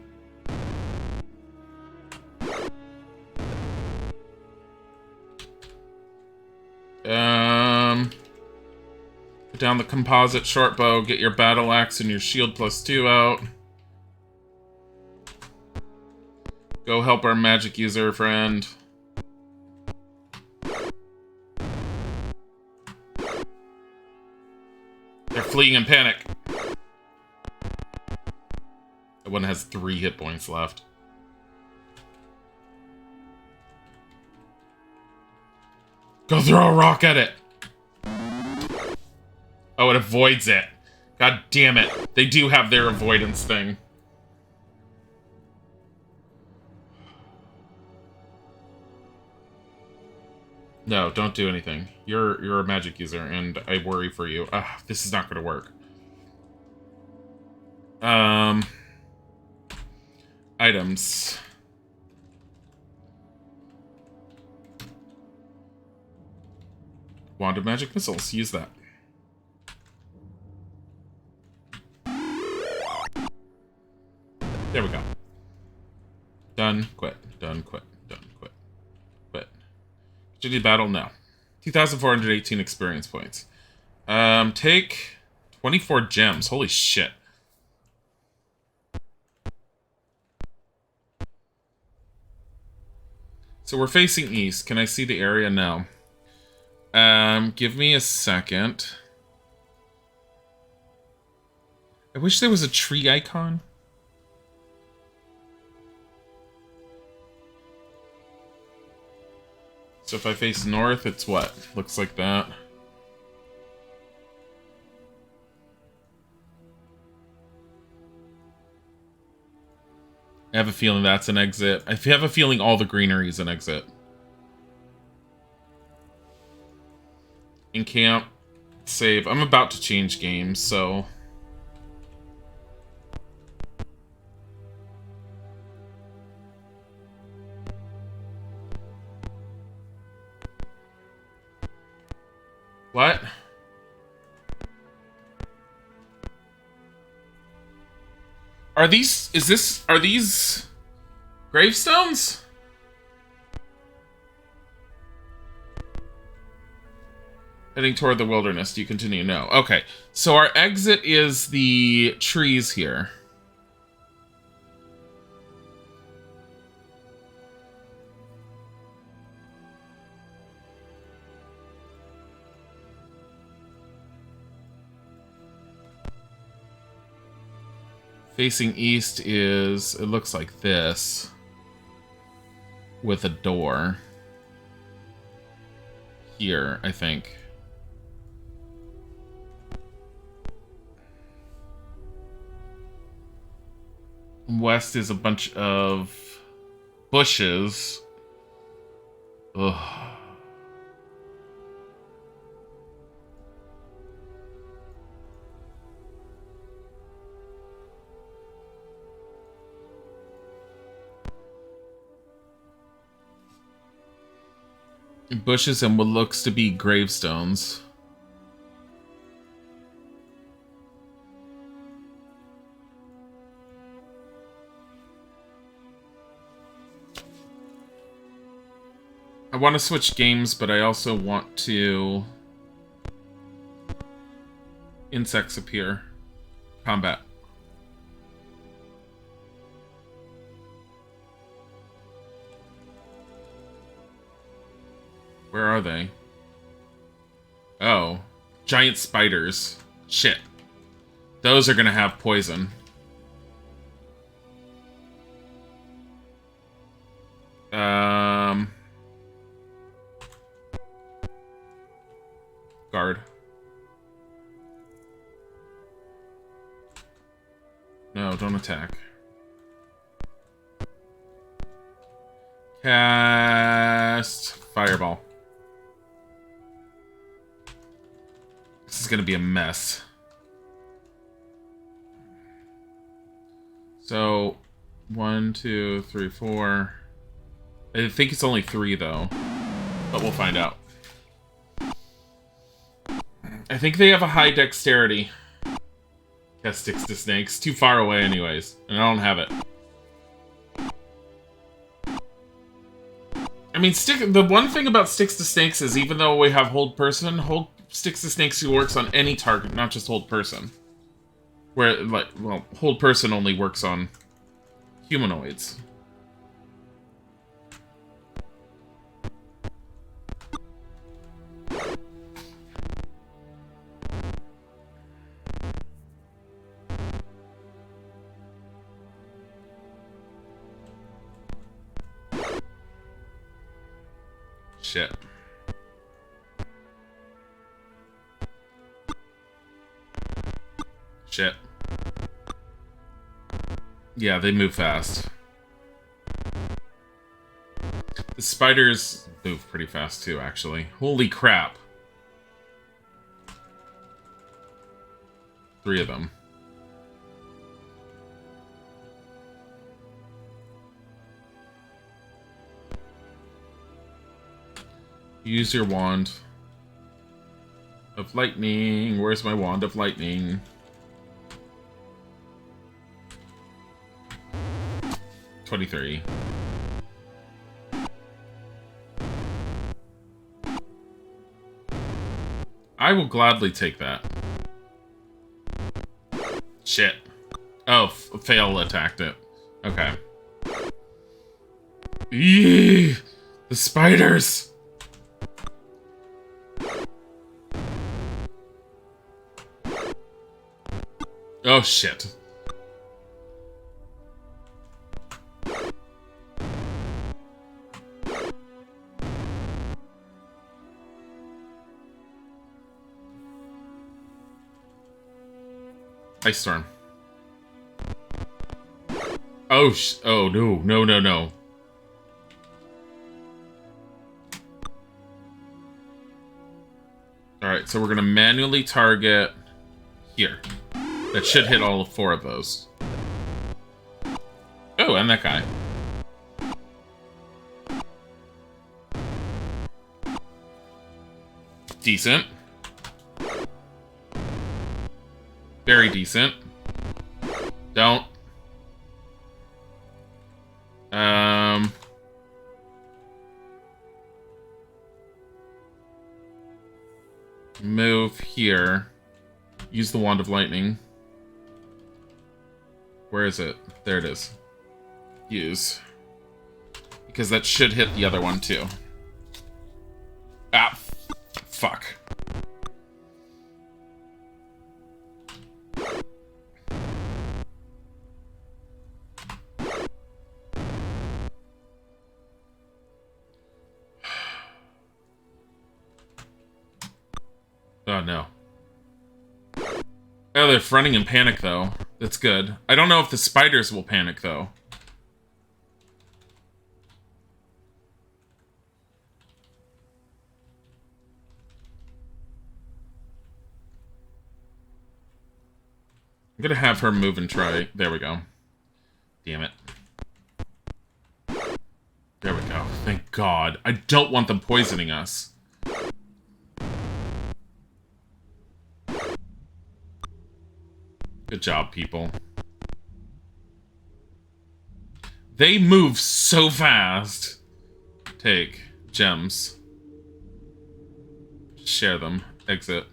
[SPEAKER 1] Put down the composite short bow, get your battle axe and your shield +2 out. Go help our magic user friend. They're fleeing in panic. That one has 3 hit points left. Go throw a rock at it. Oh, it avoids it. God damn it. They do have their avoidance thing. No, don't do anything. You're a magic user, and I worry for you. This is not gonna work. Items. Wand of Magic Missiles. Use that. There we go. Done, quit. Done, quit. Done, quit. Quit. Continue battle? No. 2,418 experience points. Take 24 gems. Holy shit. So we're facing east. Can I see the area? No. Give me a second. I wish there was a tree icon. So if I face north, it's what? Looks like that. I have a feeling that's an exit. I have a feeling all the greenery is an exit. Encamp. Save. I'm about to change games, so... What? Are these gravestones? Heading toward the wilderness. Do you continue? No. Okay. So our exit is the trees here. Facing east is, it looks like this, with a door here, I think. West is a bunch of bushes. Ugh. Bushes and what looks to be gravestones. I want to switch games, but I also want to... Insects appear. Combat. Where are they? Oh. Giant spiders. Shit. Those are gonna have poison. Guard. No, don't attack. Cast Fireball. This is gonna be a mess. So, 1, 2, 3, 4. I think it's only 3 though, but we'll find out. I think they have a high dexterity. That sticks to snakes. Too far away anyways, and I don't have it. I mean, the one thing about sticks to snakes is even though we have hold person, hold sticks to snakes works on any target, not just hold person. Where, like, well, hold person only works on humanoids. Shit. Shit. Yeah, they move fast. The spiders move pretty fast too, actually. Holy crap. 3 of them. Use your wand of lightning. Where's my wand of lightning? $23. I will gladly take that. Shit. Oh, fail attacked it. Okay. Eee! The spiders! Oh, shit. Ice Storm. Oh, oh, no, no, no, no. Alright, so we're gonna manually target here. That should hit all 4 of those. Oh, and that guy. Decent. Very decent. Don't. Move here. Use the Wand of Lightning. Where is it? There it is. Use. Because that should hit the other one too. Ah, fuck. Oh no. Oh, they're fronting in panic though. That's good. I don't know if the spiders will panic though. I'm gonna have her move and try. There we go. Damn it. There we go. Thank God. I don't want them poisoning us. Good job, people. They move so fast. Take gems. Share them. Exit.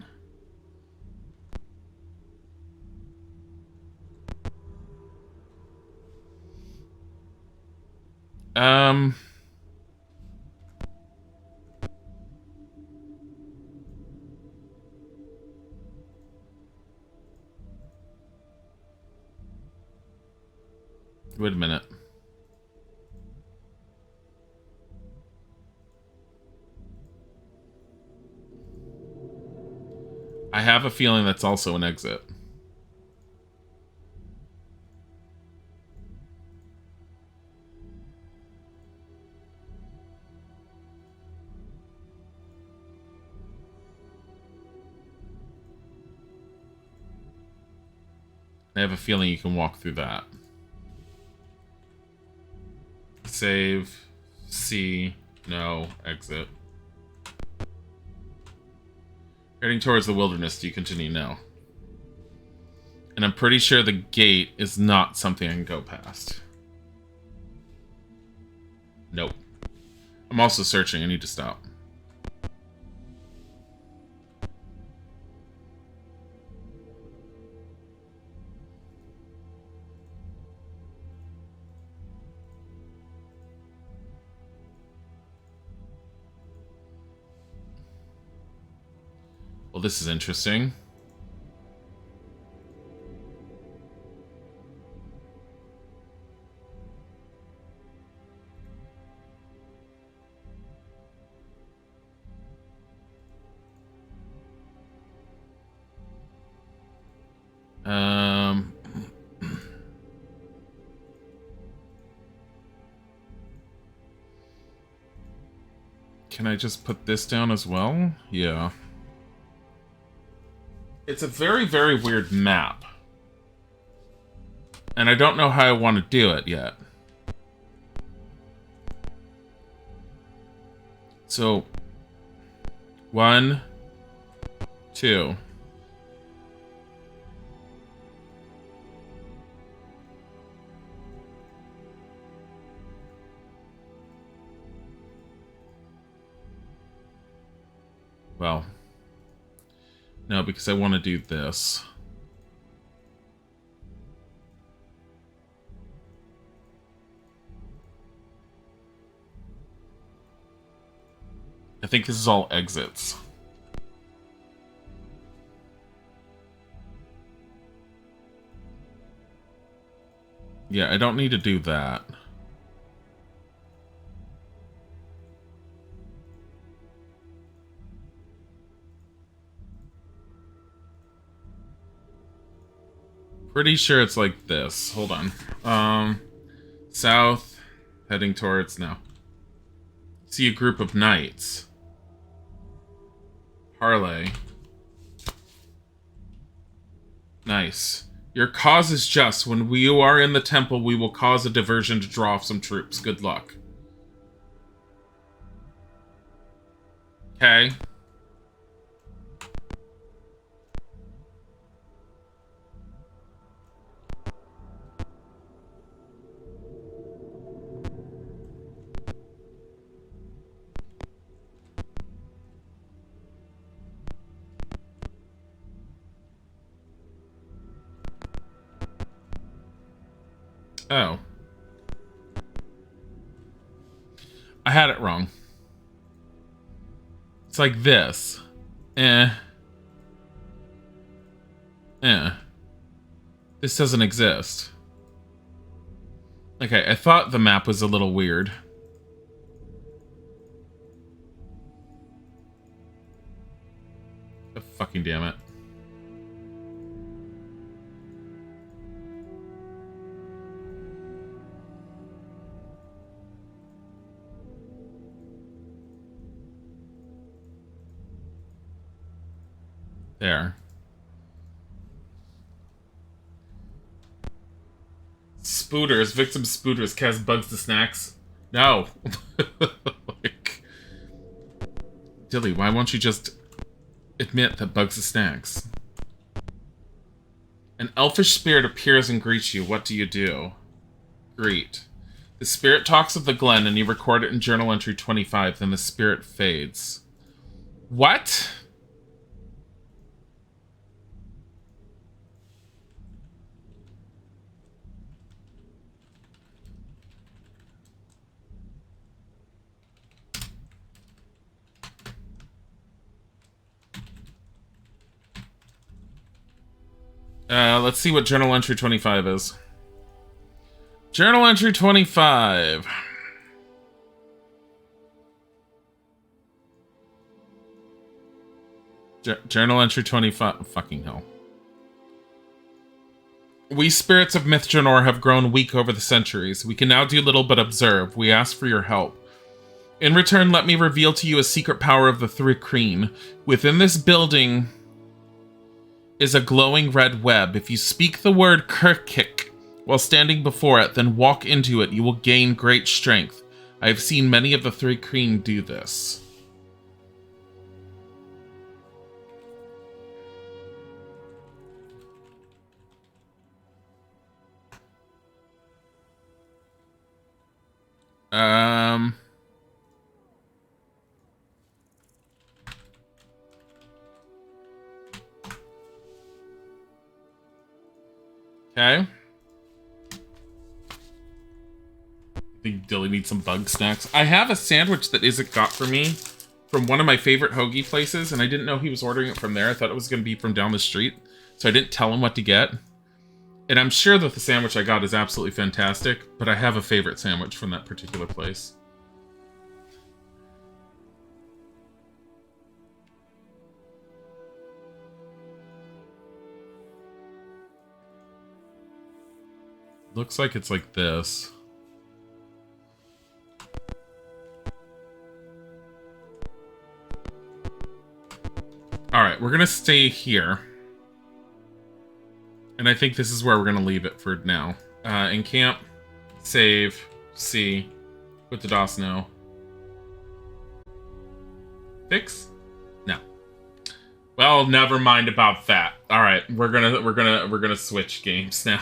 [SPEAKER 1] Wait a minute. I have a feeling that's also an exit. I have a feeling you can walk through that. Save. C. No. Exit. Heading towards the wilderness. Do you continue? No. And I'm pretty sure the gate is not something I can go past. Nope. I'm also searching. I need to stop. Well, this is interesting. Can I just put this down as well? Yeah. It's a very, very weird map. And I don't know how I want to do it yet. So, 1, 2. Well, no, because I want to do this. I think this is all exits. Yeah, I don't need to do that. Pretty sure it's like this. Hold on. South, heading towards now. See a group of knights. Parlay. Nice. Your cause is just. When we are in the temple, we will cause a diversion to draw off some troops. Good luck. Okay. Oh. I had it wrong. It's like this. This doesn't exist. Okay, I thought the map was a little weird. Oh, fucking damn it. There. Spooters. Victim spooters. Cast bugs to snacks. No. Like, Dilly, why won't you just admit that bugs to snacks? An elfish spirit appears and greets you. What do you do? Greet. The spirit talks of the Glen, and you record it in journal entry 25, then the spirit fades. What? Let's see what journal entry 25 is. Journal entry 25. Journal entry 25. Fucking hell. We spirits of Mythjanor have grown weak over the centuries. We can now do little but observe. We ask for your help. In return, let me reveal to you a secret power of the Thrikreen. Within this building is a glowing red web. If you speak the word Kirkik while standing before it, then walk into it, you will gain great strength. I have seen many of the Thrikreen do this. Okay. I think Dilly needs some bug snacks. I have a sandwich that Isaac got for me from one of my favorite hoagie places, and I didn't know he was ordering it from there. I thought it was going to be from down the street, so I didn't tell him what to get. And I'm sure that the sandwich I got is absolutely fantastic, but I have a favorite sandwich from that particular place. Looks like it's like this. Alright, we're gonna stay here. And I think this is where we're gonna leave it for now. In camp, save, C, put the DOS no. Fix? No. Well, never mind about that. Alright, we're gonna switch games now.